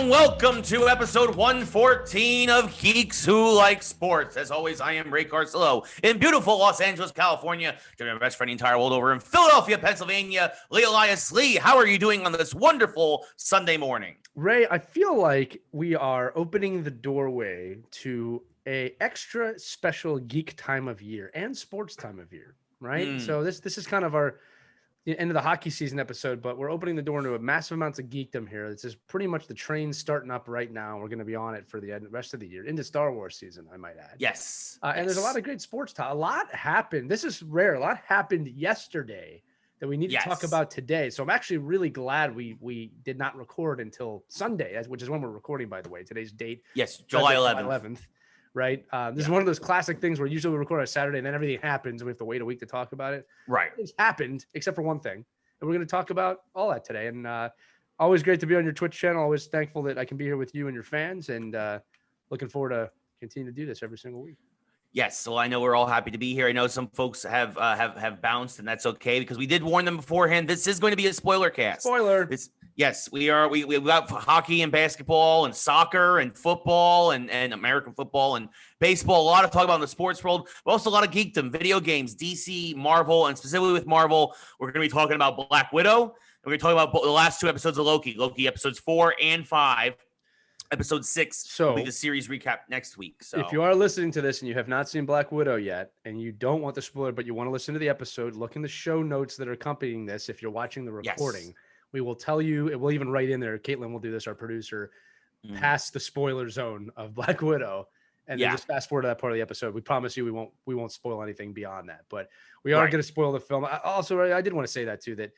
and welcome to episode 114 of Geeks Who Like Sports. As always, I am Ray Carcillo in beautiful Los Angeles, California. Joining my best friend the entire world over in Philadelphia, Pennsylvania, Lee Elias. Lee, how are you doing on this wonderful Sunday morning? Ray, I feel like we are opening the doorway to a extra special geek time of year and sports time of year, right? So this is kind of our end of the hockey season episode, but we're opening the door into a massive amounts of geekdom here. This is pretty much the train starting up right now. We're going to be on it for the rest of the year into Star Wars season, I might add. Yes. And there's a lot of great sports talk. A lot happened. This is rare. A lot happened yesterday that we need to talk about today. So I'm actually really glad we did not record until Sunday, which is when we're recording, by the way. Today's date. Yes, July 11th. 11th. Right. This is one of those classic things where usually we record on Saturday and then everything happens and we have to wait a week to talk about it. Right. It's happened except for one thing. And we're going to talk about all that today. And always great to be on your Twitch channel. Always thankful that I can be here with you and your fans, and looking forward to continue to do this every single week. Yes, so I know we're all happy to be here. I know some folks have bounced, and that's okay because we did warn them beforehand. This is going to be a spoiler cast. Spoiler. Yes, we are. We've got hockey and basketball and soccer and football and American football and baseball. A lot of talk about in the sports world, but also a lot of geekdom, video games, DC, Marvel, and specifically with Marvel, we're going to be talking about Black Widow. And we're going to talk about the last two episodes of Loki episodes 4 and 5. Episode 6 will be the series recap next week. So if you are listening to this and you have not seen Black Widow yet, and you don't want the spoiler, but you want to listen to the episode, look in the show notes that are accompanying this. If you're watching the recording, we will tell you, it will even write in there. Caitlin will do this, our producer, past the spoiler zone of Black Widow, and then just fast forward to that part of the episode. We promise you we won't spoil anything beyond that, but we are going to spoil the film. I did want to say that too, that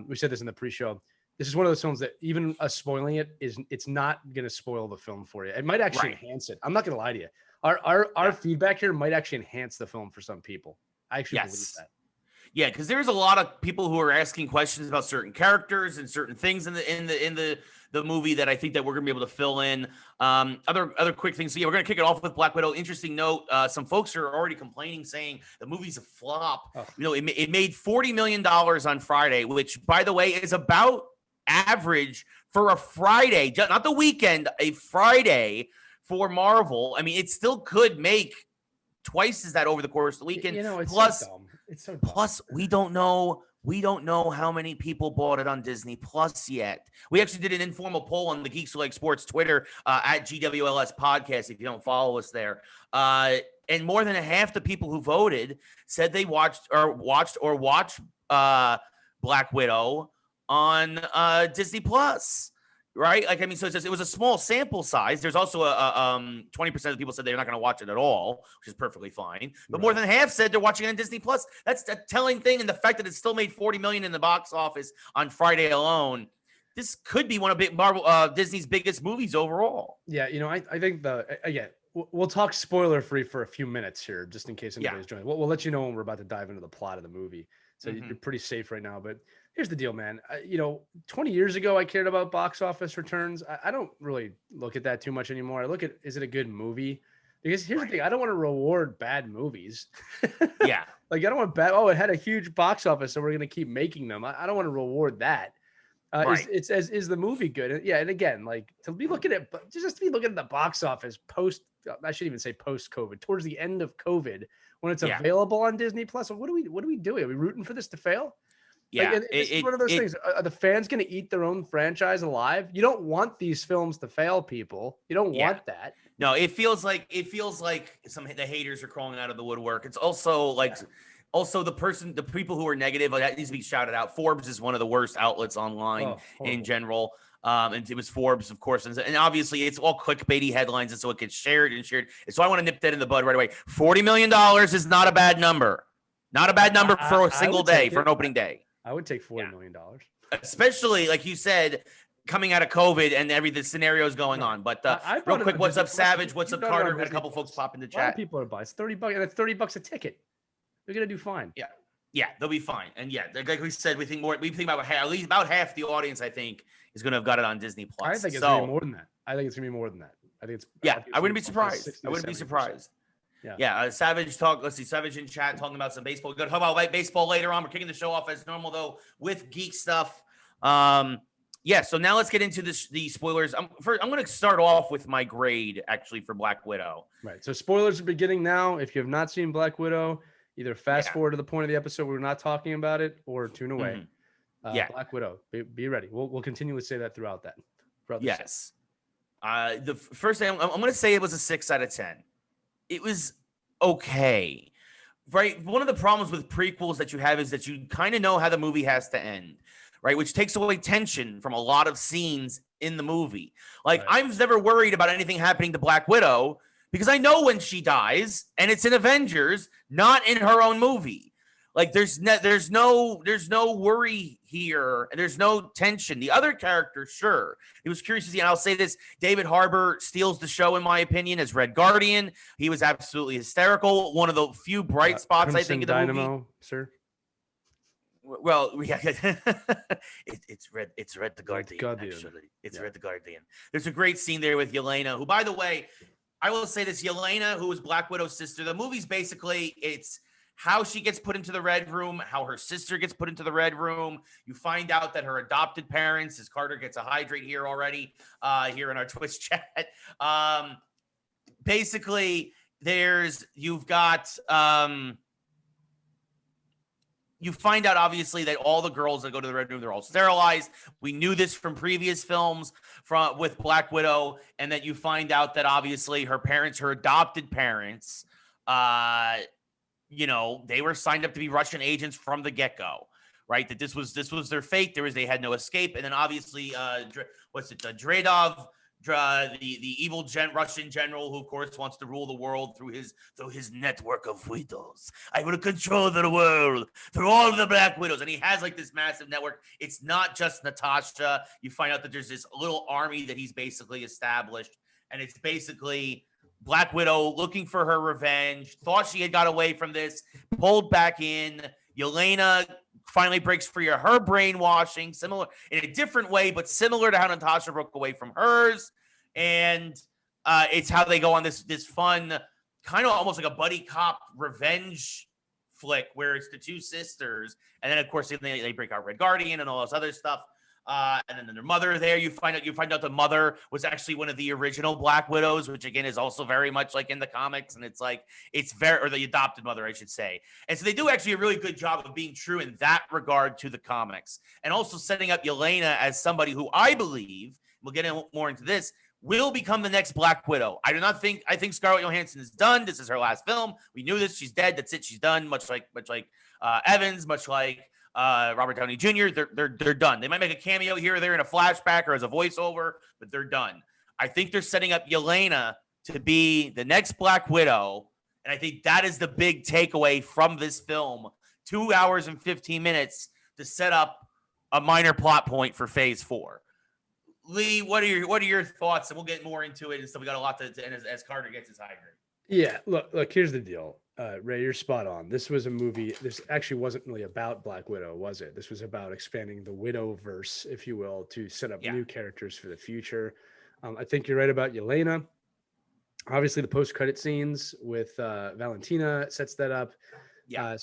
we said this in the pre-show. This is one of those films that even us spoiling it's not going to spoil the film for you. It might actually enhance it. I'm not going to lie to you. Our feedback here might actually enhance the film for some people. I actually believe that. Yeah, because there's a lot of people who are asking questions about certain characters and certain things in the movie that I think that we're gonna be able to fill in. Other quick things. So we're gonna kick it off with Black Widow. Interesting note: some folks are already complaining, saying the movie's a flop. Oh. It made $40 million on Friday, which, by the way, is about average for a Friday, not the weekend, a Friday for Marvel. I mean, it still could make twice as that over the course of the weekend. It's plus, so dumb. It's so dumb. Plus, we don't know how many people bought it on Disney Plus yet. We actually did an informal poll on the Geeks Who Like Sports Twitter at GWLS Podcast. If you don't follow us there, and more than half the people who voted said they watched Black Widow on Disney Plus. Right? Like, I mean, so it was a small sample size. There's also a 20% of the people said they're not going to watch it at all, which is perfectly fine. But more than half said they're watching it on Disney Plus. That's a telling thing. And the fact that it still made $40 million in the box office on Friday alone, this could be one of Disney's biggest movies overall. Yeah, I think we'll talk spoiler free for a few minutes here, just in case anybody's joining. We'll let you know when we're about to dive into the plot of the movie. So you're pretty safe right now, but here's the deal, man. 20 years ago, I cared about box office returns. I don't really look at that too much anymore. I look at, is it a good movie? Because here's the thing. I don't want to reward bad movies. Yeah. Like, I don't want it had a huge box office, so we're going to keep making them. I don't want to reward that. Is the movie good? Yeah. And again, like, to be looking at the box office I shouldn't even say post-COVID, towards the end of COVID, when it's available on Disney Plus. What are we doing? Are we rooting for this to fail? Yeah, like, it's one of those things. Are the fans going to eat their own franchise alive? You don't want these films to fail, people. You don't want that. No, it feels like the haters are crawling out of the woodwork. It's also like, the people who are negative, that needs to be shouted out. Forbes is one of the worst outlets online in general. And it was Forbes, of course, and obviously it's all clickbaity headlines, and so it gets shared. So I want to nip that in the bud right away. $40 million is not a bad number. Not a bad number for a single day, for an opening day. I would take $40 million. Especially, like you said, coming out of COVID and the scenarios going on. But real quick, what's up, Savage? What's up, Carter? Had a couple folks pop in the chat. A lot of people are buying. It's $30, and it's $30 a ticket. They're gonna do fine. Yeah, they'll be fine. And like we said, we think about at least about half the audience, I think, is gonna have got it on Disney Plus. I think it's gonna be more than that. I think it's I wouldn't be surprised. I wouldn't be surprised. Yeah. Savage talk. Let's see. Savage in chat talking about some baseball. We're going to talk about baseball later on. We're kicking the show off as normal, though, with geek stuff. Yeah, so now let's get into the spoilers. I'm going to start off with my grade, actually, for Black Widow. Right. So spoilers are beginning now. If you have not seen Black Widow, either fast forward to the point of the episode where we're not talking about it, or tune away. Black Widow, be ready. We'll continually say that throughout that. Yes. The first thing I'm going to say, it was a 6 out of 10. It was okay. Right. One of the problems with prequels that you have is that you kind of know how the movie has to end. Right, which takes away tension from a lot of scenes in the movie. Like, I was never worried about anything happening to Black Widow because I know when she dies, and it's in Avengers, not in her own movie. Like, there's no worry here, and there's no tension. The other characters, sure. It was curious to see, and I'll say this: David Harbour steals the show, in my opinion, as Red Guardian. He was absolutely hysterical. One of the few bright spots, I think, in the Dynamo, movie. Sir. Well, it's Red the Guardian. Actually, it's Red the Guardian. There's a great scene there with Yelena, who, by the way, I will say this: Yelena, who was Black Widow's sister. The movie's basically it's how she gets put into the Red Room, how her sister gets put into the Red Room. You find out that her adopted parents, as Carter gets a hydrate here already, here in our Twitch chat. Basically, you've got. You find out, obviously, that all the girls that go to the Red Room, they're all sterilized. We knew this from previous films with Black Widow, and that you find out that, obviously, her adopted parents, they were signed up to be Russian agents from the get-go, right? That this was their fate. They had no escape. And then, obviously, Dredov, the evil Russian general who, of course, wants to rule the world through his network of widows. I will control the world through all of the Black Widows. And he has like this massive network. It's not just Natasha. You find out that there's this little army that he's basically established. And it's basically Black Widow looking for her revenge, thought she had got away from this, pulled back in. Yelena finally breaks free of her brainwashing, similar in a different way, but similar to how Natasha broke away from hers. And it's how they go on this fun, kind of almost like a buddy cop revenge flick where it's the two sisters. And then, of course, they break out Red Guardian and all this other stuff. And then their mother there, you find out the mother was actually one of the original Black Widows, which again is also very much like in the comics. And or the adopted mother, I should say. And so they do actually a really good job of being true in that regard to the comics, and also setting up Yelena as somebody who I believe, we'll get more into this, will become the next Black Widow. I think Scarlett Johansson is done. This is her last film. We knew this. She's dead. That's it. She's done. Much like Evans, much like Robert Downey Jr. They're done. They might make a cameo here or there in a flashback or as a voiceover, but they're done. I think they're setting up Yelena to be the next Black Widow, and I think that is the big takeaway from this film. 2 hours and 15 minutes to set up a minor plot point for Phase 4. Lee, what are your thoughts? And we'll get more into it. And so we got a lot to end as Carter gets his hydrate. Yeah, look. Here's the deal. Ray, you're spot on. This was a movie. This actually wasn't really about Black Widow, was it? This was about expanding the Widowverse, if you will, to set up new characters for the future. I think you're right about Yelena. Obviously, the post-credit scenes with Valentina sets that up. Yeah.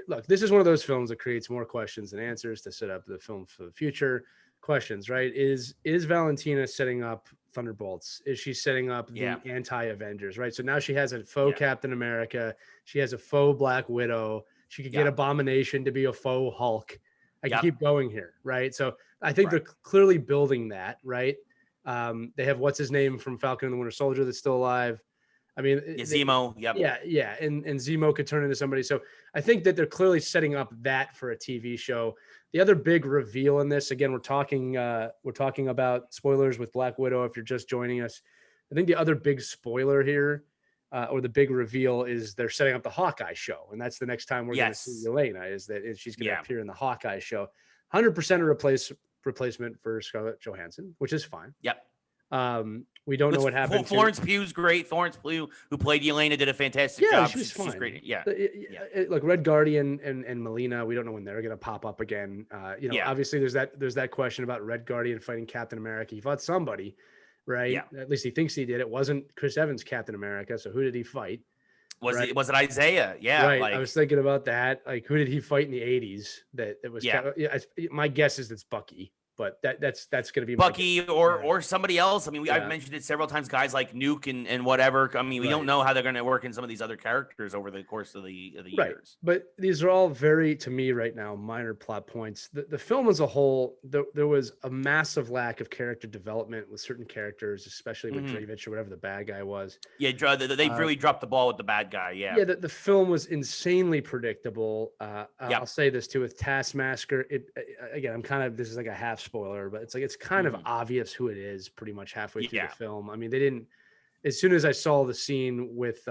Look, this is one of those films that creates more questions than answers to set up the film for the future. Questions, right? Is Valentina setting up Thunderbolts? Is she setting up the anti-Avengers, right? So now she has a faux Captain America. She has a faux Black Widow. She could get Abomination to be a faux Hulk. I can keep going here, right? So I think they're clearly building that, right? They have what's his name from Falcon and the Winter Soldier that's still alive. I mean, Zemo. And Zemo could turn into somebody. So I think that they're clearly setting up that for a TV show. The other big reveal in this, again, we're talking about spoilers with Black Widow. If you're just joining us, I think the other big spoiler here, or the big reveal, is they're setting up the Hawkeye show, and that's the next time we're going to see Yelena. Is she's going to appear in the Hawkeye show? 100% a replacement for Scarlett Johansson, which is fine. Yep. We don't know what happened. Florence Pugh's great. Florence Pugh, who played Yelena, did a fantastic job. She was fine. She's great. Yeah. Look, Red Guardian and Melina, we don't know when they're going to pop up again. Obviously there's that question about Red Guardian fighting Captain America. He fought somebody, right? Yeah. At least he thinks he did. It wasn't Chris Evans' Captain America. So who did he fight? Was it Isaiah? Yeah. Right. I was thinking about that. Like, who did he fight in the 80s? That it was. My guess is it's Bucky. but that's going to be Bucky or somebody else. I mean, I've mentioned it several times. Guys like Nuke and whatever. I mean, we don't know how they're going to work in some of these other characters over the course of the years. But these are all very, to me right now, minor plot points. The film as a whole, there was a massive lack of character development with certain characters, especially with Draevich or whatever the bad guy was. Yeah, they really dropped the ball with the bad guy. Yeah. Yeah, the film was insanely predictable. I'll say this too with Taskmaster. Again, this is like a half spoiler, but it's kind of obvious who it is pretty much halfway through the film. I mean, they didn't. As soon as I saw the scene with,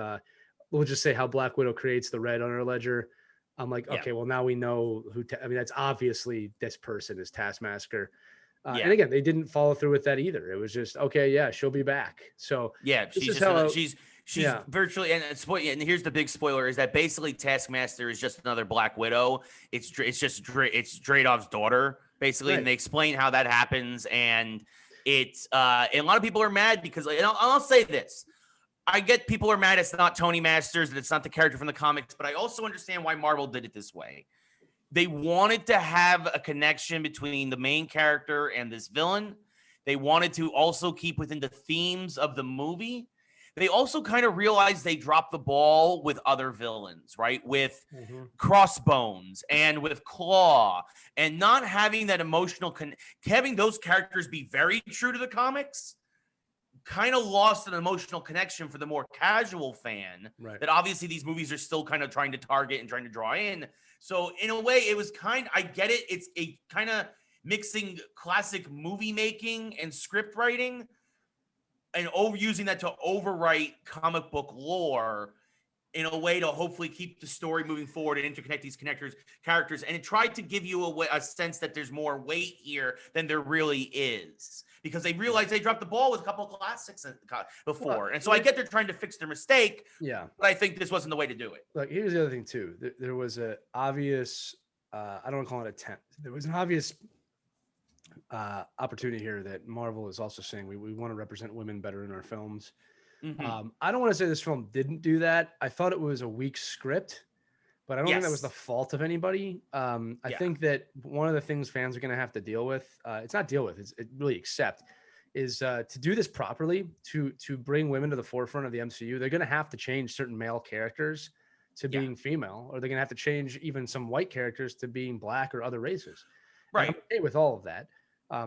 we'll just say how Black Widow creates the red on her ledger, I'm like, okay, well now we know who. I mean, that's obviously this person is Taskmaster. And again, they didn't follow through with that either. It was just she'll be back. So she's virtually, and here's the big spoiler, is that basically Taskmaster is just another Black Widow. It's Dreydov's daughter, basically, and they explain how that happens. And it's and a lot of people are mad because, and I'll say this. I get people are mad it's not Tony Masters and it's not the character from the comics, but I also understand why Marvel did it this way. They wanted to have a connection between the main character and this villain. They wanted to also keep within the themes of the movie. They also kind of realized they dropped the ball with other villains, right? With Crossbones and with Claw, and not having that emotional having those characters be very true to the comics kind of lost an emotional connection for the more casual fan that obviously these movies are still kind of trying to target and trying to draw in. So in a way, it was I get it. It's a kind of mixing classic movie making and script writing and using that to overwrite comic book lore in a way to hopefully keep the story moving forward and interconnect these characters. And it tried to give you a sense that there's more weight here than there really is, because they realized they dropped the ball with a couple of classics before. And so I get they're trying to fix their mistake. Yeah. But I think this wasn't the way to do it. Look, here's the other thing too. There was an obvious, I don't want to call it attempt. There was an obvious opportunity here that Marvel is also saying we want to represent women better in our films. I don't want to say this film didn't do that. I thought it was a weak script, but I don't think that was the fault of anybody. I think that one of the things fans are going to have to deal with, it's really accept, is to do this properly, to bring women to the forefront of the MCU, they're going to have to change certain male characters to being female, or they're going to have to change even some white characters to being black or other races. Right. And I'm okay with all of that.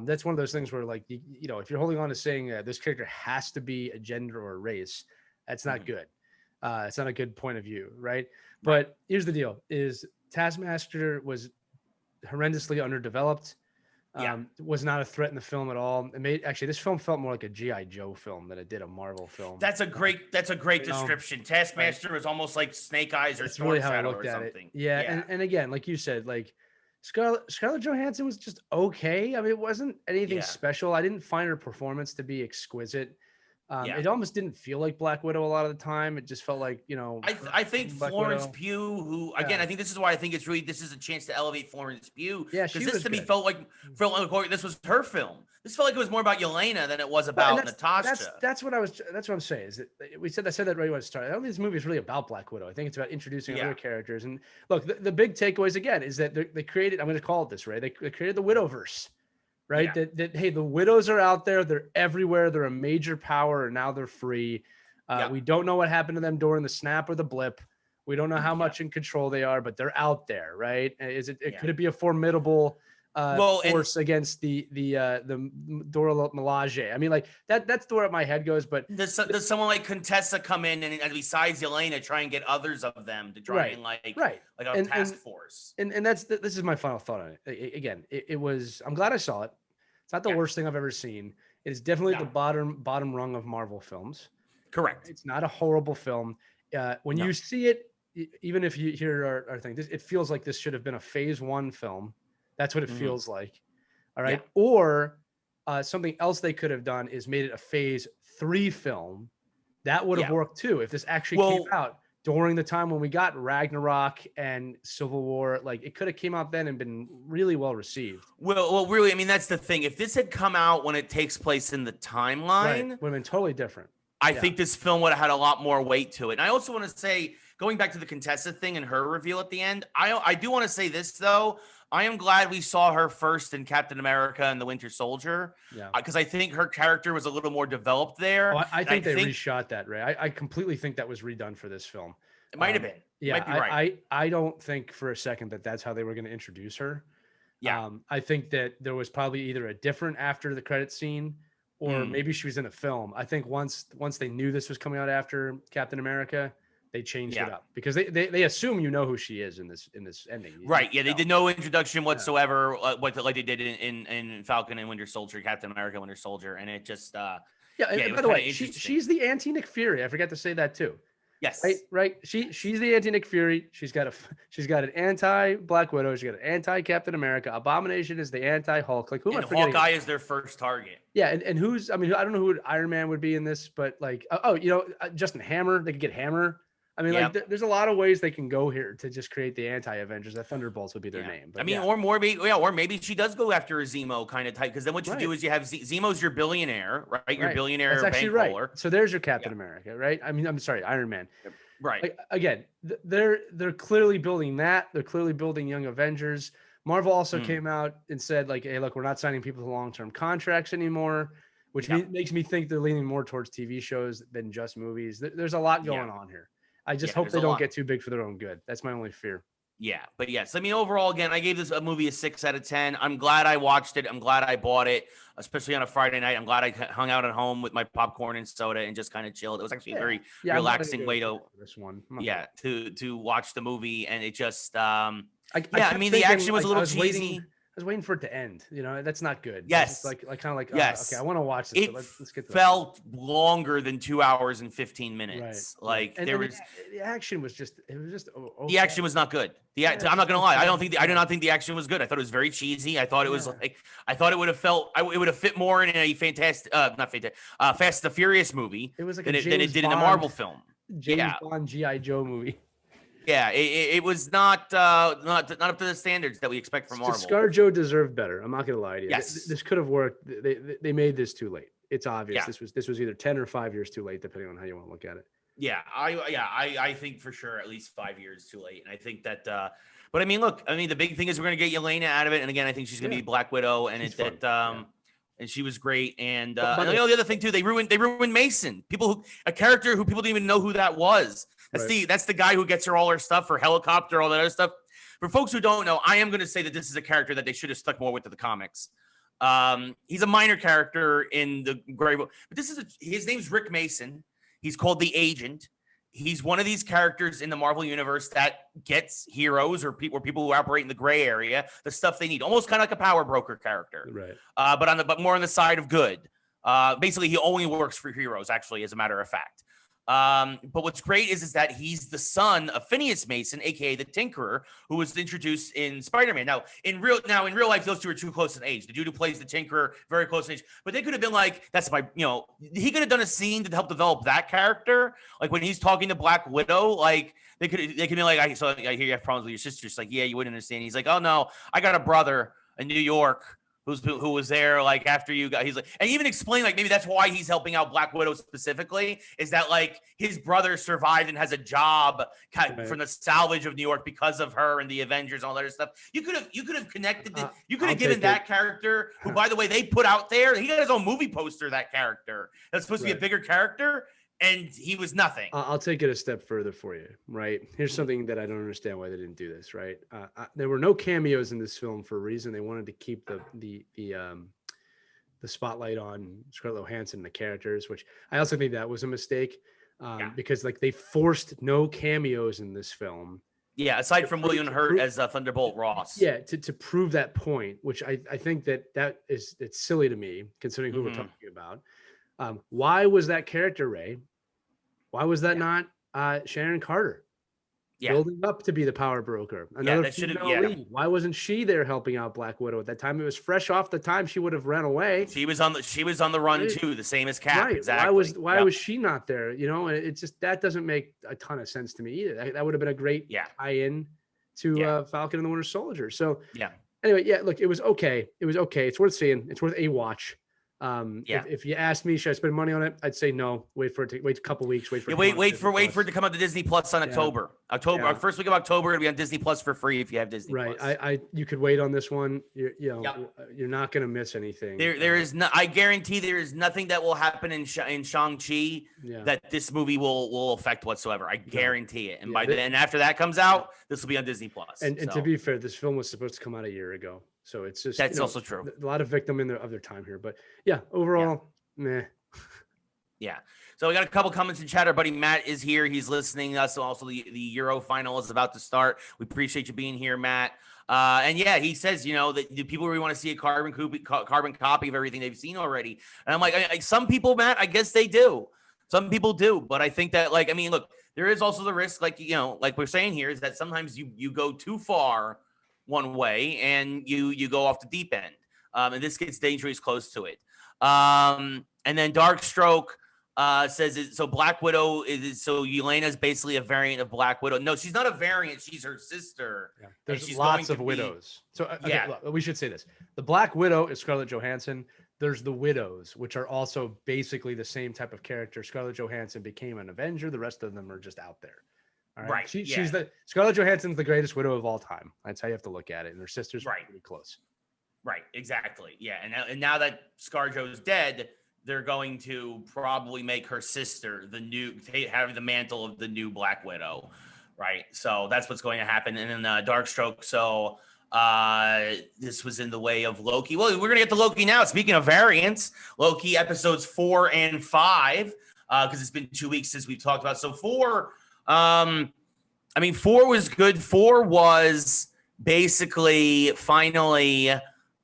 That's one of those things where, like, you know, if you're holding on to saying this character has to be a gender or a race, that's not good. It's not a good point of view, right? But here's the deal: is Taskmaster was horrendously underdeveloped. Was not a threat in the film at all. This film felt more like a G.I. Joe film than it did a Marvel film. That's a great description. Taskmaster was almost like Snake Eyes or Storm Shadow or something. Yeah. And again, like you said, like Scarlett Johansson was just okay. I mean, it wasn't anything special. I didn't find her performance to be exquisite. It almost didn't feel like Black Widow a lot of the time. It just felt like, you know, I think Florence Pugh, who again, I think this is why I think this is a chance to elevate Florence Pugh. Yeah, because this to me felt like this was her film. This felt like it was more about Yelena than it was about Natasha. That's what I'm saying. Is that I said that right when it started. I don't think this movie is really about Black Widow. I think it's about introducing other characters. And look, the big takeaways again is that they created. I'm going to call it this, right? They created the Widowverse. Right. Yeah. That hey, the widows are out there. They're everywhere. They're a major power, and now they're free. We don't know what happened to them during the snap or the blip. We don't know how much in control they are, but they're out there. Right. Could it be a formidable force against the Dora Milaje? I mean, like that's the where my head goes. But does someone like Contessa come in and besides Yelena try and get others of them to try and like a task force? And this is my final thought on it. Again, it was. I'm glad I saw it. It's not the worst thing I've ever seen. It is definitely the bottom rung of Marvel films. Correct. It's not a horrible film. When you see it, even if you hear our thing, it feels like this should have been a phase 1 film. That's what it feels like. All right. Yeah. Or something else they could have done is made it a phase 3 film. That would have worked too. If this actually came out during the time when we got Ragnarok and Civil War, like it could have came out then and been really well received. Well, really, I mean, that's the thing. If this had come out when it takes place in the timeline, would have been totally different. I think this film would have had a lot more weight to it. And I also want to say, going back to the Contessa thing and her reveal at the end, I do want to say this, though. I am glad we saw her first in Captain America and the Winter Soldier. Yeah. Because I think her character was a little more developed there. Oh, I think they reshot that, Ray. I completely think that was redone for this film. It might have been. Yeah, might be right. I don't think for a second that that's how they were going to introduce her. Yeah. I think that there was probably either a different after the credit scene, or maybe she was in a film. I think once they knew this was coming out after Captain America, they changed it up because they assume you know who she is in this ending. Right. Yeah. They did no introduction whatsoever, like they did in Falcon and Winter Soldier, Captain America, Winter Soldier. And it just, by the way, she's the anti Nick Fury. I forgot to say that too. Yes. Right. She's the anti Nick Fury. She's got an anti Black Widow. She's got an anti Captain America. Abomination is the anti Hulk. Like who am I forgetting? Hawkeye is their first target. Yeah, and who's? I mean, I don't know who Iron Man would be in this, but like, Justin Hammer. They could get Hammer. I mean, there's a lot of ways they can go here to just create the anti-Avengers. That Thunderbolts would be their name. But or maybe she does go after a Zemo kind of type, because then what you do is you have Zemo's your billionaire, right? Your billionaire That's actually bankroller. Right. So there's your Captain America, right? I mean, I'm sorry, Iron Man. Right. Like, again, they're clearly building that. They're clearly building Young Avengers. Marvel also came out and said, like, hey, look, we're not signing people to long-term contracts anymore, which makes me think they're leaning more towards TV shows than just movies. There's a lot going on here. I just hope they don't get too big for their own good. That's my only fear. Yeah, but yes, I mean, overall, again, I gave this movie a 6 out of 10. I'm glad I watched it. I'm glad I bought it, especially on a Friday night. I'm glad I hung out at home with my popcorn and soda and just kind of chilled. It was actually a very relaxing way to to watch the movie, and it just I mean, the action was a little cheesy. I was waiting for it to end. You know, that's not good. Yes. Like kind of like, yes. Okay, I want to watch this. It but let's get to felt longer than 2 hours and 15 minutes. Right. Like and there was the action was just okay. The action was not good. I'm not gonna lie. I do not think the action was good. I thought it was very cheesy. I thought it was I thought it would have felt it would have fit more in a Fast and the Furious movie than it did in a Marvel film. James Bond G.I. Joe movie. Yeah, it was not up to the standards that we expect from Marvel. ScarJo deserved better. I'm not gonna lie to you. Yes. This could have worked. They made this too late. It's obvious. Yeah. This was either 10 or 5 years too late, depending on how you want to look at it. Yeah, I think for sure at least 5 years too late. And I think that but I mean, look, the big thing is we're gonna get Yelena out of it. And again, I think she's gonna be Black Widow, and and she was great. And the other thing too, they ruined Mason. A character who people didn't even know who that was. That's the guy who gets her all her stuff, her helicopter, all that other stuff. For folks who don't know, I am going to say that this is a character that they should have stuck more with to the comics. He's a minor character in the Grey Book, but his name's Rick Mason. He's called the Agent. He's one of these characters in the Marvel universe that gets heroes or people who operate in the gray area the stuff they need, almost kind of like a power broker character, right? But more on the side of good. Basically, he only works for heroes, actually, as a matter of fact. But what's great is that he's the son of Phineas Mason, aka the Tinkerer, who was introduced in Spider-Man. Now, in real life, those two are too close in age. The dude who plays the Tinkerer, very close in age. But they could have been like, he could have done a scene to help develop that character. Like when he's talking to Black Widow, like they could be like, I hear you have problems with your sister. It's like, yeah, you wouldn't understand. He's like, oh no, I got a brother in New York who was there like after you got, he's like, and even explain like maybe that's why he's helping out Black Widow specifically, is that like his brother survived and has a job from the salvage of New York because of her and the Avengers and all that other stuff. You could have connected you could have given that character, who by the way they put out there, he got his own movie poster, that character that's supposed to be a bigger character, and he was nothing. I'll take it a step further for you, right? Here's something that I don't understand why they didn't do this, right? There were no cameos in this film for a reason. They wanted to keep the spotlight on Scarlett Johansson and the characters, which I also think that was a mistake, because like they forced no cameos in this film. Yeah, aside from William Hurt as Thunderbolt Ross. Yeah, to prove that point, which I think it's silly to me considering who we're talking about. Why was that character, Ray? Why was that not Sharon Carter? Building up to be the power broker. Another female lead. Why wasn't she there helping out Black Widow at that time? It was fresh off the time she would have ran away. She was on the run too, the same as Cap. Right. Exactly. Why was she not there? You know, and it's just that doesn't make a ton of sense to me either. That would have been a great tie-in to Falcon and the Winter Soldier. So anyway, look, it was okay. It's worth seeing. It's worth a watch. If you ask me, should I spend money on it? I'd say no. Wait a couple weeks. Wait for wait for it to come out to Disney Plus on October. First week of October, it'll be on Disney Plus for free if you have Disney Plus. Right. You could wait on this one. You're not going to miss anything. There is no. I guarantee there is nothing that will happen in Shang-Chi that this movie will affect whatsoever. I guarantee it. And by then, after that comes out, this will be on Disney Plus. And to be fair, this film was supposed to come out a year ago. So it's just that's also true. A lot of victim of their time here, but overall, meh. Yeah. So we got a couple comments in chat. Our buddy Matt is here. He's listening to us. So also the Euro final is about to start. We appreciate you being here, Matt. And he says, that the people really want to see a carbon copy of everything they've seen already. And I'm like, some people, Matt, I guess they do. Some people do, but I think that look, there is also the risk, like we're saying here, is that sometimes you go too far one way and you go off the deep end. And this gets dangerously close to it. And then Darkstroke says so Black Widow is so Yelena's basically a variant of Black Widow. No, she's not a variant. She's her sister. Yeah. There's lots of widows. So look, we should say this. The Black Widow is Scarlett Johansson. There's the Widows, which are also basically the same type of character. Scarlett Johansson became an Avenger. The rest of them are just out there. All right. She's Scarlett Johansson's the greatest widow of all time. That's how you have to look at it. And her sister's pretty close. Right. Exactly. Yeah. And now that ScarJo's dead, they're going to probably make her sister have the mantle of the new Black Widow. Right. So that's what's going to happen. And then Darkstroke. So this was in the way of Loki. Well, we're going to get to Loki now. Speaking of variants, Loki episodes 4 and 5, because it's been 2 weeks since we've talked about. So 4, 4 was good. 4 was basically finally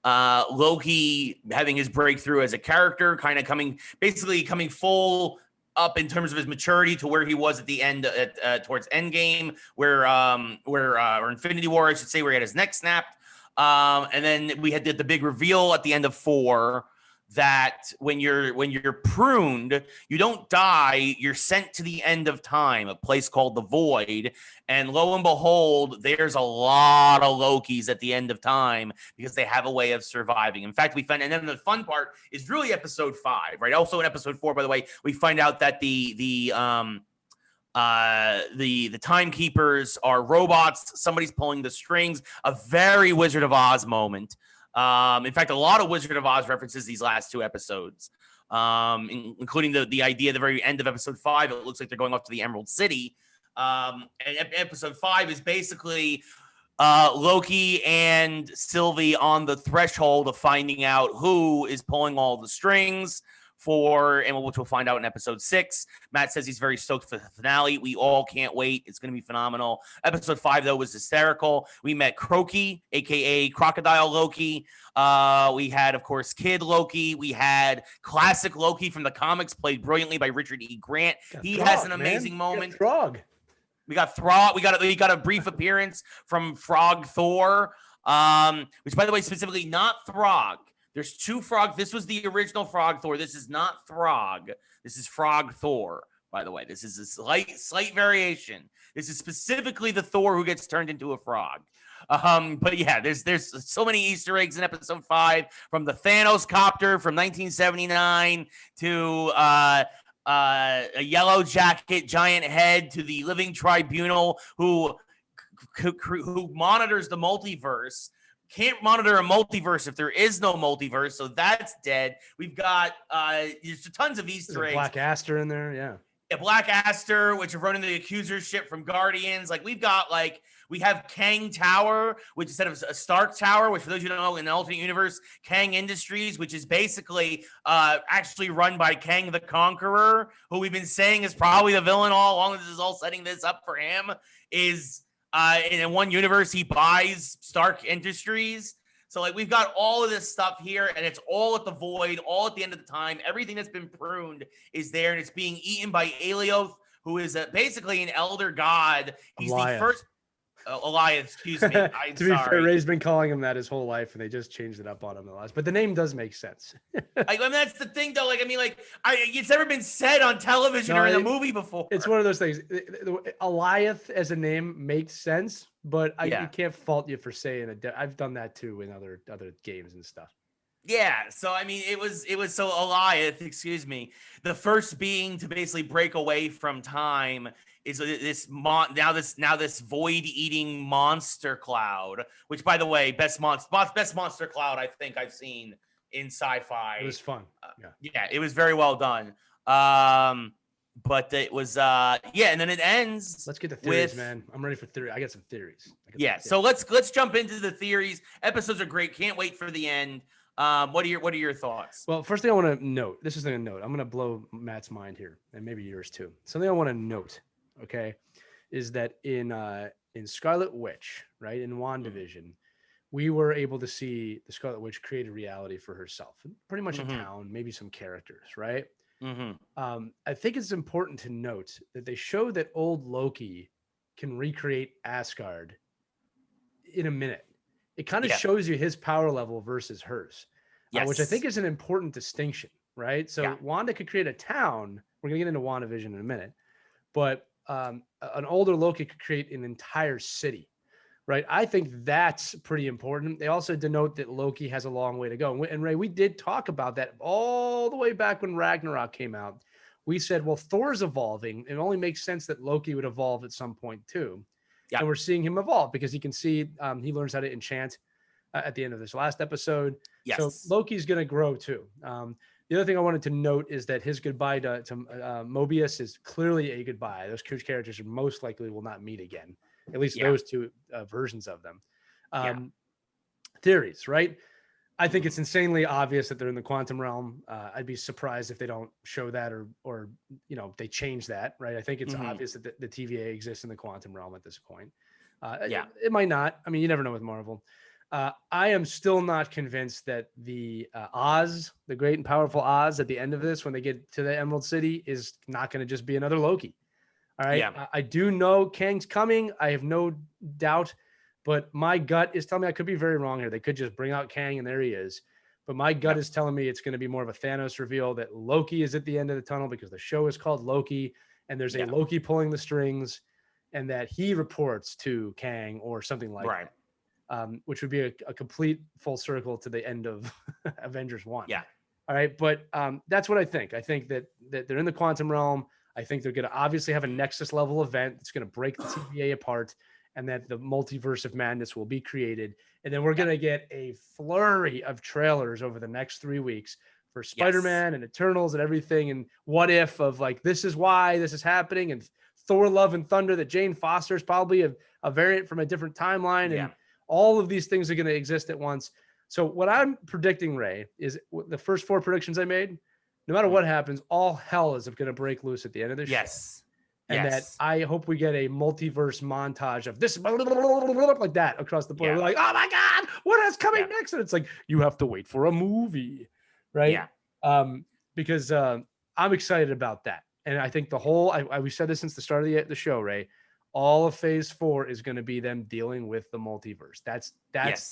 Loki having his breakthrough as a character, kind of coming full up in terms of his maturity to where he was at the end, towards Endgame, or Infinity War, I should say, where he had his neck snapped. And then we had the big reveal at the end of 4 that when you're pruned, you don't die, you're sent to the end of time, a place called the Void. And lo and behold, there's a lot of Lokis at the end of time because they have a way of surviving. In fact, we found, and then the fun part is really episode 5, right? Also in episode 4, by the way, we find out that the timekeepers are robots. Somebody's pulling the strings. A very Wizard of Oz moment. In fact, a lot of Wizard of Oz references these last 2 episodes, including the idea at the very end of episode 5. It looks like they're going off to the Emerald City. And episode 5 is basically Loki and Sylvie on the threshold of finding out who is pulling all the strings which we'll find out in episode 6. Matt says he's very stoked for the finale. We all can't wait. It's going to be phenomenal. Episode 5, though, was hysterical. We met Croaky, a.k.a. Crocodile Loki. We had, of course, Kid Loki. We had classic Loki from the comics, played brilliantly by Richard E. Grant. He has an amazing moment. Frog. We got Throg. We got a brief appearance from Frog Thor, which, by the way, specifically not Throg. There's 2 Frog. This was the original Frog Thor. This is not Throg. This is Frog Thor, by the way. This is a slight variation. This is specifically the Thor who gets turned into a frog. But yeah, there's so many Easter eggs in episode 5, from the Thanos copter from 1979 to a yellow jacket, giant head, to the living tribunal who monitors the multiverse. Can't monitor a multiverse if there is no multiverse, so that's dead. We've got there's tons of Easter eggs. Black Aster in there, yeah. Black Aster, which are running the Accuser's ship from Guardians. We have Kang Tower, which instead of a Stark Tower, which for those who don't know, in the alternate universe, Kang Industries, which is basically actually run by Kang the Conqueror, who we've been saying is probably the villain all along. This is all setting this up for him. In one universe, he buys Stark Industries. So we've got all of this stuff here, and it's all at the Void, all at the end of the time. Everything that's been pruned is there, and it's being eaten by Alioth, who is basically an elder god. He's the first. Elias, excuse me. I'm to be fair, Ray's been calling him that his whole life, and they just changed it up on him the last. But the name does make sense. That's the thing, though. It's never been said on television or in a movie before. It's one of those things. Elias as a name makes sense, but I can't fault you for saying it. I've done that too in other games and stuff. Yeah, so I mean, it was so Eliath, excuse me. The first being to basically break away from time is this void eating monster cloud. Which, by the way, best monster cloud I think I've seen in sci-fi. It was fun. Yeah, it was very well done. But it was and then it ends. Let's get to theories, man. I'm ready for theory. I got some theories. So let's jump into the theories. Episodes are great. Can't wait for the end. What are your thoughts? Well, first thing I want to note, this is the note. I'm going to blow Matt's mind here, and maybe yours too. Something I want to note, okay, is that in Scarlet Witch, right, in WandaVision, we were able to see the Scarlet Witch create a reality for herself, pretty much a town, maybe some characters, right? I think it's important to note that they show that old Loki can recreate Asgard in a minute. It kind of shows you his power level versus hers, which I think is an important distinction, right? So Wanda could create a town. We're going to get into WandaVision in a minute, but an older Loki could create an entire city, right? I think that's pretty important. They also denote that Loki has a long way to go. And Ray, we did talk about that all the way back when Ragnarok came out. We said, well, Thor's evolving. It only makes sense that Loki would evolve at some point too. Yeah. And we're seeing him evolve because you can see he learns how to enchant at the end of this last episode. Yes. So Loki's going to grow too. The other thing I wanted to note is that his goodbye to Mobius is clearly a goodbye. Those two characters are most likely will not meet again, at least those two versions of them. Theories, right? I think it's insanely obvious that they're in the quantum realm. I'd be surprised if they don't show that or they change that, right? I think it's obvious that the TVA exists in the quantum realm at this point. It might not. I mean, you never know with Marvel. I am still not convinced that the Oz, the great and powerful Oz at the end of this, when they get to the Emerald City, is not going to just be another Loki. All right. Yeah. I do know Kang's coming. I have no doubt. But my gut is telling me I could be very wrong here. They could just bring out Kang and there he is. But my gut is telling me it's going to be more of a Thanos reveal that Loki is at the end of the tunnel because the show is called Loki and there's a Loki pulling the strings and that he reports to Kang or something like that, which would be a complete full circle to the end of Avengers 1. Yeah. All right. But that's what I think. I think that they're in the quantum realm. I think they're going to obviously have a Nexus level event that's going to break the TVA apart. And that the multiverse of madness will be created. And then we're going to get a flurry of trailers over the next 3 weeks for Spider-Man and Eternals and everything. And what if of like, this is why this is happening. And Thor Love and Thunder, that Jane Foster is probably a variant from a different timeline. And all of these things are going to exist at once. So what I'm predicting, Ray, is the first 4 predictions I made, no matter what happens, all hell is going to break loose at the end of this show. And that I hope we get a multiverse montage of this like that across the board. We're like, oh my God, what is coming next? And it's like, you have to wait for a movie. Right. Yeah. Because I'm excited about that. And I think the whole, we said this since the start of the show, Ray, all of phase 4 is going to be them dealing with the multiverse. That's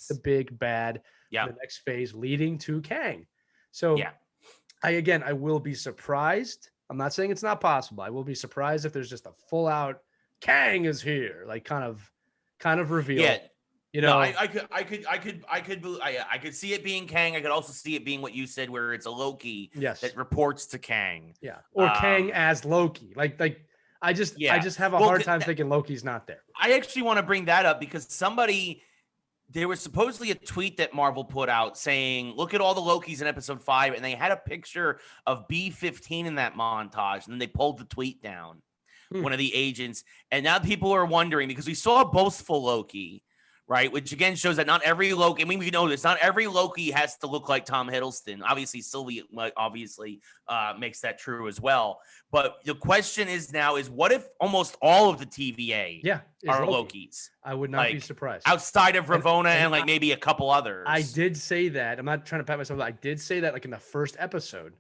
the big bad, the next phase leading to Kang. So I will be surprised. I'm not saying it's not possible. I will be surprised if there's just a full out Kang is here, like kind of reveal. Yeah, No, I could see it being Kang. I could also see it being what you said, where it's a Loki that reports to Kang. Yeah, or Kang as Loki. Like I just have a hard time thinking Loki's not there. I actually want to bring that up because there was supposedly a tweet that Marvel put out saying, look at all the Lokis in episode 5. And they had a picture of B-15 in that montage. And then they pulled the tweet down, one of the agents. And now people are wondering because we saw a boastful Loki, right? Which again shows that not every Loki, I mean, we know this, not every Loki has to look like Tom Hiddleston. Obviously, Sylvie makes that true as well. But the question is what if almost all of the TVA are Lokis? I would not be surprised. Outside of Ravonna and like maybe a couple others. I did say that. I'm not trying to pat myself. I did say that like in the first episode.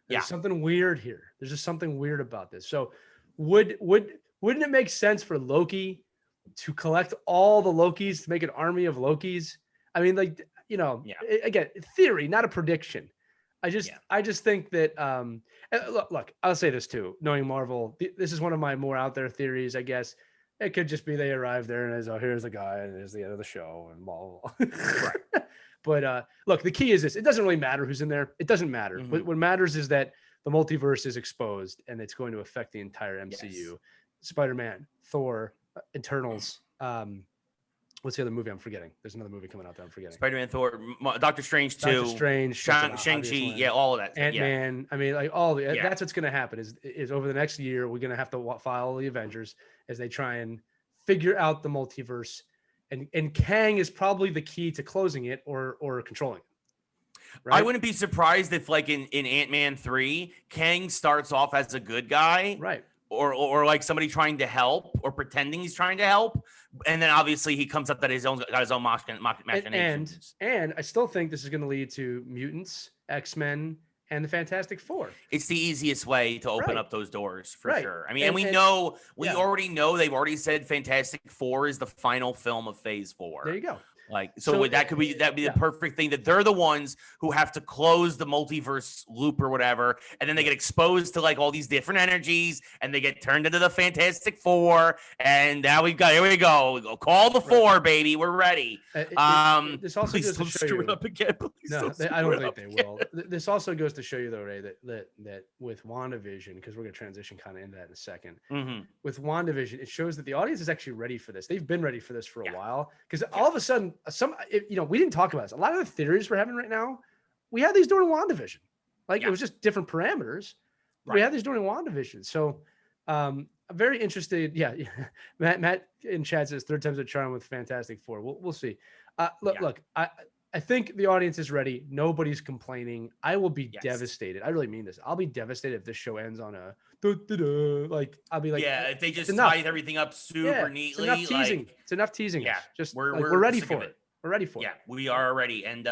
There's something weird here. There's just something weird about this. So wouldn't it make sense for Loki to collect all the Lokis to make an army of Lokis? I mean, again, theory, not a prediction. I just think that look, I'll say this too. Knowing Marvel, this is one of my more out there theories, I guess. It could just be they arrive there and here's the guy and there's the end of the show and blah, blah, blah. look, the key is this. It doesn't really matter who's in there. It doesn't matter. Mhm. What matters is that the multiverse is exposed and it's going to affect the entire MCU. Yes. Spider-Man, Thor, Eternals. What's the other movie I'm forgetting? There's another movie coming out that I'm forgetting. Spider-Man, Thor, Doctor Strange too. Doctor Strange, Shang-Chi, yeah, all of that. Ant-Man. I mean, like that's what's going to happen is over the next year, we're going to have to follow the Avengers as they try and figure out the multiverse. And Kang is probably the key to closing it or controlling it. Right? I wouldn't be surprised if, like in Ant-Man 3, Kang starts off as a good guy. Right. Or like somebody trying to help or pretending he's trying to help, and then obviously he comes up that got his own machinations. And I still think this is going to lead to mutants, X-Men, and the Fantastic Four. It's the easiest way to open up those doors for sure. I mean, and we already know they've already said Fantastic Four is the final film of Phase 4. There you go. Like, so that'd be the perfect thing, that they're the ones who have to close the multiverse loop or whatever, and then they get exposed to like all these different energies, and they get turned into the Fantastic Four, and now here we go, call the four, baby, we're ready. This also please goes don't to show screw you. it up again. I don't think they will. This also goes to show you, though, Ray, that with WandaVision, because we're going to transition kind of into that in a second. Mm-hmm. With WandaVision, it shows that the audience is actually ready for this. They've been ready for this for a while, because all of a sudden, we didn't talk about this. A lot of the theories we're having right now, we had these during WandaVision. It was just different parameters. Right. We had these during WandaVision. So I'm very interested. Yeah. Matt in chat says third time's a charm with Fantastic Four. We'll see. Look, I think the audience is ready. Nobody's complaining. I will be devastated. I really mean this. I'll be devastated if this show ends on a like. I'll be like, if they just tie everything up super neatly. It's enough teasing. It's enough teasing. Yeah, just we're ready for it. We're ready for it. Yeah, we are ready. And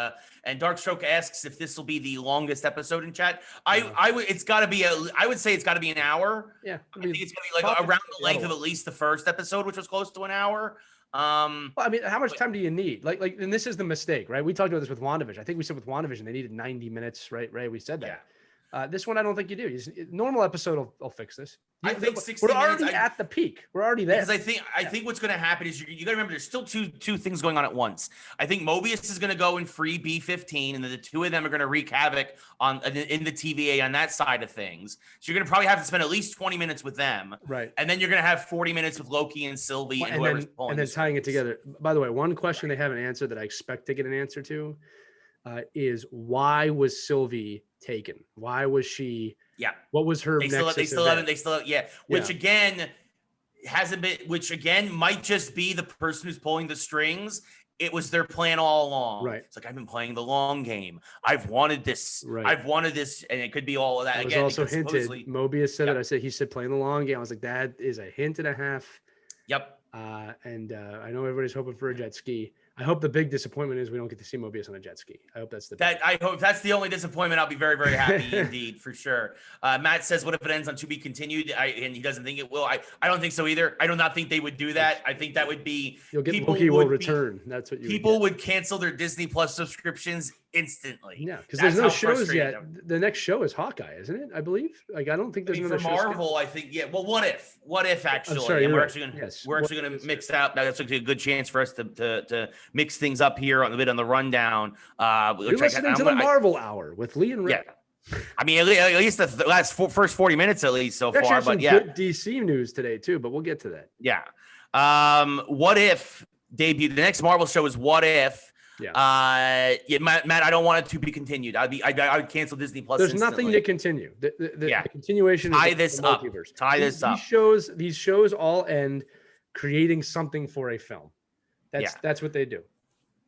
Darkstroke asks if this will be the longest episode in chat. It's got to be I would say it's got to be an hour. Yeah, I think it's going to be like around the length of at least the first episode, which was close to an hour. Well, I mean, how much time do you need? Like, and this is the mistake, right? We talked about this with WandaVision. I think we said with WandaVision they needed 90 minutes, right? Ray, we said that. Yeah. This one, I don't think you do. Normal episode will fix this. I think 60 we're minutes. Already at the peak. We're already there. Because I think what's going to happen is you got to remember there's still two things going on at once. I think Mobius is going to go in free B15, and then the two of them are going to wreak havoc in the TVA on that side of things. So you're going to probably have to spend at least 20 minutes with them, right? And then you're going to have 40 minutes with Loki and Sylvie and whoever's pulling. And then tying it together. By the way, one question they haven't answered that I expect to get an answer to is why was Sylvie taken? Why was she? Yeah. What was her? They still haven't. Yeah. Which again hasn't been. Which again might just be the person who's pulling the strings. It was their plan all along. Right. It's like, I've been playing the long game. I've wanted this. Right. I've wanted this, and it could be all of that. It was also hinted. Mobius said it. He said playing the long game. I was like, that is a hint and a half. Yep. And I know everybody's hoping for a jet ski. I hope the big disappointment is we don't get to see Mobius on a jet ski. I hope that's I hope that's the only disappointment. I'll be very, very happy indeed, for sure. Matt says, what if it ends on to be continued? And he doesn't think it will. I don't think so either. I do not think they would do that. I think that would be you'll get Loki will return. That's what people would cancel their Disney Plus subscriptions instantly. Yeah, because there's no shows yet. The next show is Hawkeye, isn't it? I believe. Like, I don't think there's another for Marvel. I think Well, what if actually? Sorry, we're actually gonna mix out. That's actually a good chance for us to mix things up here on the rundown. You're listening to the Marvel Hour with Lee and Rick. Yeah. I mean, at least the last first 40 minutes at least so far. But good DC news today too. But we'll get to that. Yeah. What if debut? The next Marvel show is What If. Yeah. Matt, I don't want it to be be. I would cancel Disney Plus. There's nothing to continue. The continuation. Tie this up. Tie this up. These shows all end creating something for a film. That's what they do.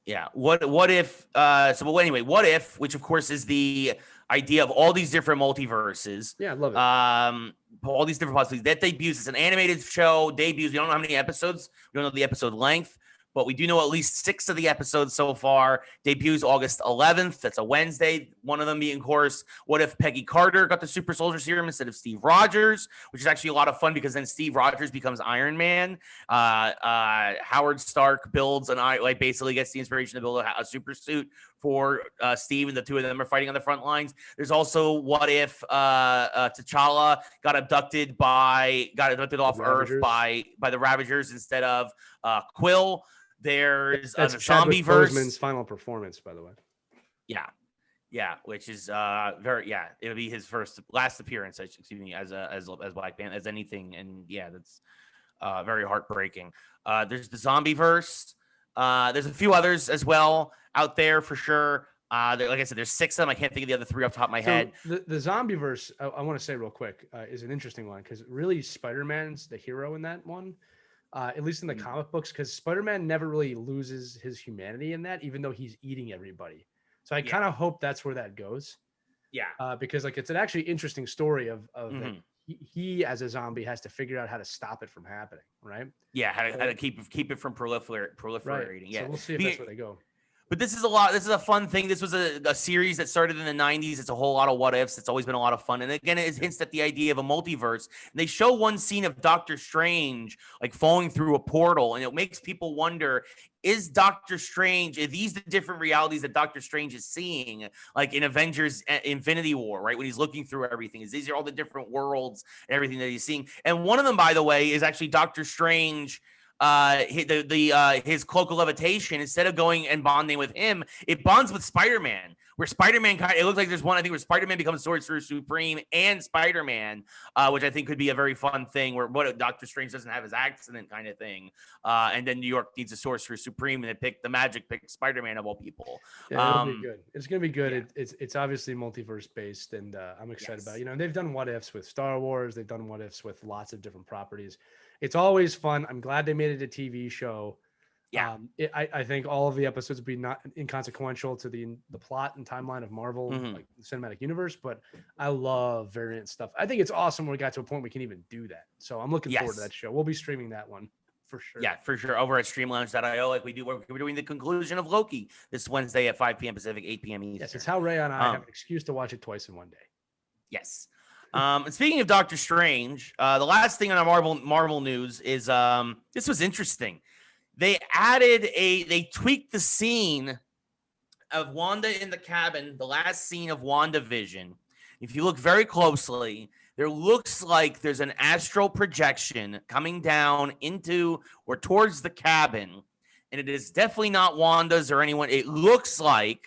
Yeah. What if? What if? Which of course is the idea of all these different multiverses. Yeah, I love it. All these different possibilities that debuts. It's an animated show. Debuts. We don't know how many episodes. We don't know the episode length. But we do know at least 6 of the episodes so far. Debuts August 11th. That's a Wednesday. One of them being, of course, what if Peggy Carter got the Super Soldier Serum instead of Steve Rogers, which is actually a lot of fun because then Steve Rogers becomes Iron Man. Howard Stark builds basically gets the inspiration to build a super suit for Steve, and the two of them are fighting on the front lines. There's also what if T'Challa got abducted off Earth by the Ravagers instead of Quill. There's a zombie verse. Boseman's final performance, by the way. Yeah. Yeah, which is it would be his last appearance, excuse me, as Black Panther, as anything. And yeah, that's very heartbreaking. There's the Zombieverse. There's a few others as well out there for sure. Like I said, there's 6 of them. I can't think of the other 3 off the top of my head. The Zombieverse, I want to say real quick, is an interesting one because really Spider-Man's the hero in that one, at least in the comic books, because Spider-Man never really loses his humanity in that, even though he's eating everybody. So I kind of hope that's where that goes. Yeah. Because like it's an actually interesting story of that he as a zombie has to figure out how to stop it from happening, right? Yeah, how to keep it from proliferating. Right. Yeah. So we'll see if that's where they go. But this is a fun thing. This was a series that started in the 90s. It's a whole lot of what ifs. It's always been a lot of fun. And again, it hints at the idea of a multiverse. And they show one scene of Doctor Strange like falling through a portal. And it makes people wonder, is Doctor Strange, are these the different realities that Doctor Strange is seeing, like in Avengers Infinity War, right? When he's looking through everything, these are all the different worlds and everything that he's seeing. And one of them, by the way, is actually Doctor Strange. His cloak of levitation, instead of going and bonding with him, it bonds with Spider-Man, where Spider-Man it looks like there's one, I think, where Spider-Man becomes Sorcerer Supreme and Spider-Man, which I think could be a very fun thing, where what Doctor Strange doesn't have his accident kind of thing, and then New York needs a Sorcerer Supreme, and they pick Spider-Man of all people. Yeah, it'll be good. It's gonna be good. Yeah. It's obviously multiverse based, and I'm excited about it. They've done what ifs with Star Wars, they've done what ifs with lots of different properties. It's always fun. I'm glad they made it a TV show. Yeah. I think all of the episodes would be not inconsequential to the plot and timeline of Marvel, like the cinematic universe, but I love variant stuff. I think it's awesome when we got to a point we can even do that. So I'm looking forward to that show. We'll be streaming that one for sure. Yeah, for sure. Over at streamlounge.io, like we're doing the conclusion of Loki this Wednesday at 5 p.m. Pacific, 8 p.m. Eastern. Yes, it's how Ray and I have an excuse to watch it twice in one day. Yes. And speaking of Doctor Strange, the last thing on our Marvel news is this was interesting. They tweaked the scene of Wanda in the cabin, the last scene of WandaVision. If you look very closely, there looks like there's an astral projection coming down into or towards the cabin, and it is definitely not Wanda's or anyone. It looks like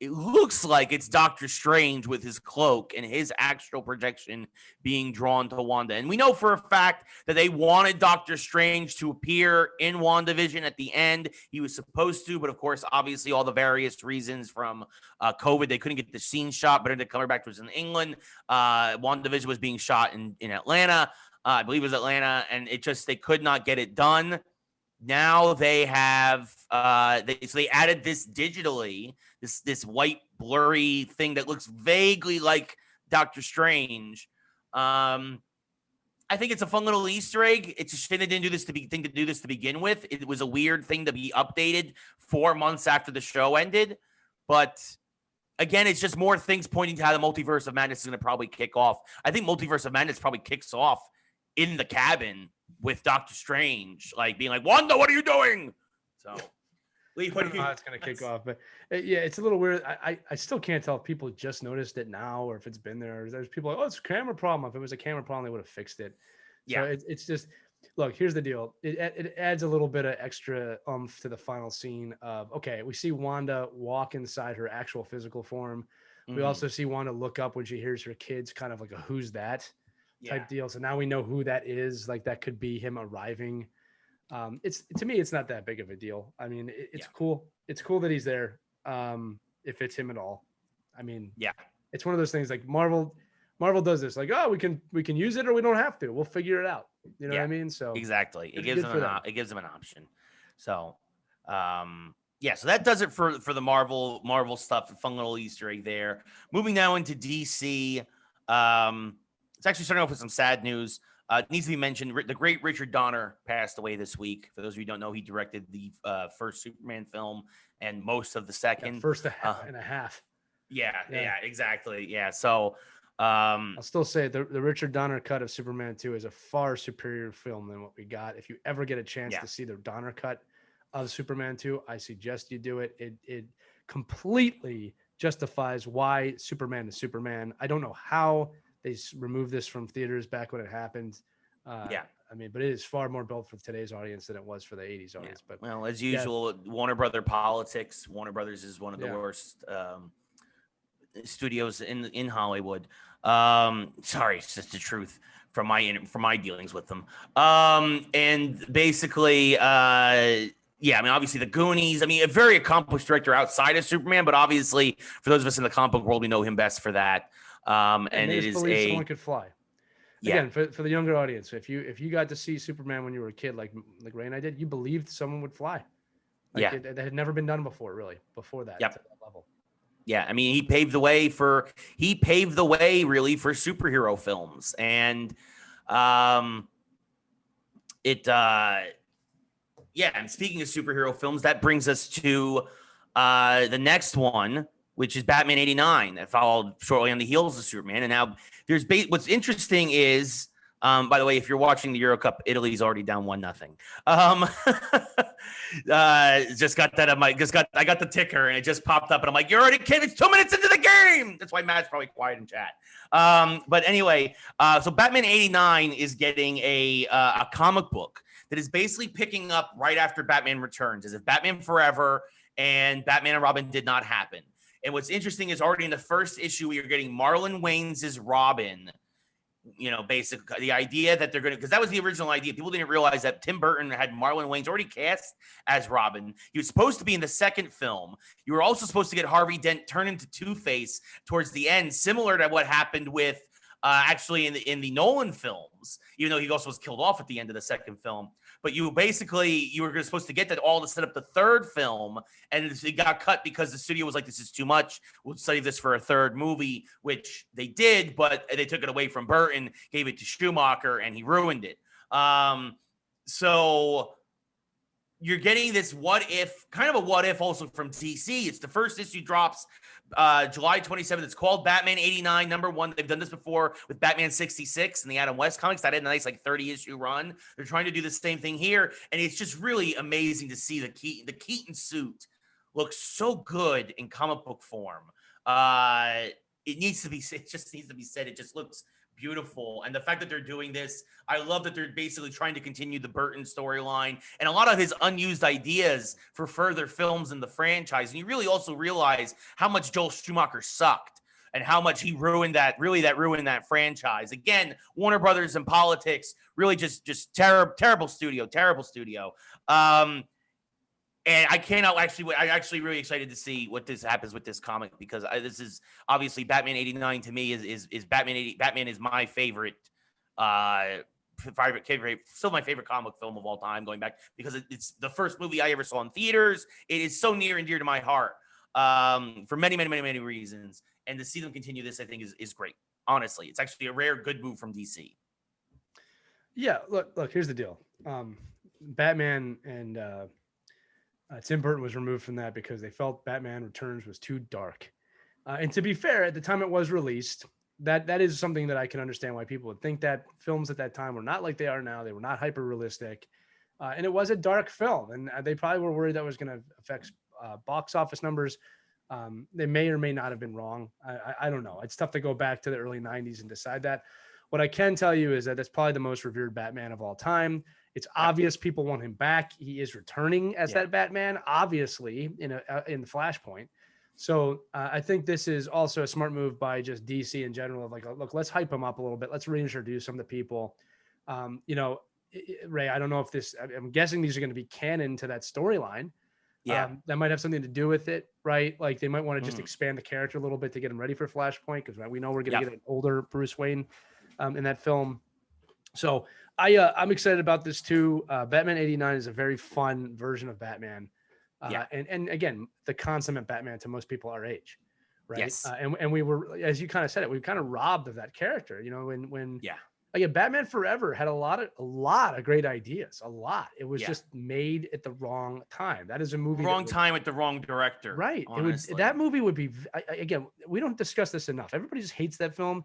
it's Doctor Strange with his cloak and his astral projection being drawn to Wanda. And we know for a fact that they wanted Doctor Strange to appear in WandaVision at the end. He was supposed to, but of course, obviously, all the various reasons from COVID, they couldn't get the scene shot. But Benedict Cumberbatch was in England. WandaVision was being shot in Atlanta. I believe it was Atlanta. And they could not get it done. Now they have they added this digitally, this white blurry thing that looks vaguely like Doctor Strange. I think it's a fun little Easter egg. It's a shame they didn't do this to begin with. It was a weird thing to be updated 4 months after the show ended. But again, it's just more things pointing to how the Multiverse of Madness is going to probably kick off. I think Multiverse of Madness probably kicks off in the cabin with Doctor Strange, like being like, Wanda, what are you doing? So, Lee, I don't know how it's going to kick off, but yeah, it's a little weird. I still can't tell if people just noticed it now or if it's been there. There's people like, oh, it's a camera problem. If it was a camera problem, they would have fixed it. So yeah, it's just, look, here's the deal. It adds a little bit of extra oomph to the final scene of, okay, we see Wanda walk inside her actual physical form. We also see Wanda look up when she hears her kids, kind of like a who's that type deal. So now we know who that is. Like that could be him arriving. To me, it's not that big of a deal. I mean, it's cool. It's cool that he's there. If it's him at all. I mean, it's one of those things like Marvel does this, like, oh, we can use it or we don't have to. We'll figure it out. You know what I mean? So exactly. It gives them an option. So so that does it for the Marvel stuff. A fun little Easter egg there. Moving now into DC. It's actually starting off with some sad news. It needs to be mentioned. The great Richard Donner passed away this week. For those of you who don't know, he directed the first Superman film and most of the second. First and a half. Yeah, exactly. Yeah. So I'll still say the Richard Donner cut of Superman 2 is a far superior film than what we got. If you ever get a chance to see the Donner cut of Superman 2, I suggest you do it. It completely justifies why Superman is Superman. I don't know how they removed this from theaters back when it happened. I mean, but it is far more built for today's audience than it was for the 80s audience. But well, as usual, Warner Brother politics. Warner Brothers is one of the worst studios in Hollywood. Sorry, it's just the truth from my dealings with them. And basically, yeah, I mean, obviously the Goonies. I mean, a very accomplished director outside of Superman, but obviously for those of us in the comic book world, we know him best for that. And it is someone could fly. Again, for the younger audience, if you got to see Superman when you were a kid, like Ray and I did, you believed someone would fly. It had never been done before, really, before that, to that level. Yeah, I mean, he paved the way really for superhero films, and and speaking of superhero films, that brings us to the next one, which is Batman '89, that followed shortly on the heels of Superman. And now what's interesting is, by the way, if you're watching the Euro Cup, Italy's already down 1-0. Just got that. I got the ticker and it just popped up and I'm like, you're already kidding. It's 2 minutes into the game. That's why Matt's probably quiet in chat. But anyway, so Batman '89 is getting a comic book that is basically picking up right after Batman Returns, as if Batman Forever and Batman and Robin did not happen. And what's interesting is already in the first issue, we are getting Marlon Wayans' Robin. You know, basically the idea that they're going to, because that was the original idea. People didn't realize that Tim Burton had Marlon Wayans already cast as Robin. He was supposed to be in the second film. You were also supposed to get Harvey Dent turned into Two-Face towards the end, similar to what happened with actually in the Nolan films, even though he also was killed off at the end of the second film. But you were supposed to get that all to set up the third film, and it got cut because the studio was like, this is too much. We'll save this for a third movie, which they did, but they took it away from Burton, gave it to Schumacher, and he ruined it. So you're getting this kind of a what if also from DC. It's the first issue drops July 27th. It's called Batman '89 #1. They've done this before with Batman '66 and the Adam West comics. That had a nice 30-issue run. They're trying to do the same thing here, and it's just really amazing to see the Keaton suit looks so good in comic book form. It just needs to be said. It just looks beautiful. And the fact that they're doing this, I love that they're basically trying to continue the Burton storyline and a lot of his unused ideas for further films in the franchise. And you really also realize how much Joel Schumacher sucked and how much he ruined that franchise. Again, Warner Brothers and politics, really just terrible studio. And I'm actually really excited to see what this happens with this comic, because this is obviously Batman '89 to me is Batman is my favorite, still my favorite comic film of all time, going back because it's the first movie I ever saw in theaters. It is so near and dear to my heart for many reasons. And to see them continue this, I think is great. Honestly, it's actually a rare good move from DC. Yeah, look, here's the deal. Batman and Tim Burton was removed from that because they felt Batman Returns was too dark. And to be fair, at the time it was released, that is something that I can understand why people would think that. Films at that time were not like they are now. They were not hyper realistic. And it was a dark film. And they probably were worried that was going to affect box office numbers. They may or may not have been wrong. I don't know. It's tough to go back to the early 90s and decide that. What I can tell you is that that's probably the most revered Batman of all time. It's obvious people want him back. He is returning as that Batman, obviously, in the Flashpoint. So I think this is also a smart move by just DC in general. Of like, look, let's hype him up a little bit. Let's reintroduce some of the people. Ray, I don't know if this. I'm guessing these are going to be canon to that storyline. Yeah, that might have something to do with it, right? Like they might want to just expand the character a little bit to get him ready for Flashpoint, because we know we're going to get an older Bruce Wayne in that film. So I'm excited about this too. Batman '89 is a very fun version of Batman. And again, the consummate Batman to most people our age, right? Yes. And we were, as you kind of said it, we kind of robbed of that character, when again, Batman Forever had a lot of great ideas, a lot. It was just made at the wrong time. That is a movie. Wrong time with the wrong director. Right. That movie would be, again, we don't discuss this enough. Everybody just hates that film.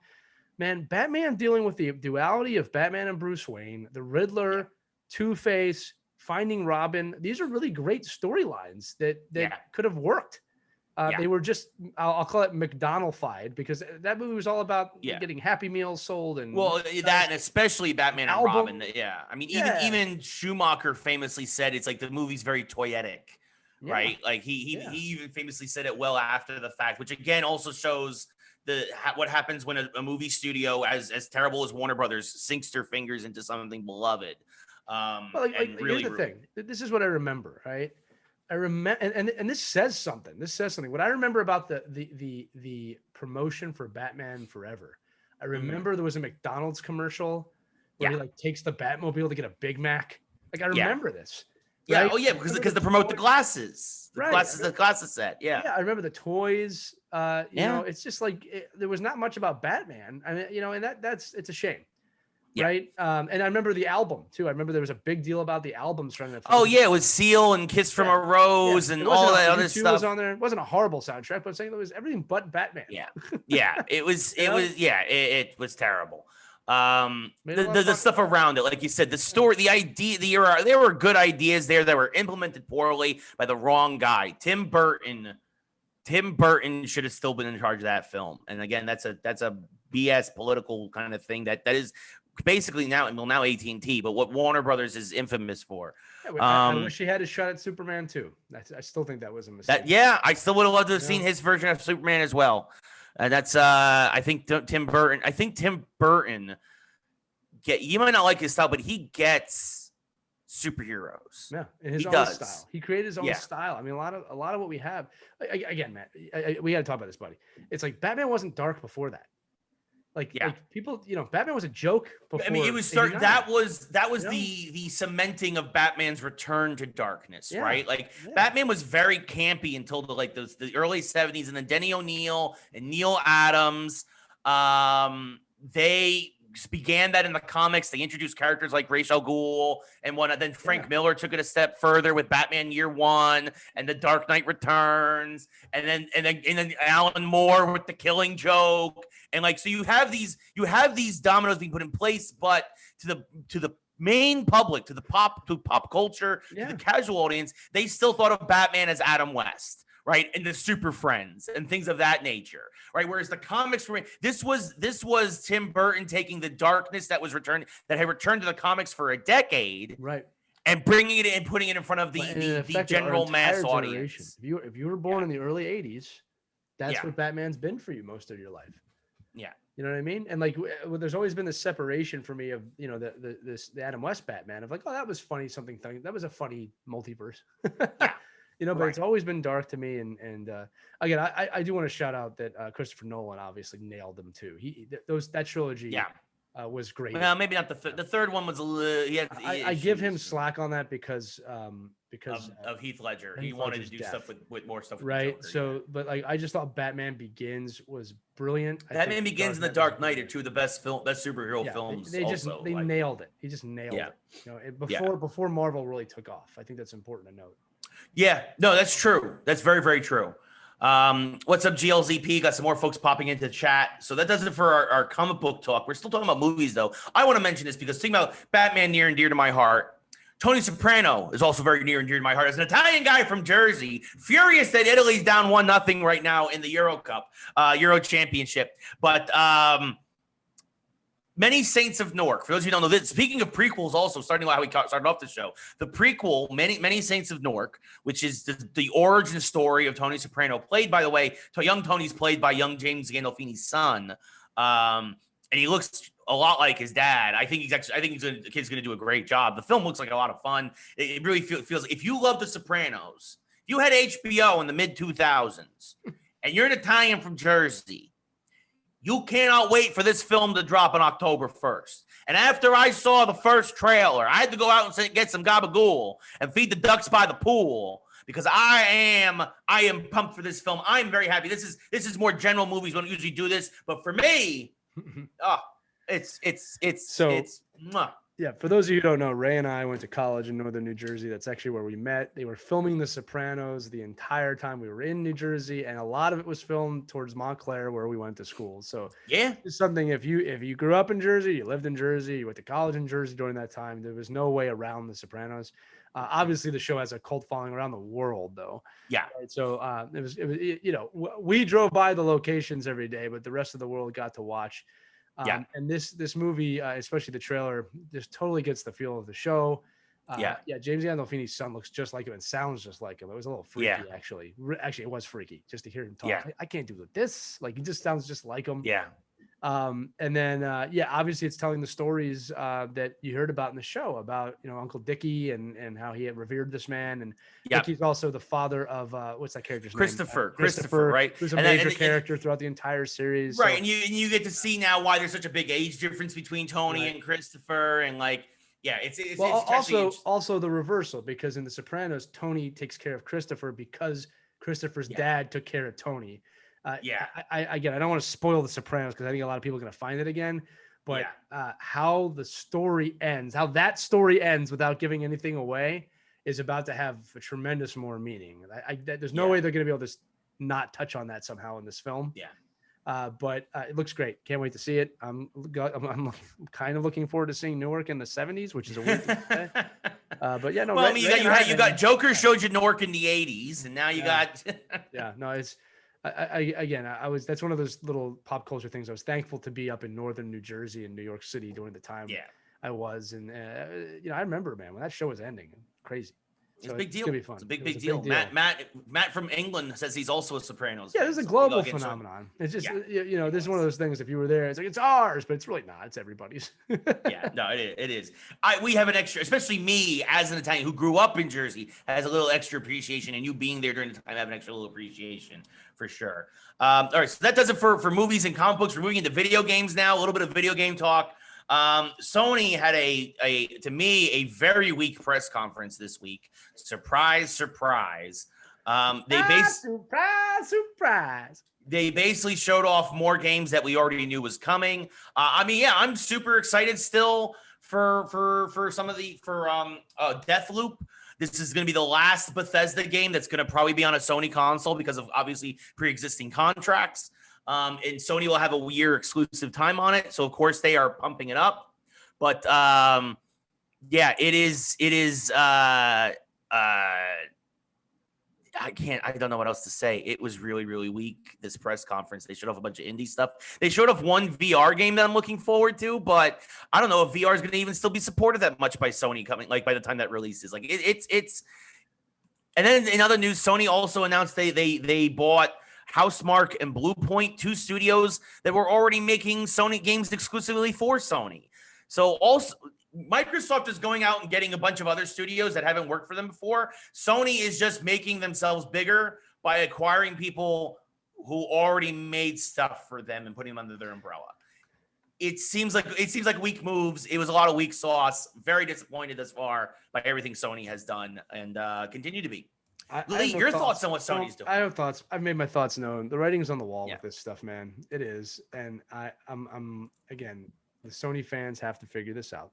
Man, Batman dealing with the duality of Batman and Bruce Wayne, the Riddler, Two-Face, Finding Robin. These are really great storylines that could have worked. They were just, I'll call it McDonald-fied, because that movie was all about getting Happy Meals sold. And that, and especially Batman and Robin. Yeah. I mean, even Schumacher famously said it's like the movie's very toyetic, right? Like he even famously said it well after the fact, which again also shows what happens when a movie studio as terrible as Warner Brothers sinks their fingers into something beloved. Here's the thing. This is what I remember, right? I remember, and this says something. What I remember about the promotion for Batman Forever, I remember there was a McDonald's commercial where he like takes the Batmobile to get a Big Mac. Like I remember this. Yeah. Right? Oh yeah, because they promote the glasses. The glasses set. Yeah. Yeah, I remember the toys. You know, it's just like there was not much about Batman. I mean, you know, and it's a shame. Yeah. Right. And I remember the album too. I remember there was a big deal about the albums from the. Oh yeah, it was Seal and Kiss from a Rose and all that other stuff. Was on there. It wasn't a horrible soundtrack, but I'm saying it was everything but Batman. Yeah. It was. It was terrible. The stuff around it, like you said, the story, the idea, there were good ideas there that were implemented poorly by the wrong guy. Tim Burton should have still been in charge of that film. And again, that's a BS political kind of thing that is basically now AT&T, but what Warner Brothers is infamous for. I wish he had a shot at Superman too. I still think that was a mistake. I still would have loved to have seen his version of Superman as well. And that's I think Tim Burton you might not like his style, but he gets superheroes. Yeah, in his own style. He created his own style. I mean, a lot of what we have. Again, Matt, we got to talk about this, buddy. It's like Batman wasn't dark before that. Like people, you know, Batman was a joke before. I mean, it was that was the cementing of Batman's return to darkness, right? Like Batman was very campy until the early 70s, and then Denny O'Neil and Neil Adams, they began that in the comics. They introduced characters like Ra's al Ghul and then Frank Miller took it a step further with Batman Year One and The Dark Knight Returns, and then Alan Moore with The Killing Joke. And so you have these dominoes being put in place, but to the main public, to pop culture, to the casual audience, they still thought of Batman as Adam West, right? And the Super Friends and things of that nature, right? Whereas the comics this was Tim Burton taking the darkness that had returned to the comics for a decade, right? And bringing it in and putting it in front of the general mass audience. If you were born in the early 80s, that's what Batman's been for you most of your life. Yeah. You know what I mean? And there's always been this separation for me of, you know, the Adam West Batman of that was funny, that was a funny multiverse. You know, but it's always been dark to me. And again, I do want to shout out that Christopher Nolan obviously nailed them too. That trilogy was great. Well, maybe not the third one was a little. I give him slack on that because of Heath Ledger. He wanted to do stuff with more stuff. Right. So, but I just thought Batman Begins was brilliant. Batman Begins and The Dark Knight are two of the best superhero films. They nailed it. He just nailed it. You know, before Marvel really took off. I think that's important to note. Yeah, no, that's true. That's very, very true. What's up, GLZP? Got some more folks popping into the chat. So that does it for our comic book talk. We're still talking about movies, though. I want to mention this because thinking about Batman near and dear to my heart. Tony Soprano is also very near and dear to my heart. As an Italian guy from Jersey, furious that Italy's down 1-0 right now in the Euro Cup, Euro Championship. But Many Saints of Newark. For those of you who don't know this, speaking of prequels, also starting how we started off the show, the prequel, Many Saints of Newark, which is the origin story of Tony Soprano, played, by the way, young Tony's played by young James Gandolfini's son, and he looks a lot like his dad. I think the kid's going to do a great job. The film looks like a lot of fun. It really feels if you love The Sopranos, if you had HBO in the mid 2000s, and you're an Italian from Jersey. You cannot wait for this film to drop on October 1st. And after I saw the first trailer, I had to go out and get some gabagool and feed the ducks by the pool because I am pumped for this film. I'm very happy. This is more general movies. We don't usually do this, but for me, it's. Yeah, for those of you who don't know, Ray and I went to college in northern New Jersey. That's actually where we met. They were filming The Sopranos the entire time we were in New Jersey, and a lot of it was filmed towards Montclair, where we went to school. So Yeah. it's something, if you grew up in Jersey, you lived in Jersey, you went to college in Jersey during that time, there was no way around The Sopranos. Obviously, the show has a cult following around the world, though. Yeah. Right? So it was we drove by the locations every day, but the rest of the world got to watch. And this movie, especially the trailer, just totally gets the feel of the show. James Gandolfini's son looks just like him and sounds just like him. It was a little freaky, actually. Actually, it was freaky just to hear him talk. I can't do this. Like, he just sounds just like him. Yeah. And then obviously it's telling the stories that you heard about in the show about, Uncle Dickie and how he had revered this man. And Dickie's also the father of what's that character's name? Christopher, right? Who's a major character throughout the entire series. Right. So. And you get to see now why there's such a big age difference between Tony and Christopher, and it's also the reversal, because in The Sopranos, Tony takes care of Christopher because Christopher's dad took care of Tony. I don't want to spoil The Sopranos because I think a lot of people are going to find it again, but how that story ends without giving anything away is about to have a tremendous more meaning. There's no way they're going to be able to not touch on that somehow in this film. But it looks great. Can't wait to see it. I'm kind of looking forward to seeing Newark in the 70s, which is a weird thing to say. But yeah, no. Well, you got Joker showed you Newark in the 80s, and now you got. It's. That's one of those little pop culture things. I was thankful to be up in northern New Jersey and New York City during the time I was. And, I remember, man, when that show was ending, crazy. It's a big deal. It's gonna be fun. It's a big deal. Matt from England says he's also a Sopranos. Yeah, there's a global phenomenon. It's just, this is one of those things. If you were there, it's like, it's ours, but it's really not. It's everybody's. It is. We have an extra, especially me as an Italian who grew up in Jersey, has a little extra appreciation, and you being there during the time have an extra little appreciation for sure. All right, so that does it for movies and comic books. We're moving into video games now. A little bit of video game talk. Sony had to me a very weak press conference this week. Surprise. Surprise. They basically showed off more games that we already knew was coming. I'm super excited still for some of Deathloop. This is going to be the last Bethesda game that's going to probably be on a Sony console because of obviously pre-existing contracts. And Sony will have a year exclusive time on it. So of course they are pumping it up, but it is, I don't know what else to say. It was really, really weak, this press conference. They showed off a bunch of indie stuff. They showed off one VR game that I'm looking forward to, but I don't know if VR is going to even still be supported that much by Sony by the time that releases. It's. And then in other news, Sony also announced they bought Housemarque and Bluepoint, two studios that were already making Sony games exclusively for Sony. So also Microsoft is going out and getting a bunch of other studios that haven't worked for them before. Sony is just making themselves bigger by acquiring people who already made stuff for them and putting them under their umbrella. It seems like weak moves. It was a lot of weak sauce. Very disappointed thus far by everything Sony has done and continue to be. Lee, your thoughts on what Sony's doing? I have thoughts. I've made my thoughts known. The writing's on the wall with this stuff, man. It is. And I'm again, the Sony fans have to figure this out.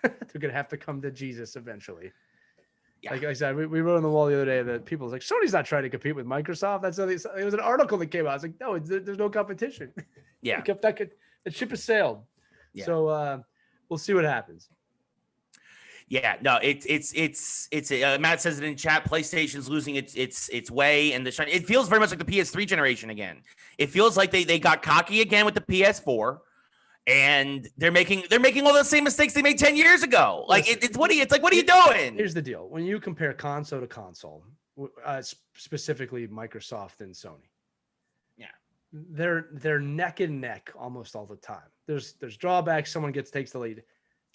They're going to have to come to Jesus eventually. Yeah. Like I said, we wrote on the wall the other day that people was like, Sony's not trying to compete with Microsoft. It was an article that came out. I was like, no, there's no competition. Yeah. The ship has sailed. Yeah. So we'll see what happens. Yeah, no, it's Matt says it in chat. PlayStation's losing its way, and it feels very much like the PS3 generation again. It feels like they got cocky again with the PS4, and they're making all the same mistakes they made 10 years ago. Like what are you doing? Here's the deal: when you compare console to console, specifically Microsoft and Sony, they're neck and neck almost all the time. There's drawbacks. Someone takes the lead.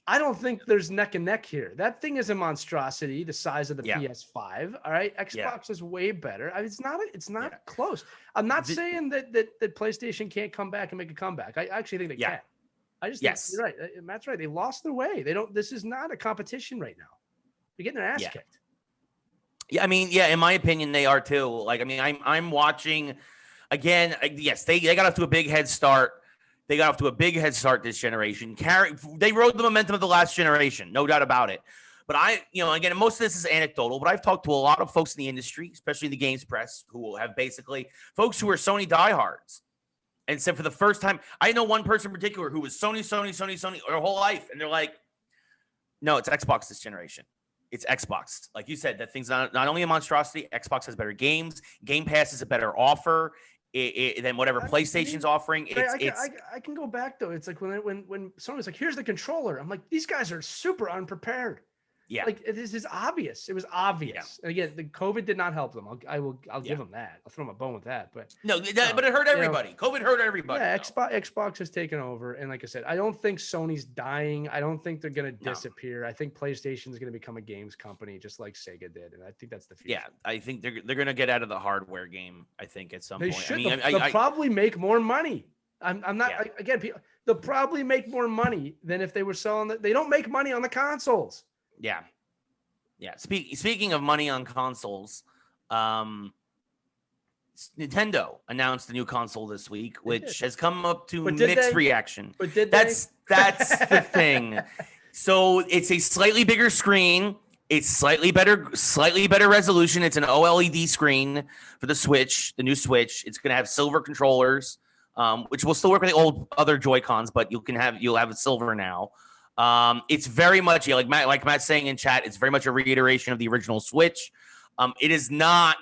I don't think there's neck and neck here. That thing is a monstrosity, the size of the PS5. All right, Xbox is way better. I mean, it's not close. I'm not saying that PlayStation can't come back and make a comeback. I actually think they can. I just think you're right. Matt's right. They lost their way. They don't. This is not a competition right now. They're getting their ass kicked. Yeah, I mean, in my opinion, they are too. Like, I mean, I'm watching again. Yes, they got off to a big head start. They got off to a big head start this generation. They rode the momentum of the last generation, no doubt about it. But again, most of this is anecdotal, but I've talked to a lot of folks in the industry, especially in the games press, who have basically folks who are Sony diehards. And said for the first time, I know one person in particular who was Sony their whole life. And they're like, no, it's Xbox this generation. It's Xbox. Like you said, that thing's not only a monstrosity, Xbox has better games. Game Pass is a better offer than whatever PlayStation's offering. I can go back, though. It's like when Sony's like, here's the controller. I'm like, these guys are super unprepared. Yeah. Like, this is obvious. It was obvious. Yeah. And again, the COVID did not help them. I'll give them that. I'll throw them a bone with that. But no, but it hurt everybody. COVID hurt everybody. Yeah, Xbox has taken over. And like I said, I don't think Sony's dying. I don't think they're going to disappear. I think PlayStation is going to become a games company just like Sega did. And I think that's the future. Yeah, I think they're going to get out of the hardware game, I think, at some point. Should. They'll probably make more money. I'm not, again, they'll probably make more money than if they were selling they don't make money on the consoles. Yeah. Speaking of money on consoles, Nintendo announced a new console this week, which has come up to mixed reaction. But that's the thing. So it's a slightly bigger screen. It's slightly better resolution. It's an OLED screen for the Switch, the new Switch. It's going to have silver controllers, which will still work with the old other Joy-Cons, but you'll have silver now. It's very much like Matt's saying in chat. It's very much a reiteration of the original Switch. It is not,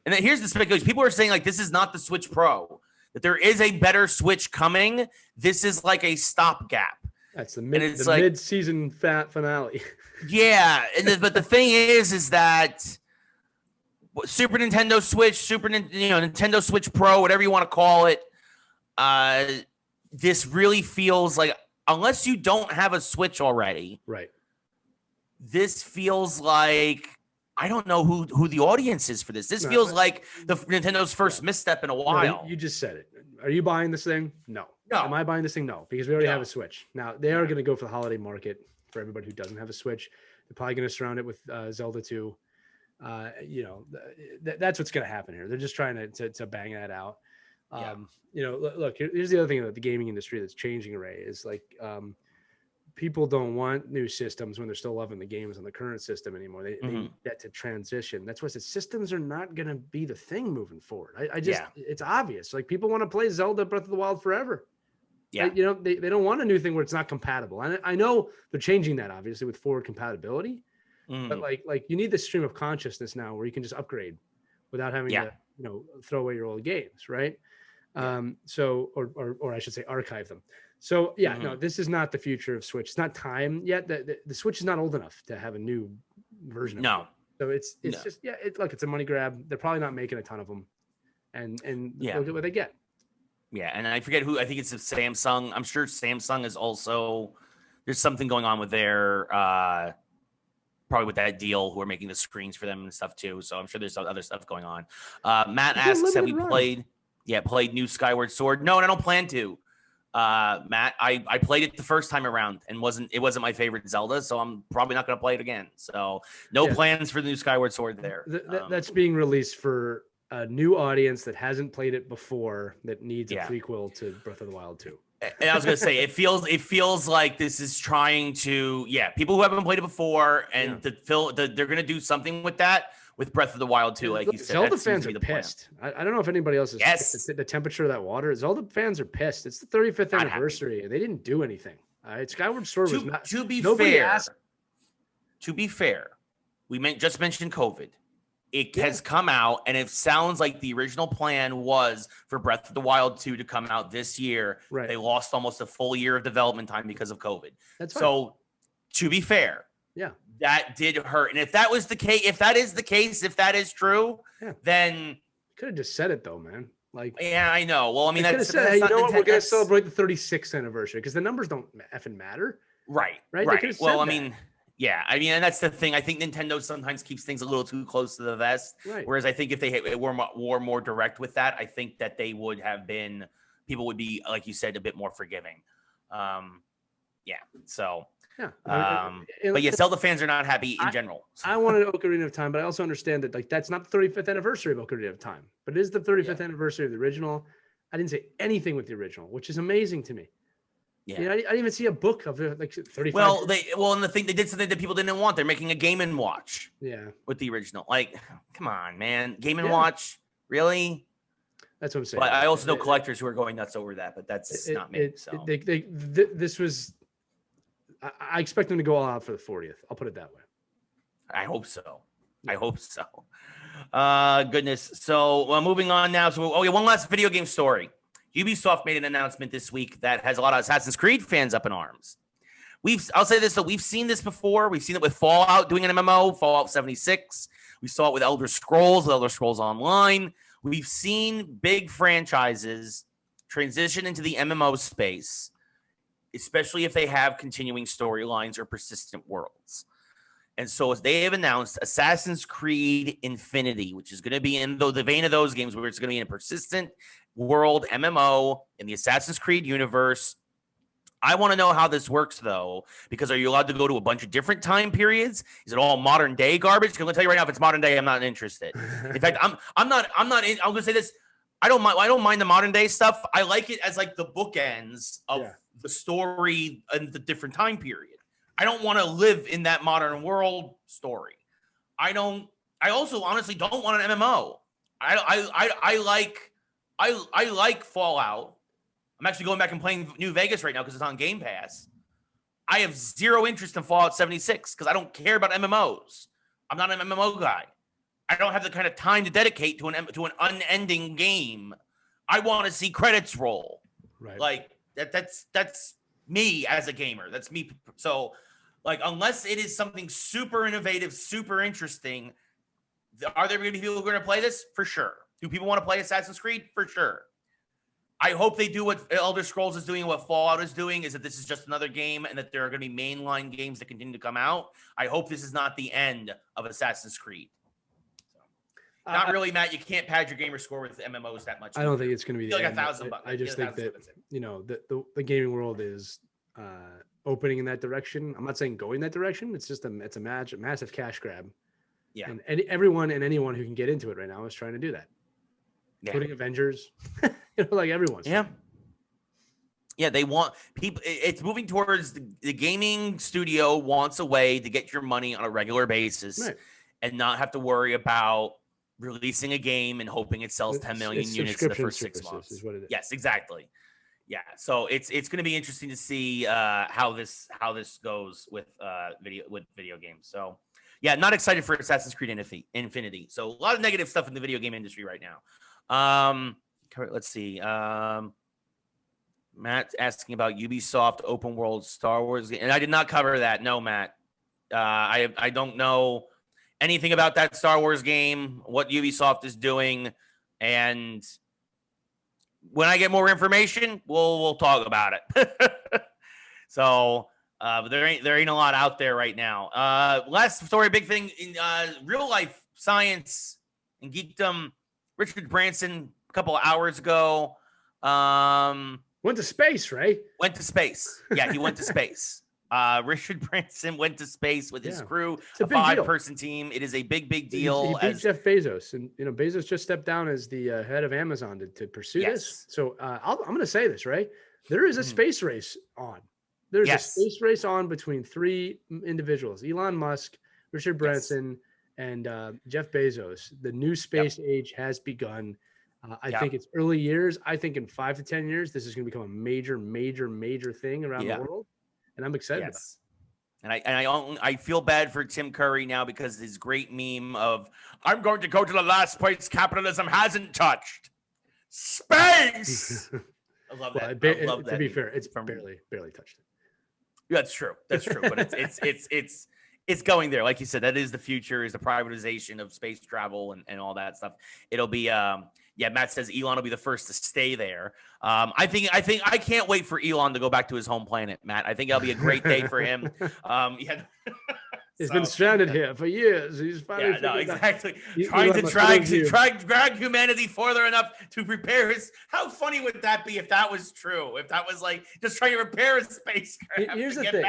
and then here's the speculation. People are saying like this is not the Switch Pro. That there is a better Switch coming. This is like a stopgap. That's the mid-season finale. Yeah, but the thing is that Super Nintendo Switch, Nintendo Switch Pro, whatever you want to call it. This really feels like. Unless you don't have a Switch already, right? This feels like I don't know who the audience is for this. This feels like the Nintendo's first misstep in a while. No, you just said it. Are you buying this thing? No. Am I buying this thing? No, because we already have a Switch. Now they are going to go for the holiday market for everybody who doesn't have a Switch. They're probably going to surround it with Zelda 2. That's what's going to happen here. They're just trying to bang that out. Look, here's the other thing about the gaming industry that's changing, Ray, is like people don't want new systems when they're still loving the games on the current system anymore. They need that to transition. That's why the systems are not going to be the thing moving forward. It's obvious. Like people want to play Zelda Breath of the Wild forever. Yeah. They don't want a new thing where it's not compatible. And I know they're changing that obviously with forward compatibility, but like you need this stream of consciousness now where you can just upgrade without having to, throw away your old games. Right. Or I should say archive them. So no, this is not the future of Switch. It's not time yet. The Switch is not old enough to have a new version of it. So it's just it's a money grab. They're probably not making a ton of them, and look at what they get. Yeah, and I forget who. I think it's Samsung. I'm sure Samsung is also. There's something going on with their probably with that deal who are making the screens for them and stuff too. So I'm sure there's other stuff going on. Matt asks, have we played new Skyward Sword? No, and I don't plan to. Matt, I played it the first time around and it wasn't my favorite Zelda, so I'm probably not going to play it again. So no plans for the new Skyward Sword there. That's being released for a new audience that hasn't played it before that needs a prequel to Breath of the Wild 2. And I was going to say, it feels like this is trying to, people who haven't played it before and they're going to do something with that. With Breath of the Wild 2, like you said, Zelda fans are pissed. I don't know if anybody else is pissed. The temperature of that water. Zelda fans are pissed. It's the 35th anniversary, and they didn't do anything. All right, Skyward Sword was not. To be fair, we just mentioned COVID. It has come out, and it sounds like the original plan was for Breath of the Wild 2 to come out this year. Right. They lost almost a full year of development time because of COVID. That's fine. So, to be fair. Yeah, that did hurt. And if that is the case, if that is true, then could have just said it though, man. Like, yeah, I know. Well, I mean, that's said, hey, what? We're gonna celebrate the 36th anniversary because the numbers don't effing matter. Right. Well, I mean, and that's the thing. I think Nintendo sometimes keeps things a little too close to the vest. Right. Whereas I think if they were more direct with that, I think that people would be, like you said, a bit more forgiving. So. Yeah. But Zelda fans are not happy in general. I wanted Ocarina of Time, but I also understand that that's not the 35th anniversary of Ocarina of Time, but it is the 35th anniversary of the original. I didn't say anything with the original, which is amazing to me. Yeah. You know, I didn't even see a book of like 35. Well, and the thing, they did something that people didn't want. They're making a Game and Watch. Yeah. With the original. Like, come on, man. Game and Watch? Really? That's what I'm saying. But I also know collectors who are going nuts over that, but that's not me. So this was, I expect them to go all out for the 40th. I'll put it that way. I hope so. I hope so. Goodness. So moving on now. So, one last video game story. Ubisoft made an announcement this week that has a lot of Assassin's Creed fans up in arms. I'll say this, so we've seen this before. We've seen it with Fallout doing an MMO, Fallout 76. We saw it with Elder Scrolls Online. We've seen big franchises transition into the MMO space, especially if they have continuing storylines or persistent worlds. And so as they have announced Assassin's Creed Infinity, which is going to be in the vein of those games where it's going to be in a persistent world MMO in the Assassin's Creed universe. I want to know how this works, though, because are you allowed to go to a bunch of different time periods? Is it all modern day garbage? Because I'm going to tell you right now, if it's modern day, I'm not interested. In fact, I'm going to say this. I don't mind the modern day stuff. I like it as like the bookends of the story and the different time period. I don't want to live in that modern world story. I also honestly don't want an MMO. I like Fallout. I'm actually going back and playing New Vegas right now because it's on Game Pass. I have zero interest in Fallout 76 because I don't care about MMOs. I'm not an MMO guy. I don't have the kind of time to dedicate to an unending game. I want to see credits roll. Right. Like that's me as a gamer. That's me. So, like, unless it is something super innovative, super interesting, are there going to be people who are going to play this? For sure. Do people want to play Assassin's Creed? For sure. I hope they do what Elder Scrolls is doing, what Fallout is doing, is that this is just another game and that there are going to be mainline games that continue to come out. I hope this is not the end of Assassin's Creed. So, not really, Matt. You can't pad your gamer score with MMOs that much. I don't think it's going to be like end. $1,000. I just think that, the gaming world is opening in that direction. I'm not saying going that direction. It's just a massive cash grab. Yeah. And everyone and anyone who can get into it right now is trying to do that. Yeah. Including Avengers, like everyone's. Yeah, they want people. It's moving towards the gaming studio wants a way to get your money on a regular basis, right, and not have to worry about releasing a game and hoping it sells 10 million units in the first 6 months. Is what it is. Yes, exactly. Yeah, so it's going to be interesting to see how this goes with video games. So yeah, not excited for Assassin's Creed Infinity. So a lot of negative stuff in the video game industry right now. Let's see. Matt's asking about Ubisoft open world Star Wars, and I did not cover that. No, Matt. I don't know anything about that Star Wars game, what Ubisoft is doing, and when I get more information, we'll talk about it. So, but there ain't a lot out there right now. Last story, big thing in real life science and geekdom. Richard Branson, a couple of hours ago, went to space, right? Went to space. Yeah, he went to space. Richard Branson went to space with his crew, a 5-person team. It is a big deal. He beat Jeff Bezos, and Bezos just stepped down as the head of Amazon to pursue this. So I'm going to say this, right? There is a space race on. There's a space race on between 3 individuals: Elon Musk, Richard Branson, and Jeff Bezos. The new space age has begun. I think it's early years. I think in 5 to 10 years, this is going to become a major thing around the world. And I'm excited about it. And I feel bad for Tim Curry now because his great meme of "I'm going to go to the last place capitalism hasn't touched, space." I love that. I love that. To be fair, it's barely touched it. That's true. But it's going there. Like you said, that is the future, is the privatization of space travel and all that stuff. It'll be Matt says Elon will be the first to stay there. I think I can't wait for Elon to go back to his home planet, Matt. I think it'll be a great day for him. He's been stranded here for years. He's finally exactly. Trying to drag humanity further enough to repair his. How funny would that be if that was true? If that was like just trying to repair a spacecraft. Here's the thing.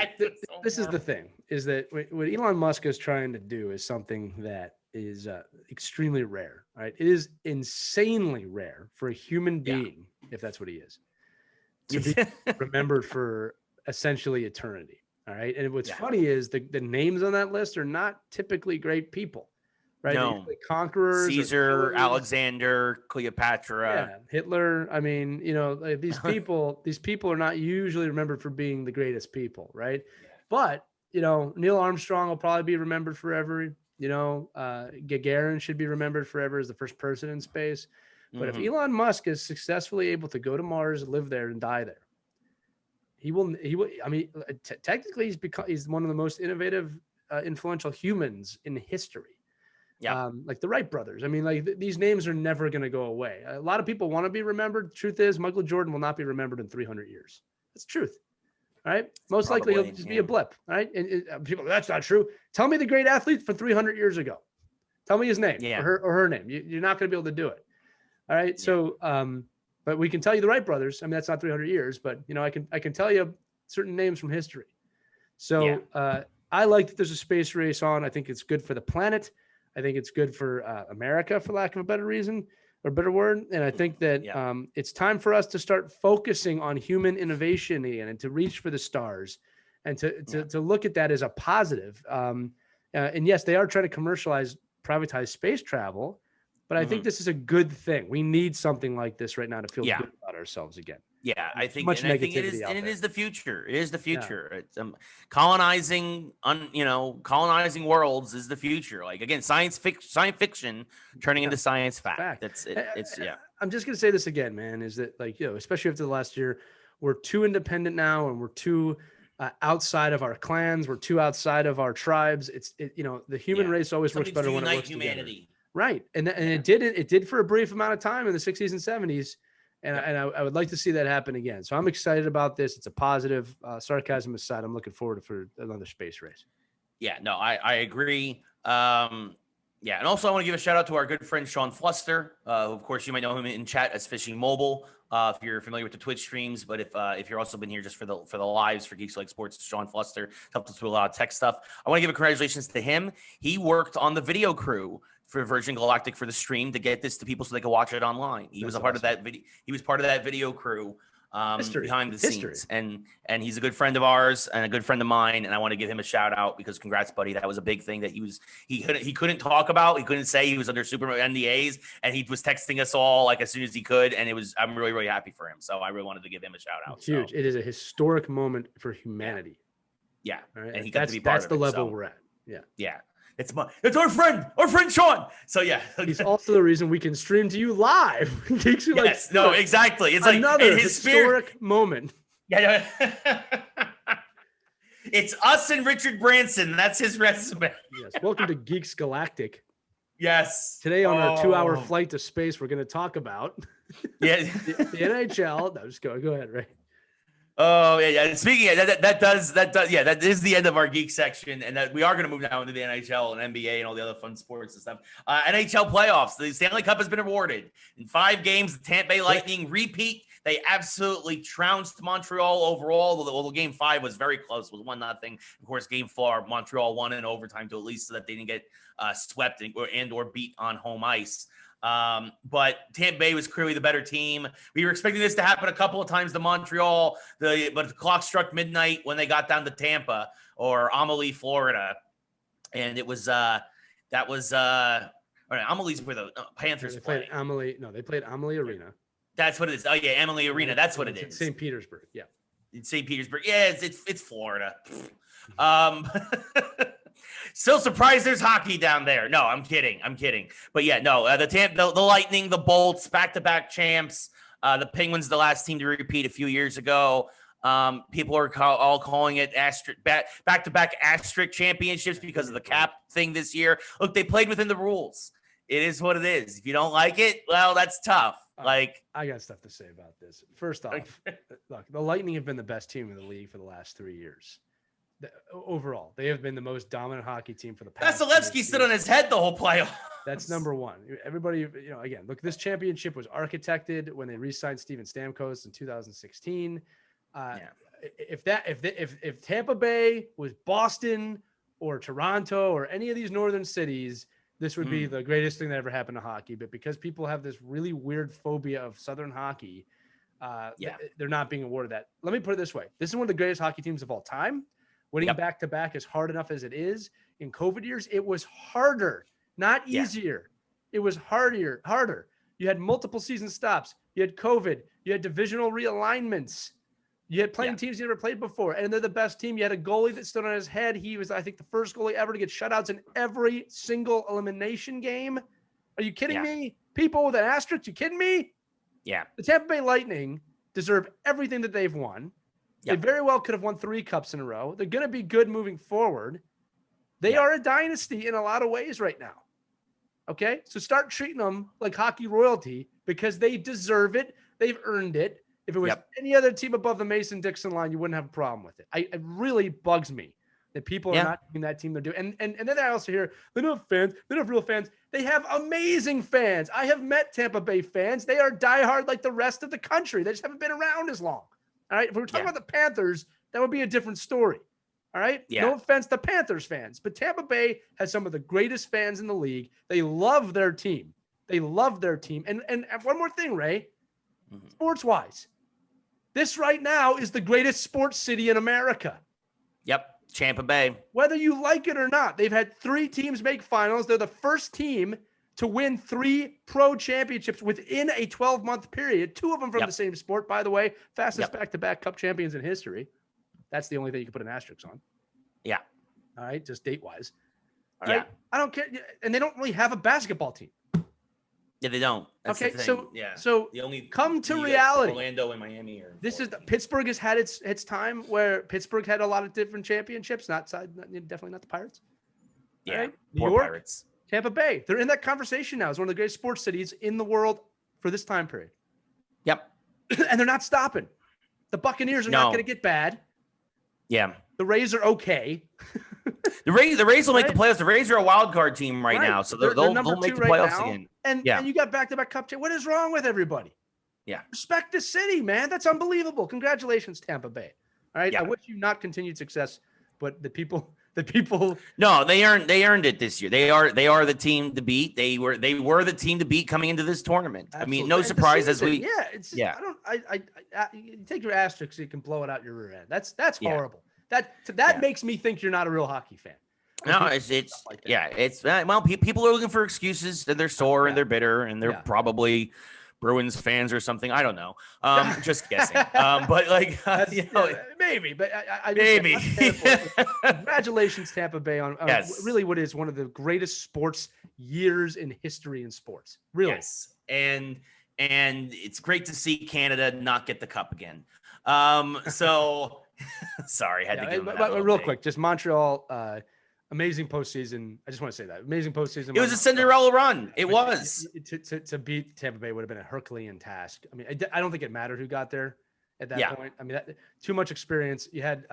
This is the thing: is that what Elon Musk is trying to do is something that is extremely rare. Right? It is insanely rare for a human being if that's what he is, to be remembered for essentially eternity. All right. And what's funny is the names on that list are not typically great people, right? No. Conquerors, Caesar, Alexander, Cleopatra. Yeah, Hitler. I mean, like these people are not usually remembered for being the greatest people, right? Yeah. But, Neil Armstrong will probably be remembered forever. Gagarin should be remembered forever as the first person in space. But if Elon Musk is successfully able to go to Mars, live there, and die there, he will. I mean, technically, he's one of the most innovative, influential humans in history. Yeah, like the Wright brothers. I mean, like these names are never going to go away. A lot of people want to be remembered. The truth is, Michael Jordan will not be remembered in 300 years. That's the truth. All right. Most likely he'll just be a blip. All right. And people, that's not true. Tell me the great athlete from 300 years ago. Tell me his name or her name. You're not going to be able to do it. All right. Yeah. So, but we can tell you the Wright brothers. I mean, that's not 300 years, but I can tell you certain names from history. So I like that there's a space race on. I think it's good for the planet. I think it's good for America, for lack of a better reason or better word. And I think that it's time for us to start focusing on human innovation again and to reach for the stars and to look at that as a positive. And yes, they are trying to commercialize, privatize space travel, but I think this is a good thing. We need something like this right now to feel good about ourselves again. Yeah, I think it is, and it is the future. It is the future. Yeah. It's colonizing worlds is the future. Like again, science fiction turning into science fact. That's it. It's I'm just gonna say this again, man. Is that especially after the last year, we're too independent now, and we're too outside of our clans. We're too outside of our tribes. The human race always works better when it works humanity. Together. Right, and it did for a brief amount of time in the 60s and 70s. And I would like to see that happen again. So I'm excited about this. It's a positive. Sarcasm aside, I'm looking forward for another space race. Yeah, no, I agree. And also I want to give a shout out to our good friend Sean Fluster. Of course, you might know him in chat as Fishing Mobile. If you're familiar with the Twitch streams, but if you're also been here just for the lives for Geeks Who Like Sports, Sean Fluster helped us with a lot of tech stuff. I want to give a congratulations to him. He worked on the video crew for Virgin Galactic for the stream to get this to people so they could watch it online. He was a part of that video. He was part of that video crew behind the scenes, and he's a good friend of ours and a good friend of mine. And I want to give him a shout out because congrats, buddy. That was a big thing that he couldn't talk about. He couldn't say. He was under super NDAs, and he was texting us all like as soon as he could. And I'm really, really happy for him. So I really wanted to give him a shout out. Huge. So. It is a historic moment for humanity. Yeah, right? And he got to be part of it. That's the level we're at. Yeah. Yeah. It's our friend Sean. So yeah, he's also the reason we can stream to you live. Exactly. It's another like his historic moment. Yeah. It's us and Richard Branson. That's his resume. Yes. Welcome to Geeks Galactic. Yes. Today on our 2-hour flight to space, we're going to talk about the NHL. No, just go ahead, Ray. Oh yeah. Speaking of that is the end of our geek section, and that we are going to move now into the NHL and NBA and all the other fun sports and stuff. NHL playoffs. The Stanley Cup has been awarded in 5 games. The Tampa Bay Lightning repeat. They absolutely trounced Montreal overall. Although Game 5 was very close, it was 1-0. Of course, Game 4, Montreal won in overtime to at least so that they didn't get swept or beat on home ice. But Tampa Bay was clearly the better team. We were expecting this to happen a couple of times to Montreal, but the clock struck midnight when they got down to Tampa or Amelie, Florida. And it was, Amelie's where the Panthers played. They played Amelie Arena. That's what it is. Oh yeah, Amelie Arena. That's what it is. St. Petersburg. Yeah. In St. Petersburg. Yeah, it's Florida. Still surprised there's hockey down there. No, I'm kidding. But yeah, no, the Lightning, the Bolts, back-to-back champs, the Penguins, the last team to repeat a few years ago. People are all calling it back-to-back asterisk championships because of the cap thing this year. Look, they played within the rules. It is what it is. If you don't like it, well, that's tough. I got stuff to say about this. First off, look, the Lightning have been the best team in the league for the last 3 years. Overall, they have been the most dominant hockey team for the past. Vasilevsky stood on his head the whole playoff. That's number one. Everybody, again, look, this championship was architected when they re-signed Steven Stamkos in 2016. If Tampa Bay was Boston or Toronto or any of these northern cities, this would be the greatest thing that ever happened to hockey. But because people have this really weird phobia of Southern hockey, they're not being awarded that. Let me put it this way. This is one of the greatest hockey teams of all time. Winning back-to-back is hard enough as it is. In COVID years, it was harder, not easier. It was harder. You had multiple season stops. You had COVID. You had divisional realignments. You had playing teams you never played before, and they're the best team. You had a goalie that stood on his head. He was, I think, the first goalie ever to get shutouts in every single elimination game. Are you kidding me? People with an asterisk, you kidding me? Yeah. The Tampa Bay Lightning deserve everything that they've won. They very well could have won 3 cups in a row. They're going to be good moving forward. They are a dynasty in a lot of ways right now. Okay? So start treating them like hockey royalty because they deserve it. They've earned it. If it was any other team above the Mason-Dixon line, you wouldn't have a problem with it. It really bugs me that people are not giving that team their due. And then I also hear, they don't have fans. They don't have real fans. They have amazing fans. I have met Tampa Bay fans. They are diehard like the rest of the country. They just haven't been around as long. All right? If we were talking about the Panthers, that would be a different story. All right? Yeah. No offense to Panthers fans, but Tampa Bay has some of the greatest fans in the league. They love their team. And one more thing, Ray, sports-wise, this right now is the greatest sports city in America. Yep. Tampa Bay. Whether you like it or not, they've had 3 teams make finals. They're the first team to win 3 pro championships within a 12-month period. 2 of them from the same sport, by the way. Fastest back-to-back cup champions in history. That's the only thing you can put an asterisk on. Yeah. All right, just date-wise. All right. I don't care. And they don't really have a basketball team. Yeah, they don't. That's okay, the thing. So the only come to reality. Orlando and Miami are. Pittsburgh has had its time where Pittsburgh had a lot of different championships. Definitely not the Pirates. Yeah, right? Poor New York, Pirates. Tampa Bay. They're in that conversation now as one of the greatest sports cities in the world for this time period. Yep. And they're not stopping. The Buccaneers are not going to get bad. Yeah. The Rays are okay. The Rays will make the playoffs. The Rays are a wild card team right now, so they'll make the playoffs again. And you got back-to-back cup. What is wrong with everybody? Yeah. Respect the city, man. That's unbelievable. Congratulations, Tampa Bay. All right. Yeah. I wish you not continued success, but the people. No, they earned it this year. They are the team to beat. They were the team to beat coming into this tournament. Absolutely. I mean, no surprise as we. Yeah. It's just, I you take your asterisk so you can blow it out your rear end. That's horrible. That makes me think you're not a real hockey fan. No, people are looking for excuses and they're sore and they're bitter and they're probably Bruins fans or something. I don't know. Just guessing. But maybe. But maybe. Congratulations, Tampa Bay, on really what is one of the greatest sports years in history in sports. Really. Yes, and it's great to see Canada not get the cup again. So sorry, had to give them that. Real quick, just Montreal. Amazing postseason. I just want to say that. Amazing postseason. It was a Cinderella run. It was. To beat Tampa Bay would have been a Herculean task. I mean, I don't think it mattered who got there at that point. I mean, too much experience. You had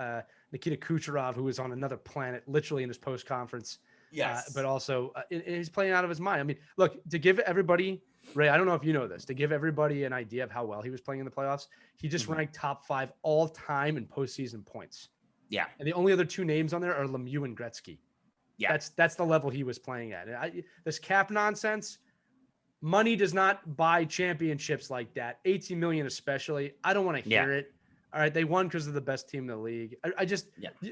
Nikita Kucherov, who was on another planet, literally in his post-conference. Yes. But also, he's playing out of his mind. I mean, look, to give everybody, Ray, I don't know if you know this, to give everybody an idea of how well he was playing in the playoffs, he just ranked top 5 all time in postseason points. Yeah. And the only other 2 names on there are Lemieux and Gretzky. Yeah, that's the level he was playing at. And this cap nonsense, money does not buy championships like that. 18 million especially. I don't want to hear it. All right, they won because they're the best team in the league. I just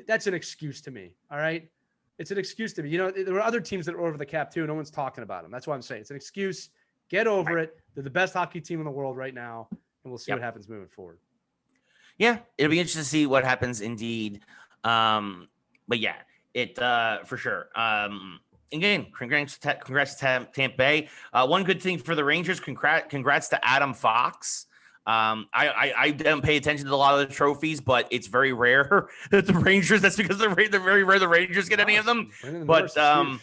that's an excuse to me. All right, it's an excuse to me. You know, there were other teams that are over the cap too. No one's talking about them. That's why I'm saying it's an excuse. Get over it. They're the best hockey team in the world right now, and we'll see what happens moving forward. Yeah, it'll be interesting to see what happens indeed. But yeah. It for sure. Again, congrats to Tampa Bay. One good thing for the Rangers. Congrats to Adam Fox. I don't pay attention to a lot of the trophies, but it's very rare that the Rangers. That's because they're very rare the Rangers get any of them. But Adam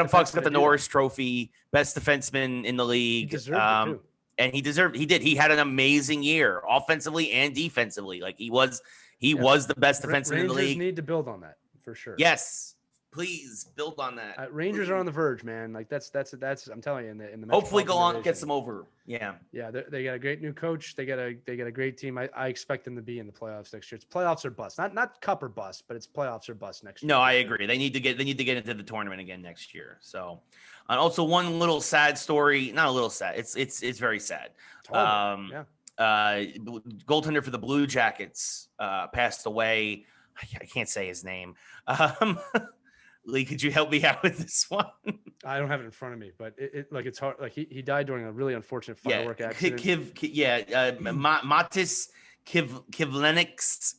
Fox got the Norris Trophy, best defenseman in the league. He deserved it too. And he did. He had an amazing year, offensively and defensively. Like he was the best defenseman in the league. Rangers need to build on that. For sure. Yes, please build on that. Rangers are on the verge, man. Like that's. I'm telling you, in the hopefully Galactic gets them over. Yeah. They got a great new coach. They got a great team. I expect them to be in the playoffs next year. It's playoffs or bust. Not cup or bust, but it's playoffs or bust next year. No, I agree. They need to get into the tournament again next year. So, and also one little sad story. Not a little sad. It's very sad. goaltender for the Blue Jackets, passed away. I can't say his name. Lee, could you help me out with this one? I don't have it in front of me, but it's hard. Like he died during a really unfortunate firework accident. Matiss Kivlenieks.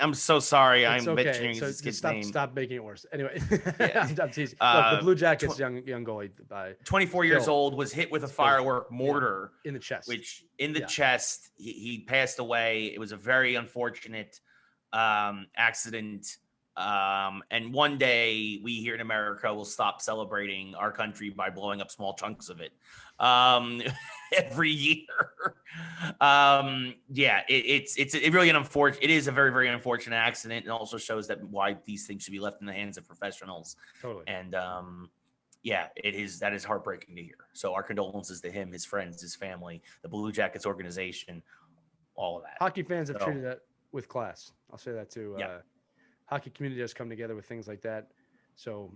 I'm so sorry. It's I'm okay. mentioning So his kid's stop, name. stop making it worse. Anyway, Yeah. I'm teasing. Look, the Blue Jackets young goalie, 24 years old, was hit with a firework mortar in the chest. Which in the chest, he passed away. It was a very unfortunate accident. And one day we here in America will stop celebrating our country by blowing up small chunks of it every year. It's really it is a very, very unfortunate accident, and also shows that why these things should be left in the hands of professionals. Totally. And that is heartbreaking to hear. So our condolences to him, his friends, his family, the Blue Jackets organization, all of that. Hockey fans have treated that with class. I'll say that too. Yeah. Hockey community has come together with things like that. So,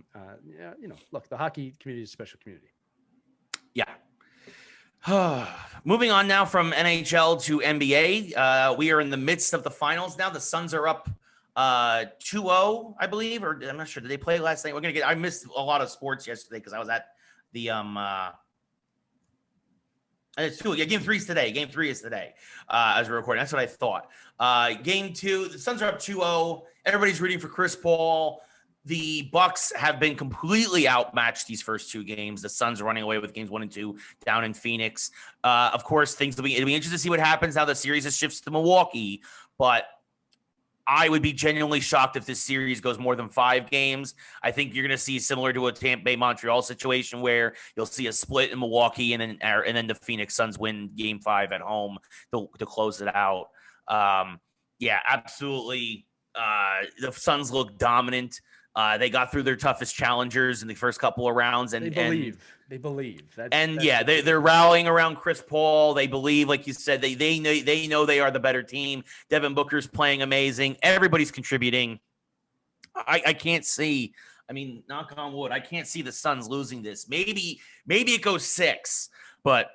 look, the hockey community is a special community. Yeah. Moving on now from NHL to NBA. We are in the midst of the finals now. The Suns are up 2-0, I believe, or I'm not sure. Did they play last night? I missed a lot of sports yesterday because I was at the it's two. Yeah, game 3 is today. Game 3 is today as we're recording. That's what I thought. Game 2, the Suns are up 2-0. Everybody's rooting for Chris Paul. The Bucks have been completely outmatched these first 2 games. The Suns are running away with games 1 and 2 down in Phoenix. Of course, it'll be interesting to see what happens now the series shifts to Milwaukee. But I would be genuinely shocked if this series goes more than 5 games. I think you're going to see similar to a Tampa Bay Montreal situation where you'll see a split in Milwaukee and then the Phoenix Suns win game 5 at home to close it out. Absolutely. The Suns look dominant. They got through their toughest challengers in the first couple of rounds, and they believe. They're rallying around Chris Paul. They believe, like you said, they know they are the better team. Devin Booker's playing amazing. Everybody's contributing. I can't see. I mean, knock on wood, I can't see the Suns losing this. Maybe it goes 6, but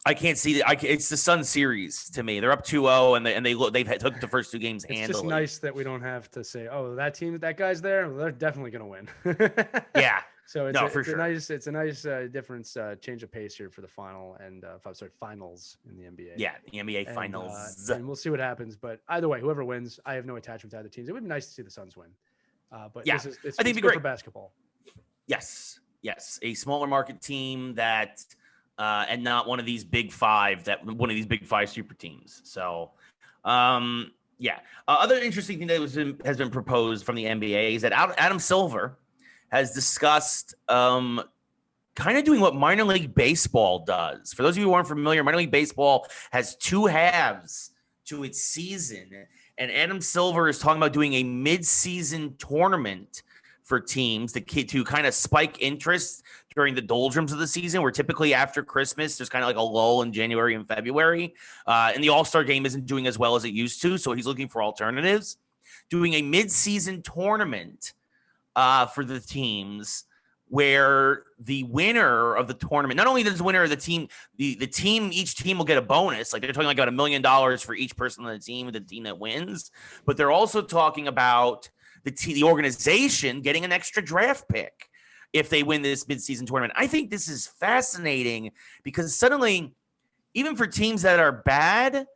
I can't see it's the Suns series to me. They're up 2-0 and they've took the first 2 games handily. It's just nice that we don't have to say, oh, that guy's there. Well, they're definitely going to win. Yeah. So it's a nice difference, change of pace here for the final and finals in the NBA. Yeah, the NBA finals. And we'll see what happens. But either way, whoever wins, I have no attachment to other teams. It would be nice to see the Suns win. But yeah, it's good for basketball. Yes, a smaller market team that. And not one of these big 5 super teams. So, other interesting thing that has been proposed from the NBA is that Adam Silver has discussed kind of doing what minor league baseball does. For those of you who aren't familiar, minor league baseball has 2 halves to its season, and Adam Silver is talking about doing a mid-season tournament for teams to kind of spike interest during the doldrums of the season, where typically after Christmas, there's kind of like a lull in January and February. And the All-Star game isn't doing as well as it used to. So he's looking for alternatives. Doing a mid-season tournament for the teams where the winner of the tournament, not only does the winner of the team, each team will get a bonus. Like they're talking like about $1 million for each person on the team that wins. But they're also talking about the organization getting an extra draft pick if they win this midseason tournament. I think this is fascinating because suddenly, even for teams that are bad,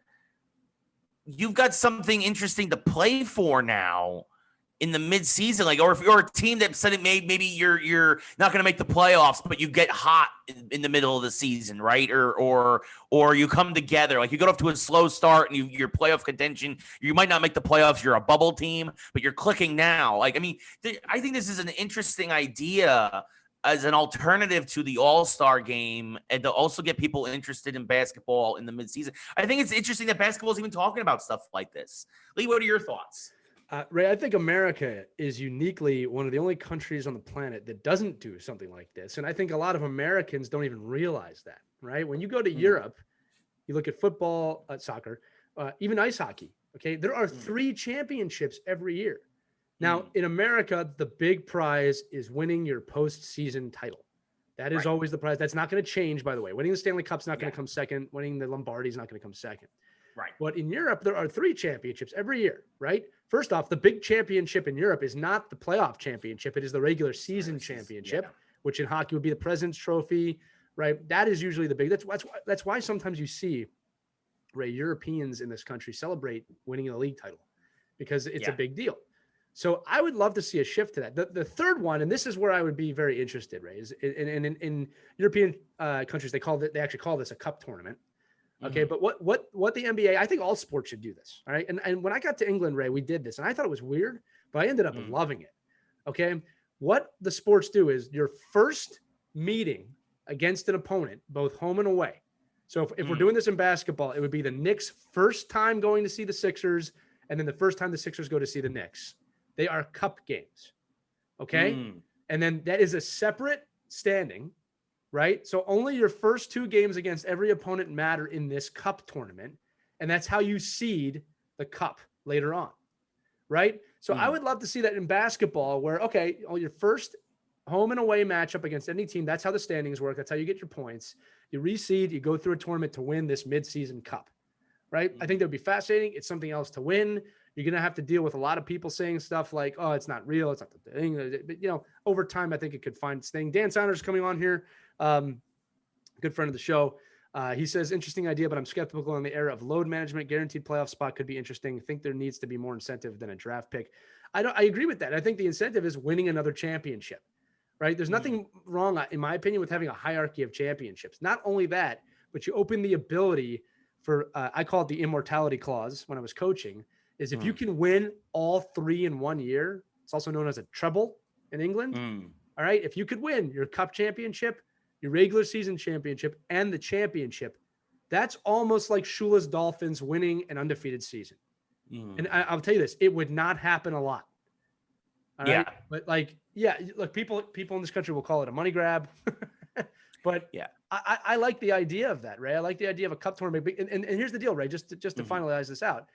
you've got something interesting to play for now in the midseason. Like, or if you're a team that said maybe you're not going to make the playoffs, but you get hot in the middle of the season, right? Or you come together, like you get off to a slow start and your playoff contention, you might not make the playoffs. You're a bubble team, but you're clicking now. Like, I mean, I think this is an interesting idea as an alternative to the All-Star game and to also get people interested in basketball in the midseason. I think it's interesting that basketball is even talking about stuff like this. Lee, what are your thoughts? Ray, I think America is uniquely one of the only countries on the planet that doesn't do something like this. And I think a lot of Americans don't even realize that, right? When you go to Europe, you look at football, soccer, even ice hockey, okay? There are 3 championships every year. Now, in America, the big prize is winning your postseason title, That is always the prize. That's not going to change, by the way. Winning the Stanley Cup's not going to come second. Winning the Lombardi is not going to come second. Right. But in Europe, there are 3 championships every year, right? First off, the big championship in Europe is not the playoff championship. It is the regular season championship, which in hockey would be the President's Trophy, right? That is usually the big. That's why sometimes you see, Ray, Europeans in this country celebrate winning a league title because it's a big deal. So I would love to see a shift to that. The third one, and this is where I would be very interested, Ray, is in European countries, they actually call this a cup tournament. Okay, but what the NBA, I think all sports should do this. All right. And when I got to England, Ray, we did this and I thought it was weird, but I ended up loving it. Okay. What the sports do is your first meeting against an opponent, both home and away. So if we're doing this in basketball, it would be the Knicks' first time going to see the Sixers, and then the first time the Sixers go to see the Knicks. They are cup games. Okay. And then that is a separate standing, right? So only your first 2 games against every opponent matter in this cup tournament. And that's how you seed the cup later on, right? So I would love to see that in basketball where, okay, your first home and away matchup against any team, that's how the standings work. That's how you get your points. You reseed, you go through a tournament to win this midseason cup, right? I think that would be fascinating. It's something else to win. You're going to have to deal with a lot of people saying stuff like, oh, it's not real. It's not the thing. But, over time, I think it could find its thing. Dan Saunders coming on here. Good friend of the show. He says, interesting idea, but I'm skeptical in the era of load management. Guaranteed playoff spot could be interesting. I think there needs to be more incentive than a draft pick. I agree with that. I think the incentive is winning another championship, right? There's nothing wrong, in my opinion, with having a hierarchy of championships. Not only that, but you open the ability for, I call it the immortality clause when I was coaching, is if you can win all 3 in 1 year, it's also known as a treble in England. All right. If you could win your cup championship, your regular season championship, and the championship, that's almost like Shula's Dolphins winning an undefeated season. And I'll tell you this, it would not happen a lot. All right. But look, people in this country will call it a money grab. But I like the idea of that, Ray. I like the idea of a cup tournament. And here's the deal, Ray, just to finalize this out.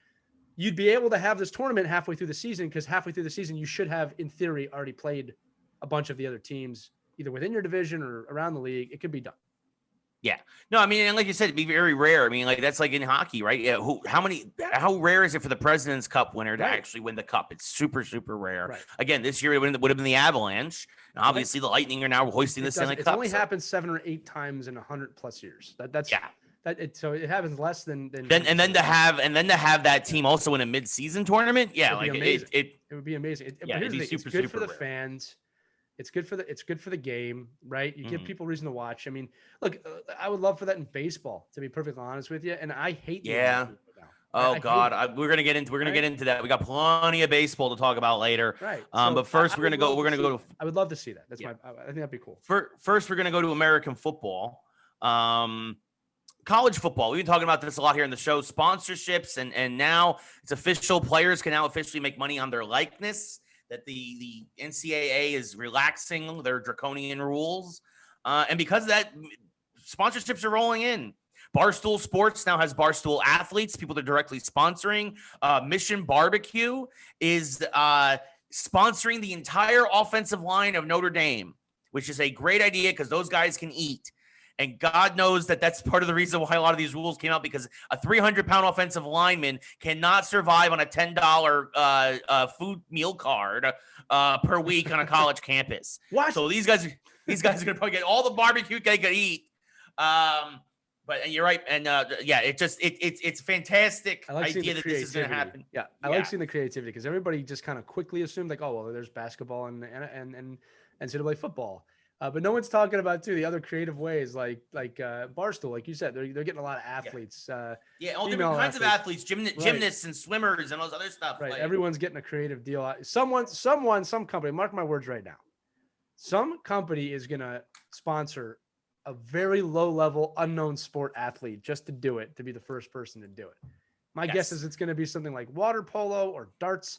You'd be able to have this tournament halfway through the season because halfway through the season, you should have, in theory, already played a bunch of the other teams, either within your division or around the league. It could be done. Yeah. No, I mean, and like you said, it'd be very rare. I mean, like that's like in hockey, right? Yeah. How rare is it for the President's Cup winner to actually win the cup? It's super, super rare. Right. Again, this year it would have been the Avalanche. And obviously the Lightning are now hoisting the Stanley Cup. It's only happened 7 or 8 times in 100+ years. So it happens less than then to have that team also in a mid-season tournament. Yeah. Like it would be amazing. It'd be it's good for the fans. It's good for the game, right? You give people reason to watch. I mean, look, I would love for that in baseball, to be perfectly honest with you. And I hate Oh God, we're gonna get into that. We got plenty of baseball to talk about later. Right. But first we're gonna go to. I would love to see that. I think that'd be cool. First, we're gonna go to American football. College football. We've been talking about this a lot here in the show. Sponsorships and now it's official. Players can now officially make money on their likeness. That the NCAA is relaxing their draconian rules. And because of that, sponsorships are rolling in. Barstool Sports now has Barstool athletes, people they're directly sponsoring. Mission Barbecue is sponsoring the entire offensive line of Notre Dame, which is a great idea because those guys can eat. And God knows that that's part of the reason why a lot of these rules came out, because a 300-pound offensive lineman cannot survive on a $10 food meal card per week on a college campus. What? So these guys are going to probably get all the barbecue they could eat. But you're right. And it's fantastic idea that this is going to happen. Yeah. I like seeing the creativity because everybody just kind of quickly assumed like, oh, well, there's basketball and NCAA football. But no one's talking about the other creative ways like Barstool, like you said, they're getting a lot of athletes. All different kinds of athletes, gymnasts and swimmers and all this other stuff. Right. Everyone's getting a creative deal. Some company, mark my words right now. Some company is going to sponsor a very low level unknown sport athlete just to do it, to be the first person to do it. My guess is it's going to be something like water polo or darts.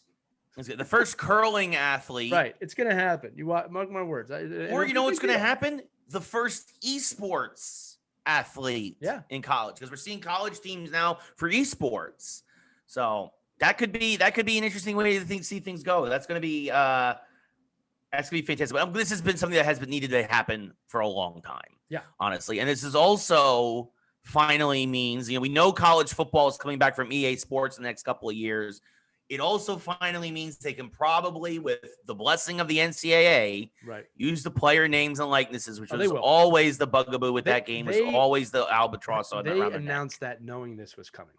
The first curling athlete. Right. It's going to happen. Mark my words. Or you know what's going to happen? The first esports athlete in college, because we're seeing college teams now for esports. So that could be an interesting way to see things go. That's going to be That's gonna be fantastic. But this has been something that has been needed to happen for a long time. Yeah, honestly, and this is also finally means we know college football is coming back from EA Sports in the next couple of years. It also finally means they can probably, with the blessing of the NCAA, use the player names and likenesses, which was always the bugaboo with that game. Was always the albatross on they around the announced neck. that knowing this was coming.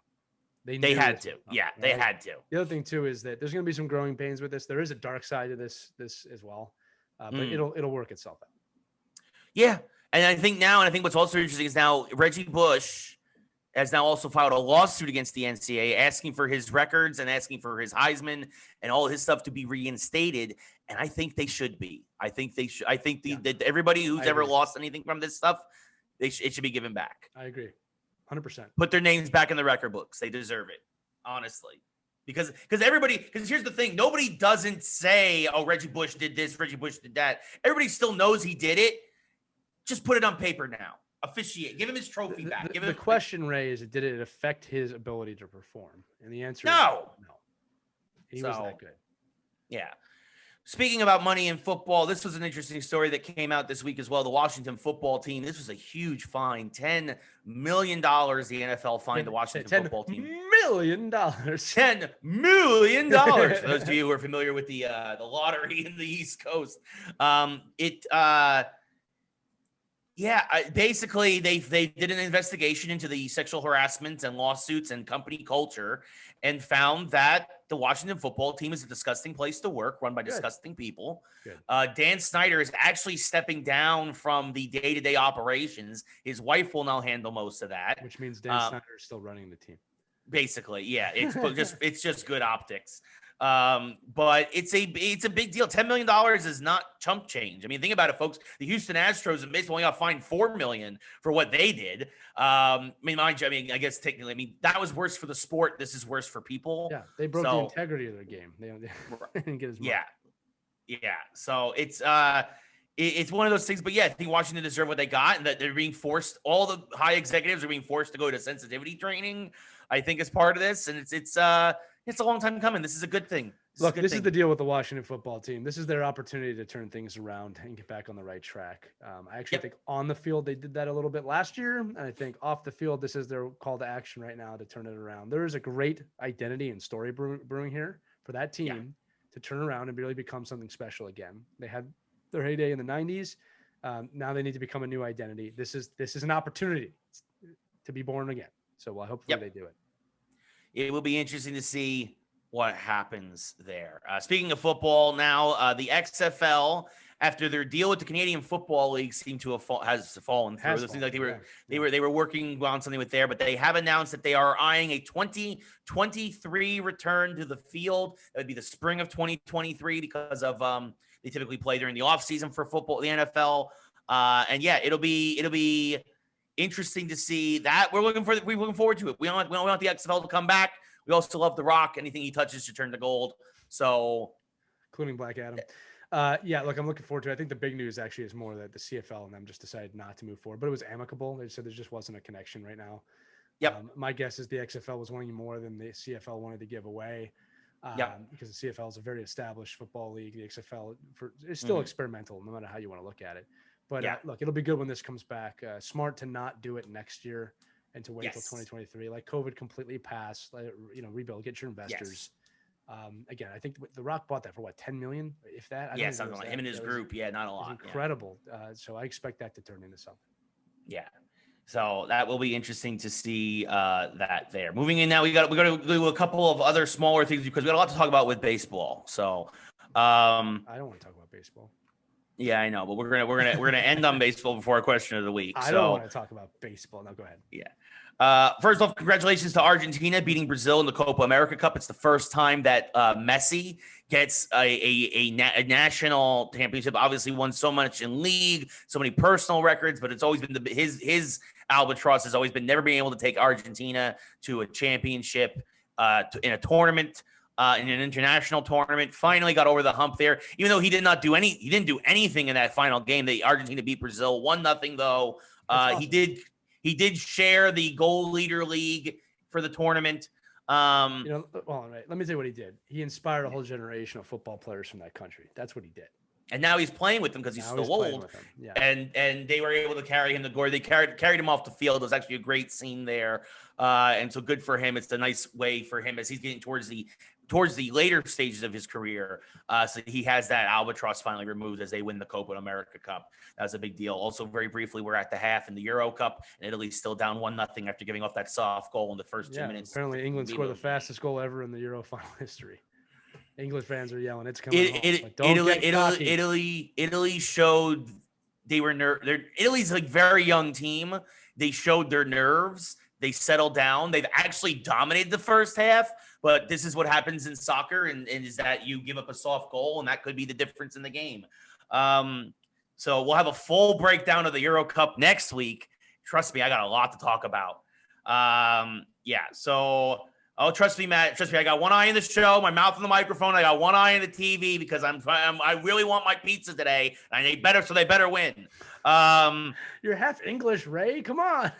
They had to. Yeah, they had to. The other thing too is that there's going to be some growing pains with this. There is a dark side to this as well, but it'll work itself out. Yeah, and I think what's also interesting is now Reggie Bush has now also filed a lawsuit against the NCAA, asking for his records and asking for his Heisman and all his stuff to be reinstated. And I think they should be. I think they should. I think that everybody who's ever lost anything from this stuff, it should be given back. I agree. 100%. Put their names back in the record books. They deserve it, honestly. Because here's the thing. Nobody doesn't say, oh, Reggie Bush did this, Reggie Bush did that. Everybody still knows he did it. Just put it on paper now. Officiate. Give him his trophy back. The question, Ray, is did it affect his ability to perform? And the answer is no. He was that good. Yeah. Speaking about money in football, this was an interesting story that came out this week as well. The Washington football team. This was a huge fine. $10 million the NFL fined the Washington football team. $10 million. $10 million. For those of you who are familiar with the lottery in the East Coast. Basically, they did an investigation into the sexual harassment and lawsuits and company culture and found that the Washington football team is a disgusting place to work, run by disgusting people. Dan Snyder is actually stepping down from the day-to-day operations. His wife will now handle most of that. Which means Dan Snyder is still running the team. Basically, yeah. It's just good optics. But it's a big deal. $10 million is not chump change. I mean, think about it, folks. The Houston Astros in baseball only got fined $4 million for what they did. I guess technically, that was worse for the sport. This is worse for people. Yeah, they broke the integrity of their game. They didn't get as much. Yeah. So it's one of those things. But yeah, I think Washington deserved what they got, and that they're being forced. All the high executives are being forced to go to sensitivity training, I think, as part of this, and it's a long time coming. This is a good thing. This is the deal with the Washington football team. This is their opportunity to turn things around and get back on the right track. I actually think on the field, they did that a little bit last year. And I think off the field, this is their call to action right now to turn it around. There is a great identity and story brewing here for that team to turn around and really become something special again. They had their heyday in the 90s. Now they need to become a new identity. This is an opportunity to be born again. So hopefully they do it. It will be interesting to see what happens there. Speaking of football now, the XFL, after their deal with the Canadian Football League seemed to have fallen through. It seems like they were working on something with there, but they have announced that they are eyeing a 2023 return to the field. That would be the spring of 2023 because of they typically play during the off season for football, the NFL. It'll be interesting to see that. We're looking forward to it. We want the XFL to come back. We also love The Rock. Anything he touches should turn to gold. So, including Black Adam. Look, I'm looking forward to it. I think the big news actually is more that the CFL and them just decided not to move forward, but it was amicable. They said there just wasn't a connection right now. My guess is the XFL was wanting more than the CFL wanted to give away. Because the CFL is a very established football league. The XFL is still experimental, no matter how you want to look at it. But look, it'll be good when this comes back. Smart to not do it next year and to wait until 2023. Like COVID completely passed. Rebuild, get your investors. Again, I think The Rock bought that for what, 10 million, if that? Something like him and his group. Not a lot. Incredible. So I expect that to turn into something. Yeah. So that will be interesting to see that there. Moving in now, we got to do a couple of other smaller things because we got a lot to talk about with baseball. So I don't want to talk about baseball. Yeah, I know, but we're gonna end on baseball before our question of the week. I don't want to talk about baseball. No, go ahead. Yeah. First off, congratulations to Argentina beating Brazil in the Copa America Cup. It's the first time that Messi gets a national championship. Obviously, won so much in league, so many personal records, but it's always been his albatross has always been never being able to take Argentina to a championship in a tournament. In an international tournament, finally got over the hump there. Even though he didn't do anything in that final game. Argentina beat Brazil 1-0 though. Awesome. He did share the goal leader league for the tournament. Let me tell you what he did. He inspired a whole generation of football players from that country. That's what he did. And now he's playing with them because he's still old. Yeah. And they were able to carry him to glory. They carried him off the field. It was actually a great scene there. And so good for him. It's a nice way for him as he's getting towards the later stages of his career. So he has that albatross finally removed as they win the Copa America Cup. That was a big deal. Also, very briefly, we're at the half in the Euro Cup, and Italy's still down 1-0 after giving off that soft goal in the first 2 minutes. Apparently, England scored the fastest goal ever in the Euro Final history. English fans are yelling, "It's coming home." Italy showed they were Italy's like very young team. They showed their nerves. They settled down. They've actually dominated the first half, but this is what happens in soccer, and is that you give up a soft goal, and that could be the difference in the game. So we'll have a full breakdown of the Euro Cup next week. Trust me, I got a lot to talk about. So trust me, Matt. Trust me, I got one eye in the show, my mouth on the microphone. I got one eye in the TV because I really want my pizza today, and they better win. You're half English, Ray. Come on.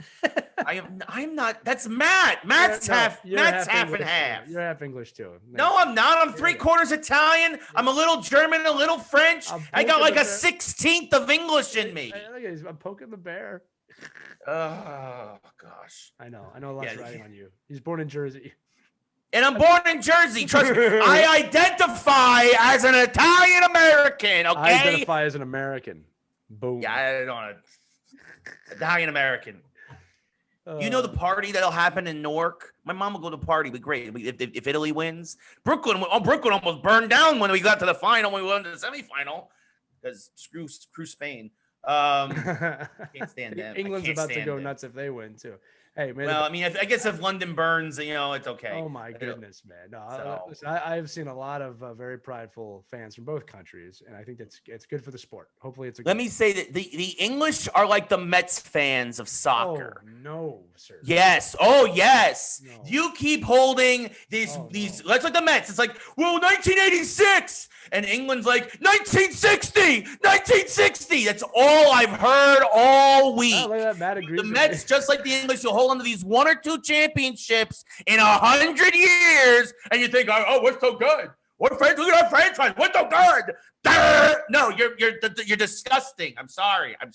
I'm not. That's Matt. Matt's half and half. You're half English too. No, I'm not. I'm 3/4 Italian. I'm a little German, a little French. I got like a 16th of English in me. I'm poking the bear. Oh gosh. I know a lot's riding on you. He's born in Jersey. And I'm born in Jersey. Trust me. I identify as an Italian American. Okay. I identify as an American. Boom. Yeah, I don't know. Italian American. You know the party that'll happen in Newark? My mom will go to the party. It'd be great if Italy wins. Brooklyn almost burned down when we got to the final. When we went to the semifinal, because screw Spain. Can't stand them. England's about to go nuts if they win too. Hey, man. Well, I mean, I guess if London burns, it's okay. Oh my goodness, man! No, I've seen a lot of very prideful fans from both countries, and I think it's good for the sport. Hopefully, it's. Let me say that the English are like the Mets fans of soccer. Oh no, sir. Yes. Oh yes. No. You keep holding these. That's like the Mets. It's like 1986, and England's like 1960. That's all I've heard all week. Oh, look at that. Matt agrees the Mets, just like the English, you'll hold on to these 1 or 2 championships in 100 years, and you think, oh, what's so good? Look at our franchise. What's so good? No, you're disgusting. I'm sorry. I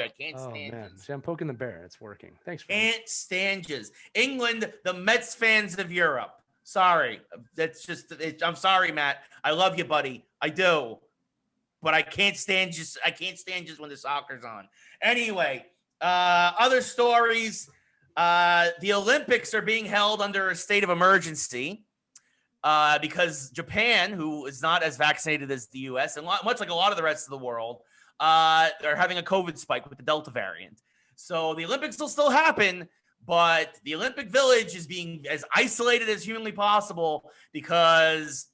can't stand man. See, I'm poking the bear. It's working. Thanks. Can't stand you. England, the Mets fans of Europe. Sorry. That's just. I'm sorry, Matt. I love you, buddy. I do, but I can't stand you. I can't stand you when the soccer's on. Anyway, other stories. The Olympics are being held under a state of emergency because Japan, who is not as vaccinated as the U.S., and much like a lot of the rest of the world, they're having a COVID spike with the Delta variant. So the Olympics will still happen, but the Olympic Village is being as isolated as humanly possible because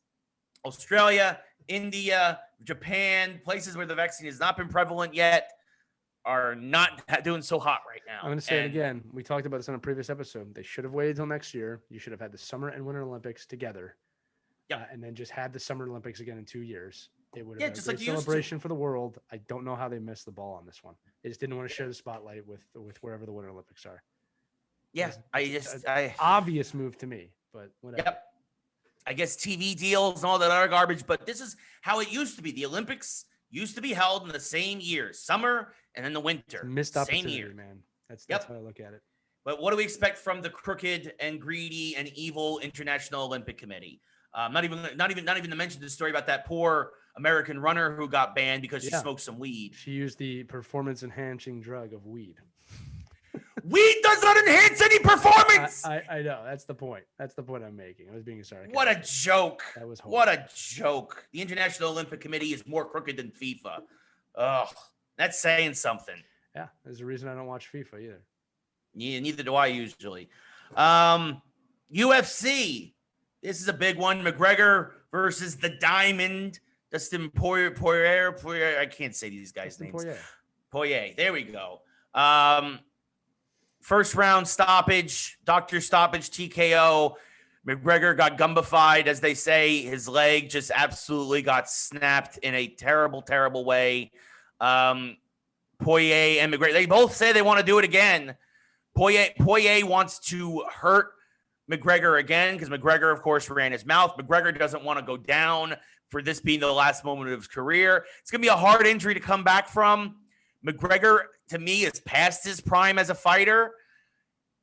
Australia, India, Japan, places where the vaccine has not been prevalent yet, are not doing so hot right now. I'm going to say it again. We talked about this on a previous episode. They should have waited till next year. You should have had the Summer and Winter Olympics together. Yeah. And then just had the Summer Olympics again in 2 years. It would have been just a like celebration for the world. I don't know how they missed the ball on this one. They just didn't want to share the spotlight with wherever the Winter Olympics are. Yeah. Obvious move to me, but whatever. Yep. I guess TV deals and all that other garbage, but this is how it used to be. The Olympics used to be held in the same year, summer and then the winter. Missed opportunity, same year. Man. That's how I look at it. But what do we expect from the crooked and greedy and evil International Olympic Committee? Not even to mention the story about that poor American runner who got banned because she smoked some weed. She used the performance-enhancing drug of weed. Weed does not enhance any performance. I know. That's the point. That's the point I'm making. I was being sarcastic. What a joke. That was horrible. What a joke. The International Olympic Committee is more crooked than FIFA. Ugh. That's saying something. Yeah. There's a reason I don't watch FIFA either. Yeah, neither do I usually. UFC. This is a big one. McGregor versus the Diamond. Dustin Poirier. I can't say these guys' names. Poirier. There we go. First round stoppage, doctor stoppage, TKO. McGregor got gumbified, as they say. His leg just absolutely got snapped in a terrible, terrible way. Poirier and McGregor, they both say they want to do it again. Poirier wants to hurt McGregor again because McGregor, of course, ran his mouth. McGregor doesn't want to go down for this being the last moment of his career. It's going to be a hard injury to come back from. McGregor, to me, is past his prime as a fighter.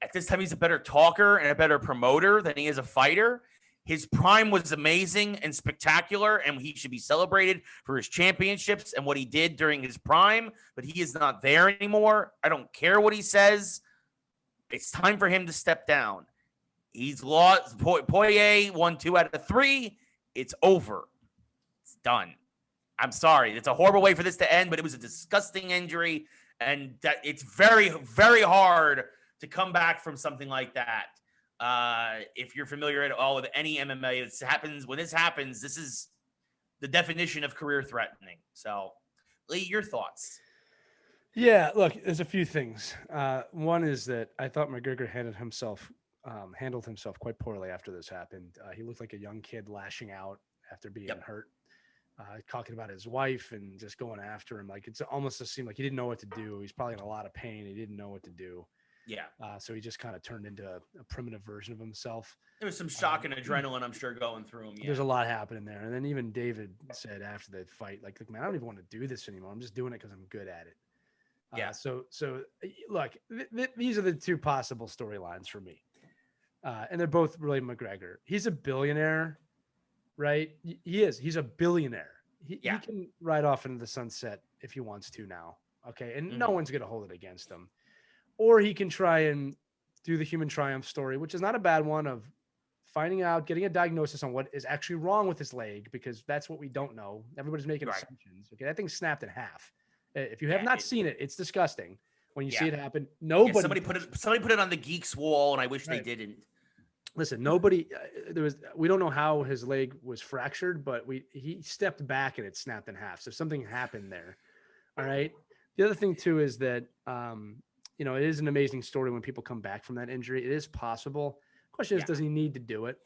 At this time, he's a better talker and a better promoter than he is a fighter. His prime was amazing and spectacular, and he should be celebrated for his championships and what he did during his prime, but he is not there anymore. I don't care what he says. It's time for him to step down. He's lost. Poirier won 2 out of 3. It's over. It's done. I'm sorry. It's a horrible way for this to end, but it was a disgusting injury, and that it's very, very hard to come back from something like that. If you're familiar at all with any MMA, when this happens, this is the definition of career threatening. So, Lee, your thoughts? Yeah, look, there's a few things. One is that I thought McGregor handled himself quite poorly after this happened. He looked like a young kid lashing out after being hurt, talking about his wife and just going after him. Like, it's almost just seemed like he didn't know what to do. He's probably in a lot of pain. He didn't know what to do. Yeah. So he just kind of turned into a primitive version of himself. There was some shock and adrenaline, I'm sure, going through him. Yeah. There's a lot happening there. And then even David said after the fight, like, look, man, I don't even want to do this anymore. I'm just doing it because I'm good at it. Yeah. So look, these are the two possible storylines for me. And they're both really McGregor. He's a billionaire, right? He is. He's a billionaire. He can ride off into the sunset if he wants to now. Okay. And no one's going to hold it against him. Or he can try and do the human triumph story, which is not a bad one, of finding out, getting a diagnosis on what is actually wrong with his leg, because that's what we don't know. Everybody's making assumptions. Okay, that thing's snapped in half. If you have not seen it, it's disgusting when you see it happen. Nobody. Yeah, somebody put it on the Geeks wall, and I wish they didn't. Listen, nobody. We don't know how his leg was fractured, but he stepped back and it snapped in half. So something happened there. All right. The other thing too is that it is an amazing story when people come back from that injury. It is possible. Question is, does he need to do it?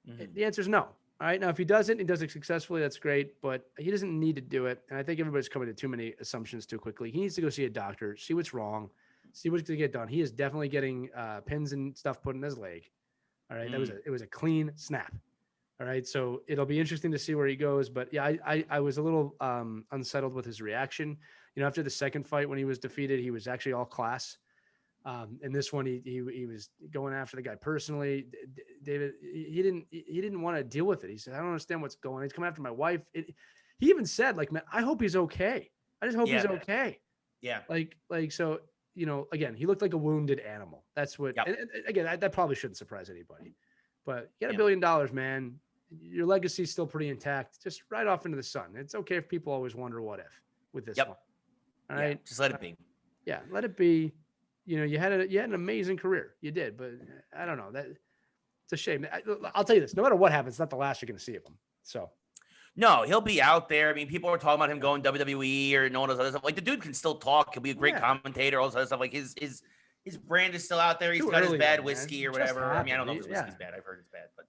The answer is no. All right. Now, if he doesn't, he does it successfully, that's great, but he doesn't need to do it. And I think everybody's coming to too many assumptions too quickly. He needs to go see a doctor, see what's wrong, see what's going to get done. He is definitely getting pins and stuff put in his leg. All right. It was a clean snap. All right. So it'll be interesting to see where he goes. But yeah, I was a little unsettled with his reaction. After the second fight when he was defeated, he was actually all class. In this one, he was going after the guy personally. David, he didn't want to deal with it. He said, I don't understand what's going on. He's coming after my wife. He even said, like, man, I hope he's okay. I just hope he's okay. Yeah. Like, so, again, he looked like a wounded animal. That's what, and again, that probably shouldn't surprise anybody, but you got $1 billion, man. Your legacy is still pretty intact. Just ride off into the sun. It's okay if people always wonder what if with this one. All right. Just let it be. Yeah. Let it be. You had an amazing career. You did, but I don't know, that it's a shame. I'll tell you this, no matter what happens, it's not the last you're going to see of him. So no, he'll be out there. I mean, people are talking about him going WWE or all this other stuff. Like, the dude can still talk. He'll be a great commentator, all this other stuff. Like, his brand is still out there. He's got his bad whiskey or whatever. I mean, I don't know if his whiskey's bad. I've heard it's bad, but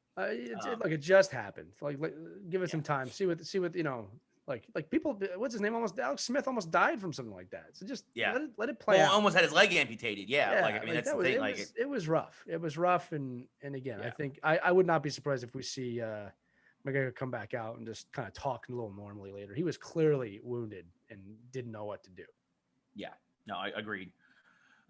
it just happened. Like give it some time. See what like people. What's his name? Alex Smith almost died from something like that. So just let it play out. Almost had his leg amputated. Yeah. Like, I mean, that's the thing. It was rough. It was rough, and again, I think I would not be surprised if we see McGregor come back out and just kind of talk a little normally later. He was clearly wounded and didn't know what to do. Yeah. No, I agreed.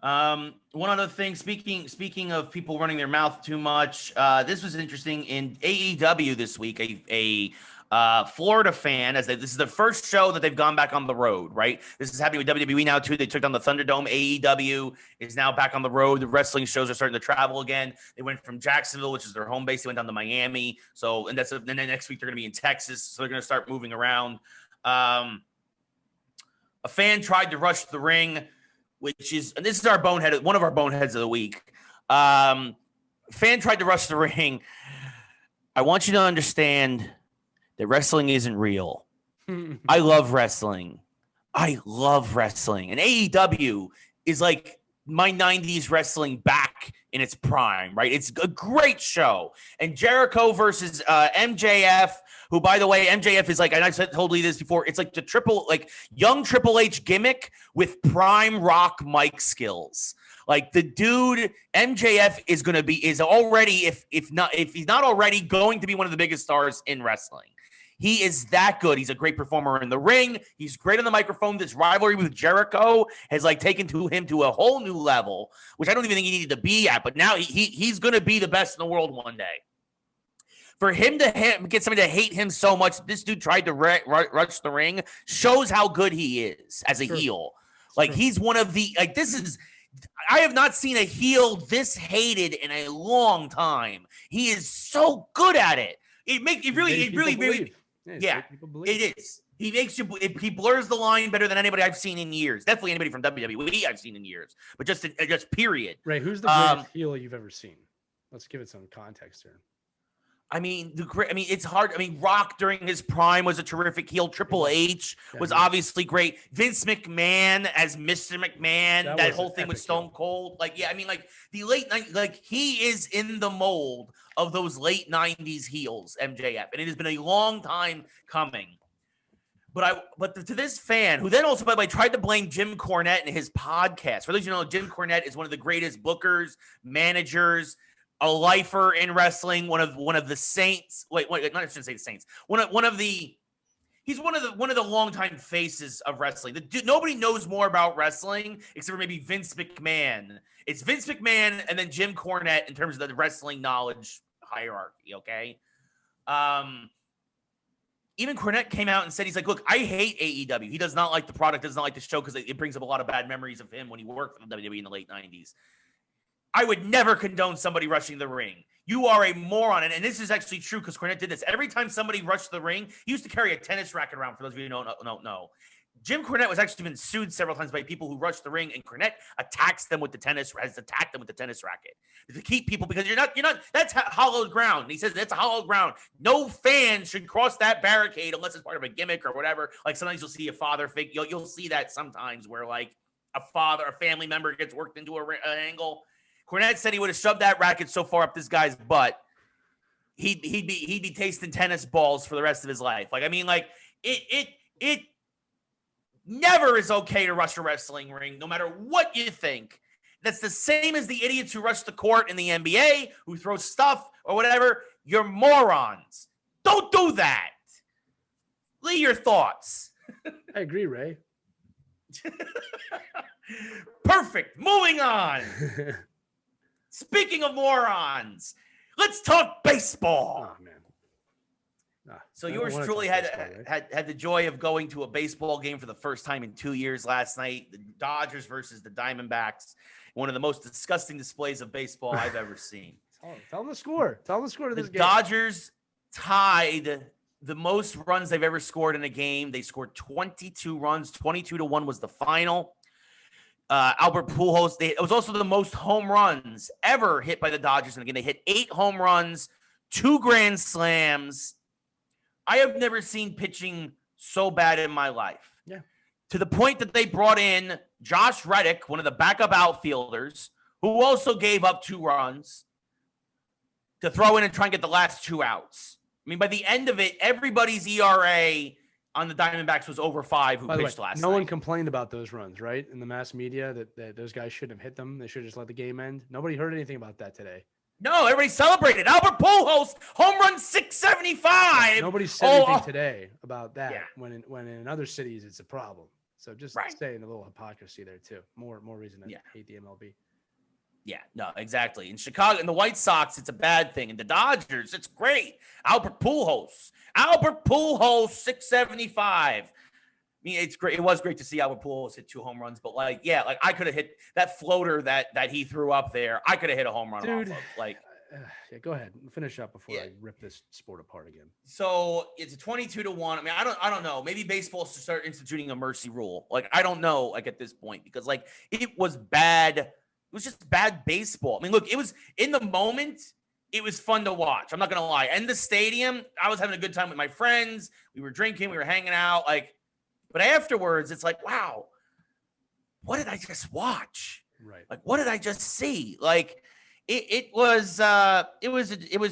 One other thing, speaking of people running their mouth too much, this was interesting in AEW this week. A Florida fan, this is the first show that they've gone back on the road, right? This is happening with WWE now too. They took down the Thunderdome. AEW is now back on the road. The wrestling shows are starting to travel again. They went from Jacksonville, which is their home base. They went down to Miami. So, and then next week they're going to be in Texas. So they're going to start moving around. A fan tried to rush the ring, and this is one of our boneheads of the week. Fan tried to rush the ring. I want you to understand that wrestling isn't real. I love wrestling. And AEW is like my 90s wrestling back in its prime, right? It's a great show. And Jericho versus MJF, who, by the way, MJF is like, and I've told you this before, it's like the young Triple H gimmick with prime Rock mic skills. Like, the dude, MJF is already, if he's not already, going to be one of the biggest stars in wrestling. He is that good. He's a great performer in the ring. He's great on the microphone. This rivalry with Jericho has like taken him to a whole new level, which I don't even think he needed to be at. But now he's going to be the best in the world one day. For him to get somebody to hate him so much, this dude tried to rush the ring, shows how good he is as a heel. Like, he's one of the, like, I have not seen a heel this hated in a long time. He is so good at it. It really, yeah, it is. He makes you, he blurs the line better than anybody I've seen in years. Definitely anybody from WWE I've seen in years, but just period. Right. Who's the greatest heel you've ever seen? Let's give it some context here. I mean, it's hard. I mean, Rock during his prime was a terrific heel. Triple H was obviously great. Vince McMahon as Mr. McMahon, that whole thing with Stone Cold. Like, yeah, I mean, like the late 90s, like he is in the mold of those late 90s heels, MJF. And it has been a long time coming. But to this fan, who then also, by the way, tried to blame Jim Cornette in his podcast. For those you know, Jim Cornette is one of the greatest bookers, managers, a lifer in wrestling, one of the saints. Wait, not I shouldn't say the saints. He's one of the longtime faces of wrestling. Nobody knows more about wrestling except for maybe Vince McMahon. It's Vince McMahon and then Jim Cornette in terms of the wrestling knowledge hierarchy. Okay. Even Cornette came out and said, he's like, look, I hate AEW. He does not like the product, does not like the show because it brings up a lot of bad memories of him when he worked for the WWE in the late 90s. I would never condone somebody rushing the ring. You are a moron. And this is actually true because Cornette did this. Every time somebody rushed the ring, he used to carry a tennis racket around, for those of you who don't know. Jim Cornette was actually been sued several times by people who rush the ring, and Cornette has attacked them with the tennis racket to keep people, because you're not, that's hollowed ground. And he says that's a hollowed ground. No fan should cross that barricade unless it's part of a gimmick or whatever. Like sometimes you'll see a father figure. You'll see that sometimes where like a family member gets worked into an angle. Cornette said he would have shoved that racket so far up this guy's butt, he'd be tasting tennis balls for the rest of his life. Like, I mean, like it never is okay to rush a wrestling ring, no matter what you think. That's the same as the idiots who rush the court in the NBA, who throw stuff or whatever. You're morons. Don't do that. Leave your thoughts. I agree, Ray. Perfect. Moving on. Speaking of morons, let's talk baseball. Oh, man. So yours truly had the joy of going to a baseball game for the first time in 2 years last night. The Dodgers versus the Diamondbacks. One of the most disgusting displays of baseball I've ever seen. Tell them the score. Tell them the score to this game. The Dodgers tied the most runs they've ever scored in a game. They scored 22 runs. 22-1 was the final. Albert Pujols, it was also the most home runs ever hit by the Dodgers in the game. They hit 8 home runs, 2 grand slams. I have never seen pitching so bad in my life. Yeah. To the point that they brought in Josh Reddick, one of the backup outfielders, who also gave up 2 runs, to throw in and try and get the last 2 outs. I mean, by the end of it, everybody's ERA on the Diamondbacks was over 5 who pitched last night. No one complained about those runs, right? In the mass media that those guys shouldn't have hit them. They should have just let the game end. Nobody heard anything about that today. No, everybody celebrated. Albert Pujols, home run 675. Nobody said anything today about that. Yeah. When in other cities it's a problem. So just stay in a little hypocrisy there too. More reason to hate the MLB. Yeah, no, exactly. In Chicago, in the White Sox, it's a bad thing. In the Dodgers, it's great. Albert Pujols, 675. I mean, it's great. It was great to see Albert Pujols hit 2 home runs, but I could have hit that floater that he threw up there. I could have hit a home run off of. Yeah, go ahead. Finish up before I rip this sport apart again. So it's a 22-1. I mean, I don't know. Maybe baseball should start instituting a mercy rule. Like, I don't know. Like at this point, because like it was bad. It was just bad baseball. I mean, look, it was in the moment. It was fun to watch. I'm not going to lie. In the stadium, I was having a good time with my friends. We were drinking. We were hanging out. But afterwards, it's like, wow, what did I just watch? Right. Like, what did I just see? Like, it was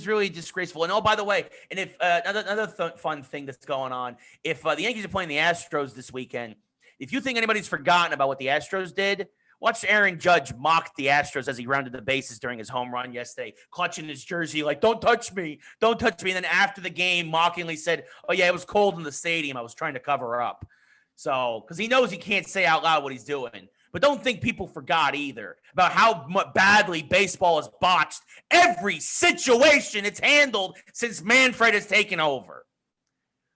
really disgraceful. And oh, by the way, and if another fun thing that's going on, if the Yankees are playing the Astros this weekend, if you think anybody's forgotten about what the Astros did, Watched Aaron Judge mock the Astros as he rounded the bases during his home run yesterday, clutching his jersey like, don't touch me. Don't touch me. And then after the game, mockingly said, oh, yeah, it was cold in the stadium. I was trying to cover up. So, because he knows he can't say out loud what he's doing. But don't think people forgot either about how badly baseball has botched every situation it's handled since Manfred has taken over.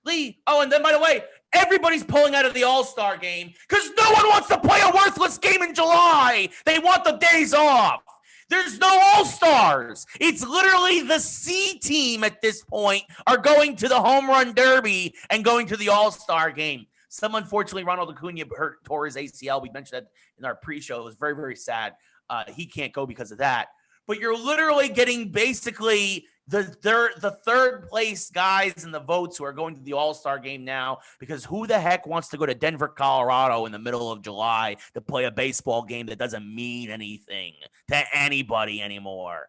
Lee, oh, and then by the way, everybody's pulling out of the All-Star game because no one wants to play a worthless game in July. They want the days off. There's no All-Stars. It's literally the C team at this point are going to the Home Run Derby and going to the All-Star game. Unfortunately, Ronald Acuna tore his ACL. We mentioned that in our pre-show. It was very, very sad. He can't go because of that. But you're literally getting basically the third place guys in the votes who are going to the All-Star game now, because who the heck wants to go to Denver, Colorado in the middle of July to play a baseball game that doesn't mean anything to anybody anymore?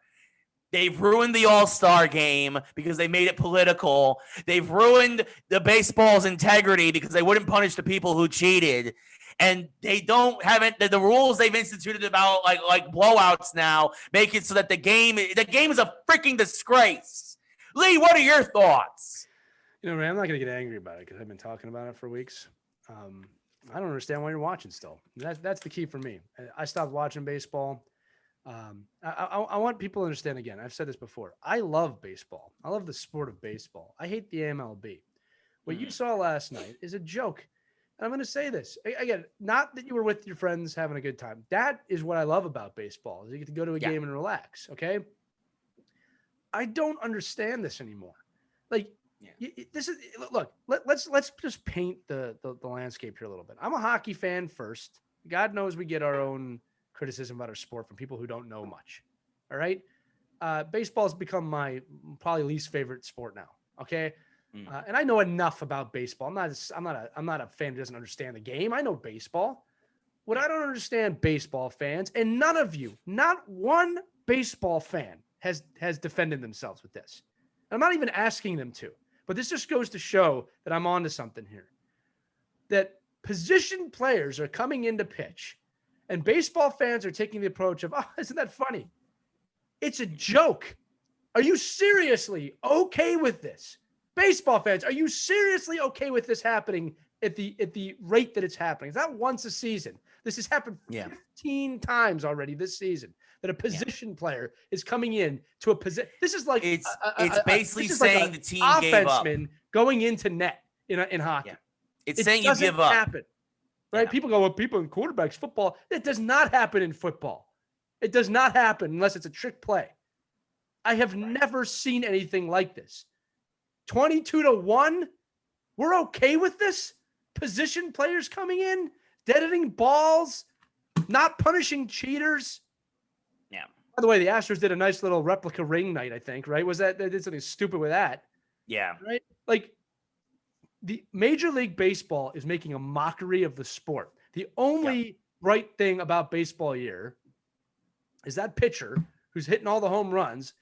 They've ruined the All-Star game because they made it political. They've ruined the baseball's integrity because they wouldn't punish the people who cheated. And they don't have it. The rules they've instituted about like blowouts now make it so that the game is a freaking disgrace. Lee, what are your thoughts? You know, Ray, I'm not going to get angry about it because I've been talking about it for weeks. I don't understand why you're watching still. That's the key for me. I stopped watching baseball. I want people to understand, again, I've said this before. I love baseball. I love the sport of baseball. I hate the MLB. What you saw last night is a joke. And I'm going to say this again, not that you were with your friends having a good time. That is what I love about baseball, is you get to go to a game and relax. Okay. I don't understand this anymore. Like, this is, look, let's just paint the landscape here a little bit. I'm a hockey fan first. God knows we get our own criticism about our sport from people who don't know much. All right. Baseball's become my probably least favorite sport now. Okay. And I know enough about baseball. I'm not a fan who doesn't understand the game. I know baseball. What I don't understand, baseball fans, and none of you, not one baseball fan has defended themselves with this. And I'm not even asking them to, but this just goes to show that I'm onto something here. That position players are coming in to pitch, and baseball fans are taking the approach of, oh, isn't that funny? It's a joke. Are you seriously okay with this? Baseball fans, are you seriously okay with this happening at the rate that it's happening? It's not once a season. This has happened 15 times already this season, that a position player is coming in to a position. This is like it's basically saying like the team gave up. Going into net in hockey. Yeah. It's saying you give up. Happen, right? Yeah. People go, well, people in quarterbacks football. It does not happen in football. It does not happen unless it's a trick play. I have never seen anything like this. 22-1. We're okay with this. Position players coming in, deadening balls, not punishing cheaters. Yeah. By the way, the Astros did a nice little replica ring night, I think, right? They did something stupid with that. Yeah. Right? Like, the Major League Baseball is making a mockery of the sport. The only bright thing about baseball year is that pitcher who's hitting all the home runs.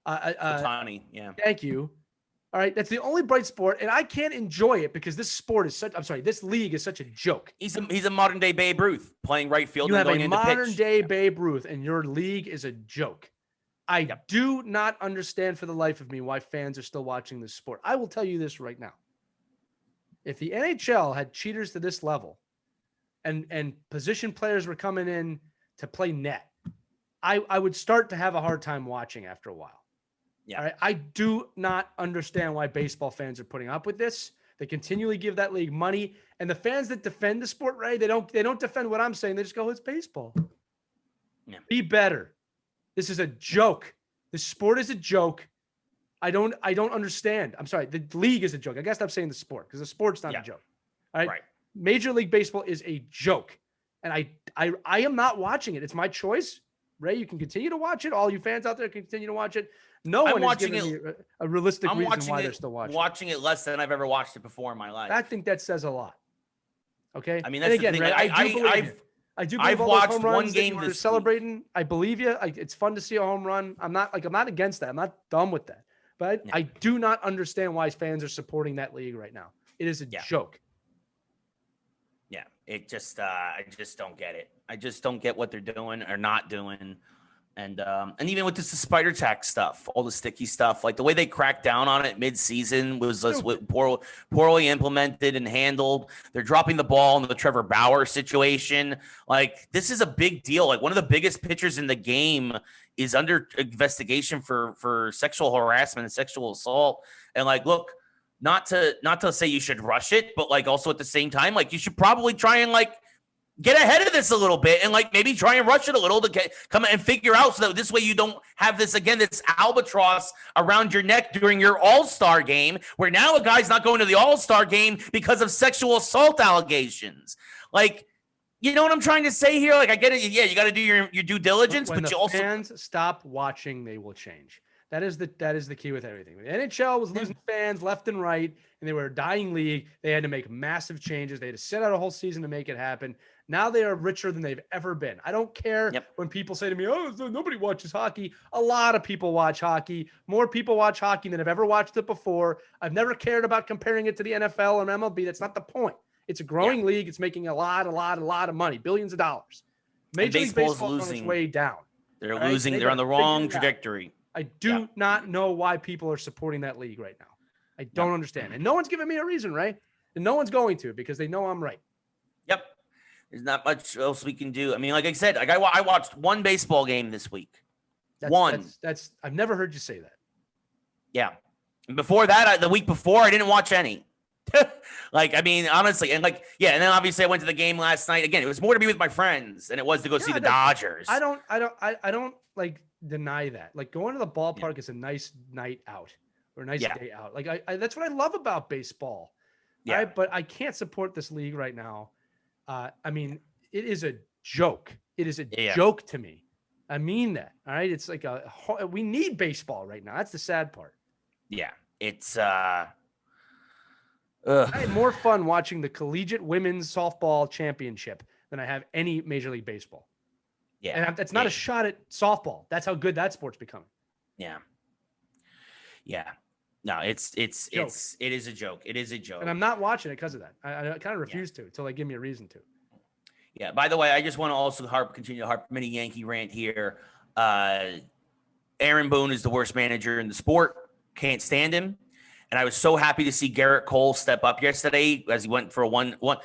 Ohtani, yeah. Thank you. All right, that's the only bright sport, and I can't enjoy it because this league is such a joke. He's a modern day Babe Ruth playing right field. You and have going a into modern pitch. day Babe Ruth, and your league is a joke. I do not understand for the life of me why fans are still watching this sport. I will tell you this right now. If the NHL had cheaters to this level and position players were coming in to play net, I would start to have a hard time watching after a while. Yeah. All right. I do not understand why baseball fans are putting up with this. They continually give that league money. And the fans that defend the sport, right, they don't defend what I'm saying. They just go, it's baseball. Yeah. Be better. This is a joke. This sport is a joke. I don't understand. I'm sorry. The league is a joke. I guess I'm saying the sport because the sport's not a joke. All right? Right. Major League Baseball is a joke. And I am not watching it. It's my choice. Ray, you can continue to watch it. All you fans out there can continue to watch it. No one is giving me a realistic reason why they're still watching. Watching it less than I've ever watched it before in my life. I think that says a lot. Okay. I mean, that's the thing. Ray, I've watched one game this celebrating. Week. I believe you. It's fun to see a home run. I'm not against that. I'm not dumb with that. But I do not understand why fans are supporting that league right now. It is a joke. Yeah. It just, I just don't get it. I just don't get what they're doing or not doing. And even with this the spider tack stuff, all the sticky stuff, like the way they cracked down on it mid-season was just poorly implemented and handled. They're dropping the ball in the Trevor Bauer situation. Like, this is a big deal. Like, one of the biggest pitchers in the game is under investigation for sexual harassment and sexual assault. And like, look, not to say you should rush it, but like also at the same time, like you should probably try and like get ahead of this a little bit and like maybe try and rush it a little to come and figure out so that this way you don't have this again, this albatross around your neck during your all-star game, where now a guy's not going to the all-star game because of sexual assault allegations. Like, you know what I'm trying to say here? Like, I get it. Yeah, you got to do your due diligence, when but the you also fans stop watching, they will change. That is the key with everything. The NHL was losing fans left and right, and they were a dying league. They had to make massive changes. They had to sit out a whole season to make it happen. Now they are richer than they've ever been. I don't care when people say to me, "Oh, so nobody watches hockey." A lot of people watch hockey. More people watch hockey than have ever watched it before. I've never cared about comparing it to the NFL or MLB. That's not the point. It's a growing league. It's making a lot of money, billions of dollars. Major League Baseball is on its way down. They're losing. They're on the wrong trajectory. I do not know why people are supporting that league right now. I don't understand. And no one's giving me a reason, right? And no one's going to, because they know I'm right. Yep. There's not much else we can do. I mean, like I said, like I watched one baseball game this week. That's I've never heard you say that. Yeah. And before that, the week before, I didn't watch any. Like, I mean, honestly, and like, yeah, and then obviously I went to the game last night. Again, it was more to be with my friends than it was to go see the Dodgers. I don't like deny that. Like, going to the ballpark is a nice night out or a nice day out. Like, I that's what I love about baseball. Yeah. Right? But I can't support this league right now. I mean, it is a joke. It is a joke to me. I mean that. All right. It's like we need baseball right now. That's the sad part. Yeah. It's I had more fun watching the collegiate women's softball championship than I have any Major League Baseball. Yeah. And that's not a shot at softball. That's how good that sport's becoming. Yeah. Yeah. No, it is a joke. It is a joke. And I'm not watching it because of that. I kind of refuse to until they give me a reason to. Yeah. By the way, I just want to also continue to harp mini Yankee rant here. Aaron Boone is the worst manager in the sport. Can't stand him. And I was so happy to see Garrett Cole step up yesterday as he went for a 1-1.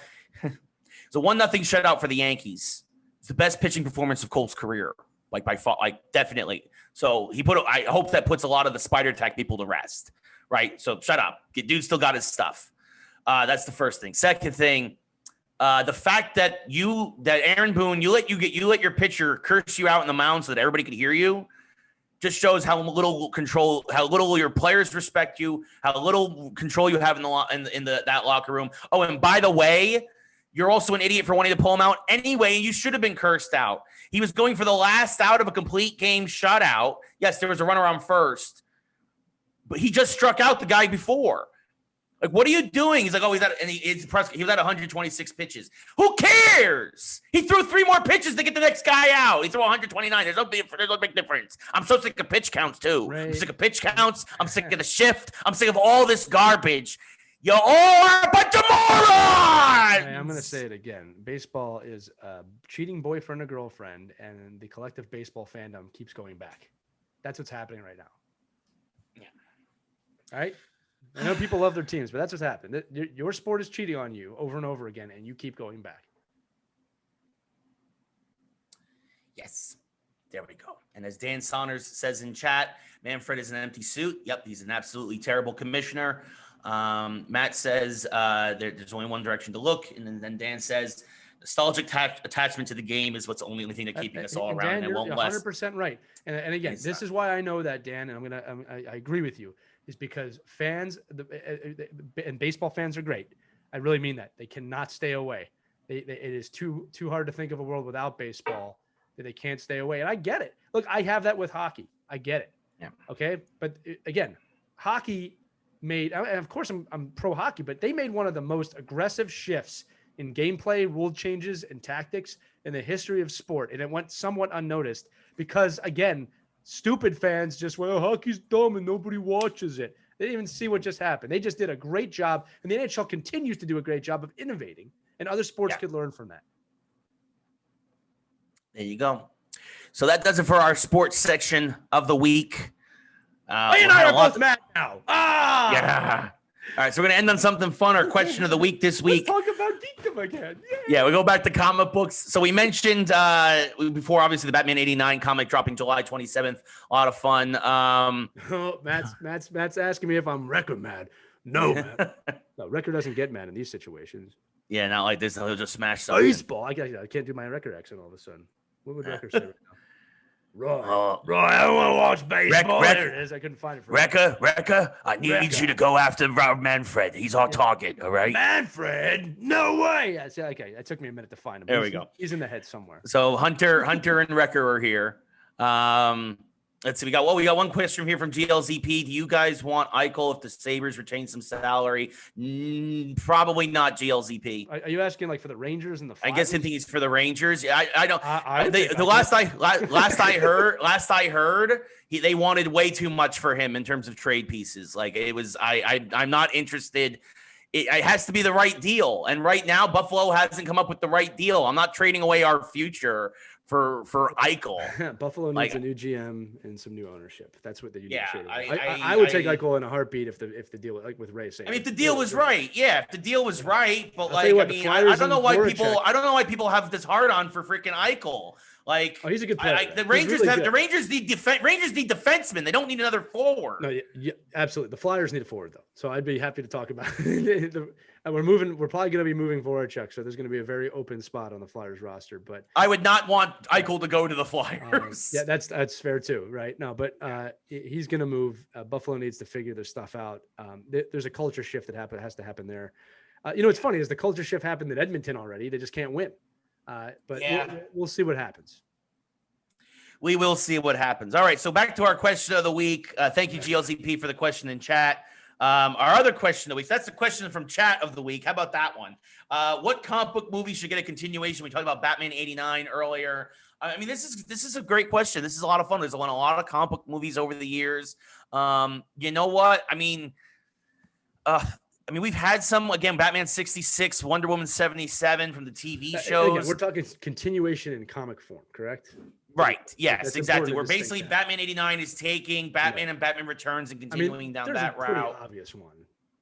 It's a 1-0 shutout for the Yankees. It's the best pitching performance of Cole's career, like by far, like definitely. So I hope that puts a lot of the spider tack people to rest, right? So shut up, dude. Still got his stuff. That's the first thing. Second thing, the fact that Aaron Boone, you let your pitcher curse you out in the mound so that everybody could hear you, just shows how little control, how little your players respect you, how little control you have in that locker room. Oh, and by the way, you're also an idiot for wanting to pull him out anyway. You should have been cursed out. He was going for the last out of a complete game shutout. Yes, there was a runner on first, but he just struck out the guy before. Like, what are you doing? He's like, oh, he was at 126 pitches. Who cares? He threw 3 more pitches to get the next guy out. He threw 129. There's no big difference. I'm so sick of pitch counts, too. Right. I'm sick of pitch counts. I'm sick of the shift. I'm sick of all this garbage. You all are a bunch of morons! Hey, I'm going to say it again. Baseball is a cheating boyfriend or girlfriend, and the collective baseball fandom keeps going back. That's what's happening right now. Yeah. All right? I know people love their teams, but that's what's happened. Your sport is cheating on you over and over again, and you keep going back. Yes. There we go. And as Dan Saunders says in chat, Manfred is an empty suit. Yep, he's an absolutely terrible commissioner. Matt says there's only one direction to look. And then Dan says nostalgic attachment to the game is what's the only thing that's keeping us all around. Dan, you're 100% right. And again, this is why I know that, Dan, and I agree with you, is because fans and baseball fans are great. I really mean that. They cannot stay away. It is too hard to think of a world without baseball that they can't stay away. And I get it. Look, I have that with hockey. I get it. Yeah. Okay. But again, hockey made, and of course I'm pro hockey, but they made one of the most aggressive shifts in gameplay, rule changes, and tactics in the history of sport. And it went somewhat unnoticed because, again, stupid fans just went, oh, hockey's dumb and nobody watches it. They didn't even see what just happened. They just did a great job. And the NHL continues to do a great job of innovating and other sports could learn from that. There you go. So that does it for our sports section of the week. And I are both mad now. Yeah. All right, so we're going to end on something fun. Our question of the week this week. Let's talk about Geekdom again. Yeah, we go back to comic books. So we mentioned before, obviously, the Batman 89 comic dropping July 27th. A lot of fun. Matt's asking me if I'm record mad. No, man. No, record doesn't get mad in these situations. Yeah, not like this. He'll just smash something. Baseball. I can't do my record accent all of a sudden. What would record say right now? Right, I don't want to watch baseball. There it is. I couldn't find it. Rekka, I need you to go after Rob Manfred. He's our target, all right? Manfred? No way. Yeah, see, okay, it took me a minute to find him. There we go. He's in the head somewhere. So Hunter and Rekka are here. Let's see. We got one question here from GLZP. Do you guys want Eichel if the Sabres retain some salary? Probably not, GLZP. Are you asking like for the Rangers and the Flyers? I guess I think he's for the Rangers. I don't. Last I heard, they wanted way too much for him in terms of trade pieces. Like it was. I'm not interested. It has to be the right deal. And right now, Buffalo hasn't come up with the right deal. I'm not trading away our future for Eichel. Buffalo needs a new GM and some new ownership. That's what they need. Yeah, I would take Eichel in a heartbeat if the deal, like with Ray saying. I mean, if the deal was right, if the deal was right, but I don't know why people have this hard on for freaking Eichel. Like, he's a good player. The Rangers need defensemen. They don't need another forward. No, yeah, absolutely. The Flyers need a forward though, so I'd be happy to talk about it. We're probably going to be moving forward, Chuck. So there's going to be a very open spot on the Flyers roster. But I would not want Eichel to go to the Flyers. Yeah, that's fair too, right? No, but he's going to move. Buffalo needs to figure their stuff out. There's a culture shift that has to happen there. What's funny is the culture shift happened in Edmonton already. They just can't win. But we'll see what happens. We will see what happens. All right, so back to our question of the week. Thank you, GLZP, for the question in chat. Our other question of the week, that's the question from chat of the week. How about that one? What comic book movie should get a continuation? We talked about Batman 89 earlier. I mean, this is a great question. This is a lot of fun. There's been a lot of comic book movies over the years. You know what? I mean, we've had some, again, Batman 66, Wonder Woman 77 from the TV shows. Again, we're talking continuation in comic form, correct? Right. Yes, exactly. We're basically Batman 89 is taking Batman and Batman Returns and continuing down that route. There's a pretty obvious one.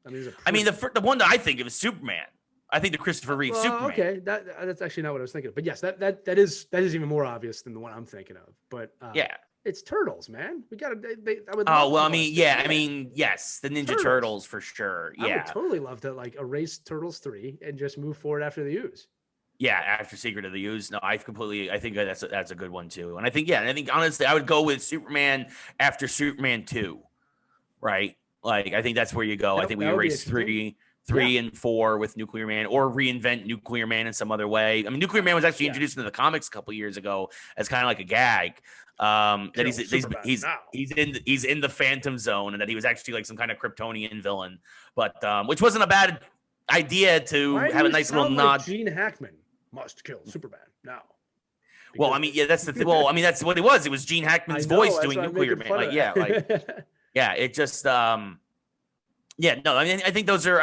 The one that I think of is Superman. I think the Christopher Reeve Superman. Okay, that's actually not what I was thinking of. But yes, that is even more obvious than the one I'm thinking of. But it's Turtles, man. We got to. Yes, the Ninja Turtles for sure. Yeah, I would totally love to erase Turtles 3 and just move forward after the Ooze. Yeah, after Secret of the Ooze. No, I think that's a good one too. And I think honestly, I would go with Superman after Superman 2, right? Like I think that's where you go. I think we erase 3 and 4 with Nuclear Man, or reinvent Nuclear Man in some other way. I mean, Nuclear Man was actually introduced into the comics a couple years ago as kind of like a gag. That he's in the Phantom Zone, and that he was actually like some kind of Kryptonian villain, but which wasn't a bad idea to have a nice little nod. Gene Hackman must kill Superman now. Well, I mean, that's the thing. Well, I mean, that's what it was. It was Gene Hackman's voice doing Nuclear Man. It just. No, I mean, I think those are.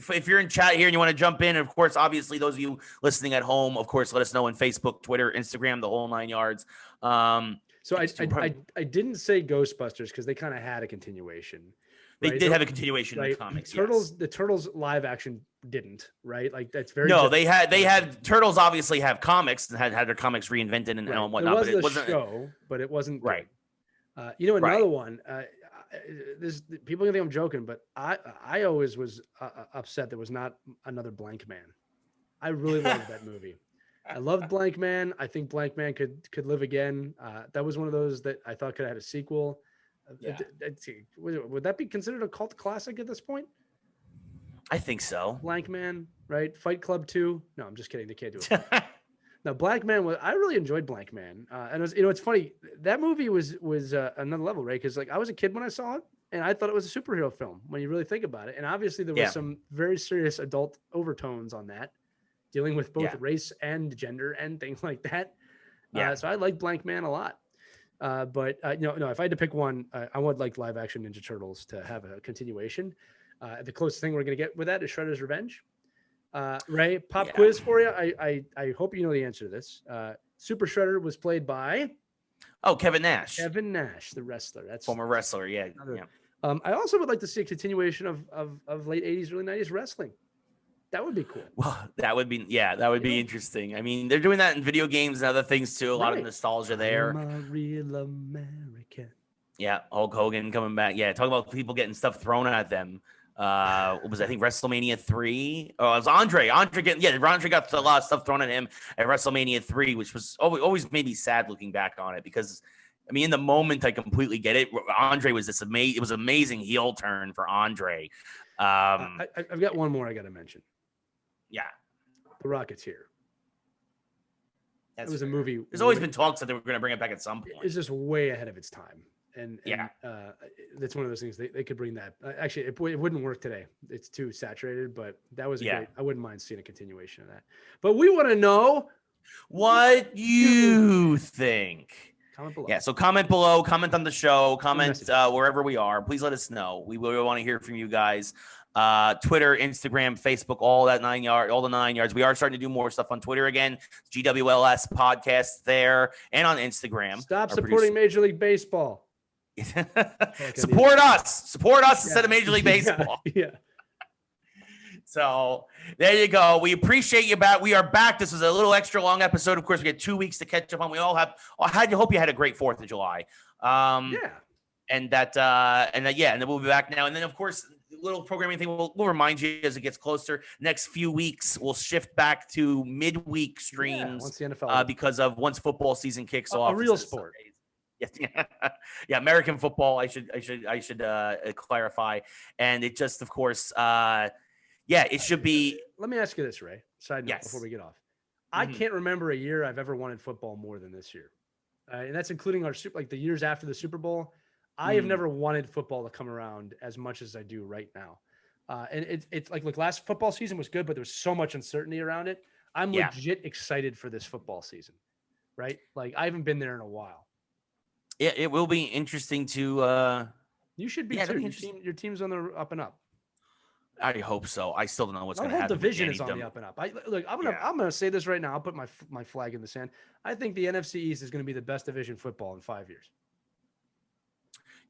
If you're in chat here and you want to jump in, and of course, obviously, those of you listening at home, of course, let us know on Facebook, Twitter, Instagram, the whole 9 yards. So I didn't say Ghostbusters because they kind of had a continuation. They did have a continuation in the comics. The Turtles live action didn't, right? Like that's very. No, they had Turtles. Obviously, have comics and had their comics reinvented and whatnot. But it wasn't show, but it wasn't right. Another one. People can think I'm joking, but I always was upset there was not another Blank Man. I really loved that movie. I loved Blank Man. I think Blank Man could live again. That was one of those that I thought could have had a sequel. Yeah. Would that be considered a cult classic at this point? I think so. Blank Man, right? Fight Club 2. No, I'm just kidding. They can't do it. Now, Blank Man I really enjoyed Blank Man. And it was, it's funny. That movie was another level, right? Because I was a kid when I saw it, and I thought it was a superhero film when you really think about it. And obviously there was some very serious adult overtones on that, dealing with both race and gender and things like that. So I like Blank Man a lot. But if I had to pick one, I would like live action Ninja Turtles to have a continuation. The closest thing we're going to get with that is Shredder's Revenge. Ray, pop quiz for you. I hope you know the answer to this. Super Shredder was played by Kevin Nash. Kevin Nash, the wrestler. That's former wrestler. Yeah. I also would like to see a continuation of late 80s, early 90s wrestling. That would be cool. Well, that would be interesting. I mean, they're doing that in video games and other things too. A lot of nostalgia there. I'm a real American. Yeah, Hulk Hogan coming back. Yeah, talking about people getting stuff thrown at them. What was I think WrestleMania 3? Oh, it was Andre. Andre got a lot of stuff thrown at him at WrestleMania 3, which was always made me sad looking back on it because, I mean, in the moment I completely get it. Andre was it was amazing heel turn for Andre. I've got one more I got to mention. Yeah, The Rocketeer. It was a movie. There's always been talks that they were going to bring it back at some point. It's just way ahead of its time. And that's one of those things they could bring that. Actually, it wouldn't work today. It's too saturated, but that was great. I wouldn't mind seeing a continuation of that. But we want to know what you think. Comment below. Yeah, so comment below, comment on the show, comment wherever we are. Please let us know. We really want to hear from you guys. Twitter, Instagram, Facebook, all the 9 yards. We are starting to do more stuff on Twitter again. GWLS podcast there and on Instagram. Stop supporting Major League Baseball. Support us instead of Major League Baseball. Yeah. So there you go. We appreciate you back. We are back. This was a little extra long episode. Of course, we had 2 weeks to catch up on. We all have. I hope you had a great 4th of July. And then we'll be back now. And then, of course, little programming thing. We'll remind you as it gets closer. Next few weeks, we'll shift back to midweek streams once the NFL because of once football season kicks off. A real sport. Yeah, American football. I should clarify. And it just, of course, it should be. Let me ask you this, Ray. Side note before we get off. I can't remember a year I've ever wanted football more than this year, and that's including the years after the Super Bowl. I have never wanted football to come around as much as I do right now. And it's like, look, last football season was good, but there was so much uncertainty around it. I'm legit excited for this football season, right? Like I haven't been there in a while. Yeah, it will be interesting to. You should be too. Your team's on the up and up. I hope so. I still don't know what's going to happen. The whole division is on the up and up. I'm gonna say this right now. I'll put my flag in the sand. I think the NFC East is going to be the best division football in 5 years.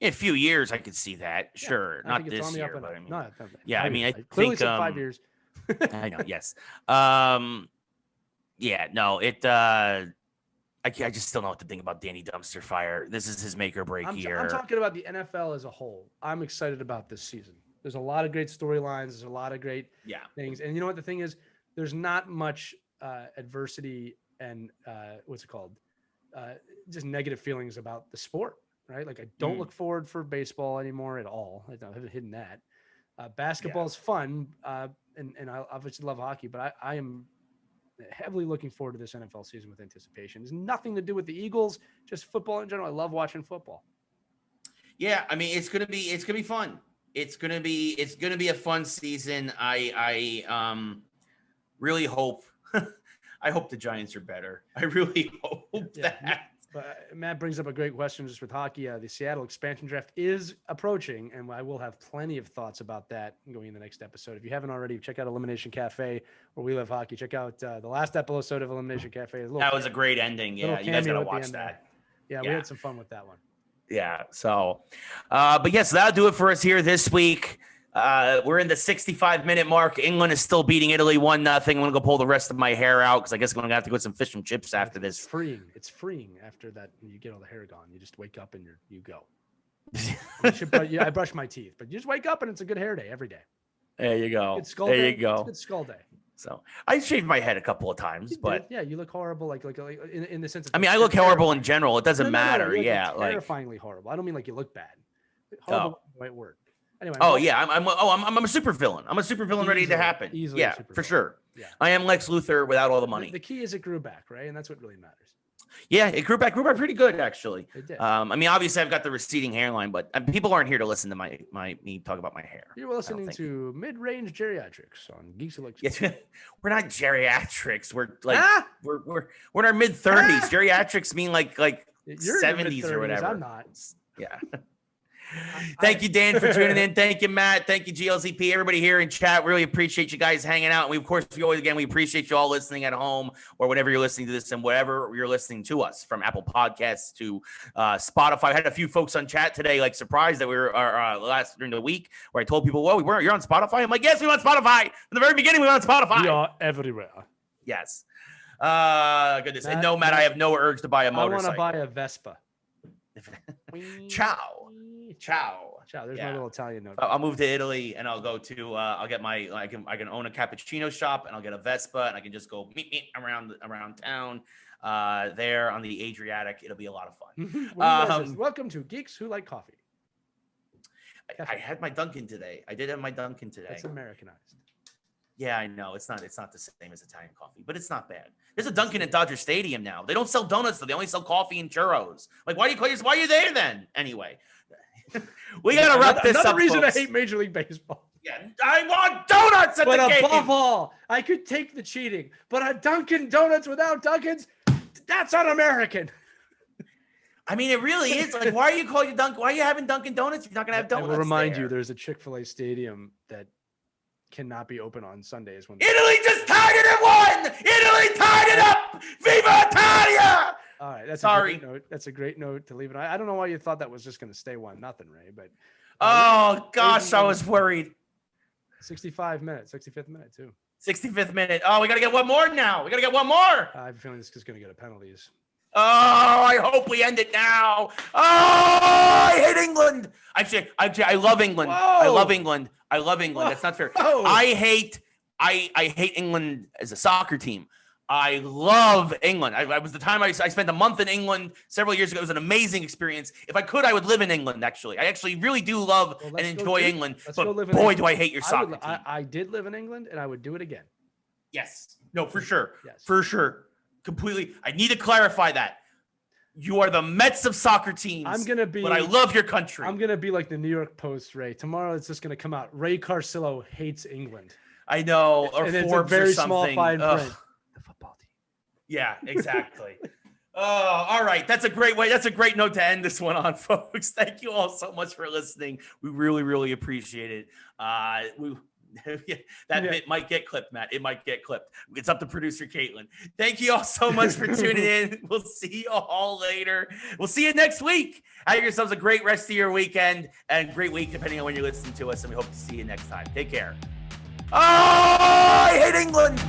In a few years, I could see that. Sure, not this year, but I mean, I clearly think said 5 years. I know. Yes. I just still know what to think about Danny Dumpster Fire. This is his make or break year. I'm talking about the NFL as a whole. I'm excited about this season. There's a lot of great storylines. There's a lot of great things. And you know what the thing is? There's not much adversity and just negative feelings about the sport, right? Like I don't look forward for baseball anymore at all. I haven't hidden that. Basketball is fun, and I obviously love hockey, but I am heavily looking forward to this NFL season with anticipation. It's nothing to do with the Eagles, just football in general. I love watching football. Yeah, I mean it's gonna be fun. It's gonna be a fun season. I really hope. I hope the Giants are better. I really hope that. But Matt brings up a great question just with hockey. The Seattle expansion draft is approaching, and I will have plenty of thoughts about that going in the next episode. If you haven't already, check out Elimination Cafe where we love hockey. Check out the last episode of Elimination Cafe. That was a great ending. Yeah, you guys got to watch that. Yeah, we had some fun with that one. Yeah. So, but yes, that'll do it for us here this week. We're in the 65-minute mark. England is still beating Italy 1-0. I'm gonna go pull the rest of my hair out because I guess I'm gonna have to go get some fish and chips after this. It's freeing after that. You get all the hair gone. You just wake up and you go. I brush my teeth, but you just wake up and it's a good hair day every day. There you go. It's a good skull day. So I shaved my head a couple of times, but you look horrible. Like in the sense of. I mean, I look horrible in general. It doesn't matter. Terrifyingly horrible. I don't mean like you look bad. Horrible is the right word. Anyway. I'm a super villain. I'm a super villain ready to happen. Yeah, for sure. Yeah. I am Lex Luthor without all the money. The key is it grew back, right? And that's what really matters. Yeah, it grew back pretty good actually. It did. I mean, obviously I've got the receding hairline, but people aren't here to listen to me talk about my hair. You're listening to Mid-Range Geriatrics on Geeks Who Like Sports. We're not geriatrics. We're like we're in our mid-30s. Geriatrics mean like 70s or whatever. I'm not. Yeah. Thank you, Dan, for tuning in. Thank you, Matt. Thank you, GLZP. Everybody here in chat. Really appreciate you guys hanging out. And we appreciate you all listening at home or whenever you're listening to this and whatever you're listening to us, from Apple Podcasts to Spotify. I had a few folks on chat today, like surprised that we were during the week where I told people, well, you're on Spotify. I'm like, yes, we were on Spotify. From the very beginning, we were on Spotify. We are everywhere. Yes. Goodness. And no, Matt, I have no urge to buy a motorcycle. I want to buy a Vespa. Ciao. There's my little Italian note. I'll move to Italy and I'll go to I'll get my I can own a cappuccino shop and I'll get a Vespa and I can just go meet around town there on the Adriatic. It'll be a lot of fun. Welcome to Geeks Who Like Coffee. I had my Dunkin' today. I did have my Dunkin' today. It's Americanized. Yeah, I know. It's not the same as Italian coffee, but it's not bad. There's a Dunkin' at Dodger Stadium now. They don't sell donuts, though. They only sell coffee and churros. Like, why are you there then? Anyway, we got to wrap this up, Another reason folks. I hate Major League Baseball. Yeah, I want donuts at the game. But above all, I could take the cheating. But a Dunkin' Donuts without Dunkin's, that's un-American. I mean, it really is. Like, why are you calling it Dunkin'? Why are you having Dunkin' Donuts if you're not going to have donuts? I will remind there? you, there's a Chick-fil-A stadium that cannot be open on Sundays. Italy just tied it at 1. Italy tied it up. Viva Italia! All right, that's sorry. A great note. That's a great note to leave it. I don't know why you thought that was just going to stay 1-0, Ray. But oh gosh, I was worried. 65 minutes, 65th minute too. 65th minute. Oh, we got to get one more now. We got to get one more. I have a feeling this is going to get a penalties. Oh, I hope we end it now. Oh, I hate England. Actually, I love England. Whoa. I love England. That's not fair. Whoa. I hate England as a soccer team. I love England. I was the time I spent a month in England several years ago. It was an amazing experience. If I could, I would live in England, actually. I actually really do love and enjoy England. But boy, do I hate your soccer team. I did live in England, and I would do it again. Yes. No, for sure. Yes. For sure. Completely. I need to clarify that. You are the Mets of soccer teams. But I love your country. I'm gonna be like the New York Post, Ray. Tomorrow it's just gonna come out. Ray Carcillo hates England. I know. Or and Forbes it's a very or something. small fine print. The football team. Yeah, exactly. All right. That's a great way. That's a great note to end this one on, folks. Thank you all so much for listening. We really, really appreciate it. Bit might get clipped, Matt. It might get clipped. It's up to producer Caitlin. Thank you all so much for tuning in. We'll see you all later. We'll see you next week. Have yourselves a great rest of your weekend and great week, depending on when you're listening to us. And we hope to see you next time. Take care. Oh, I hate England.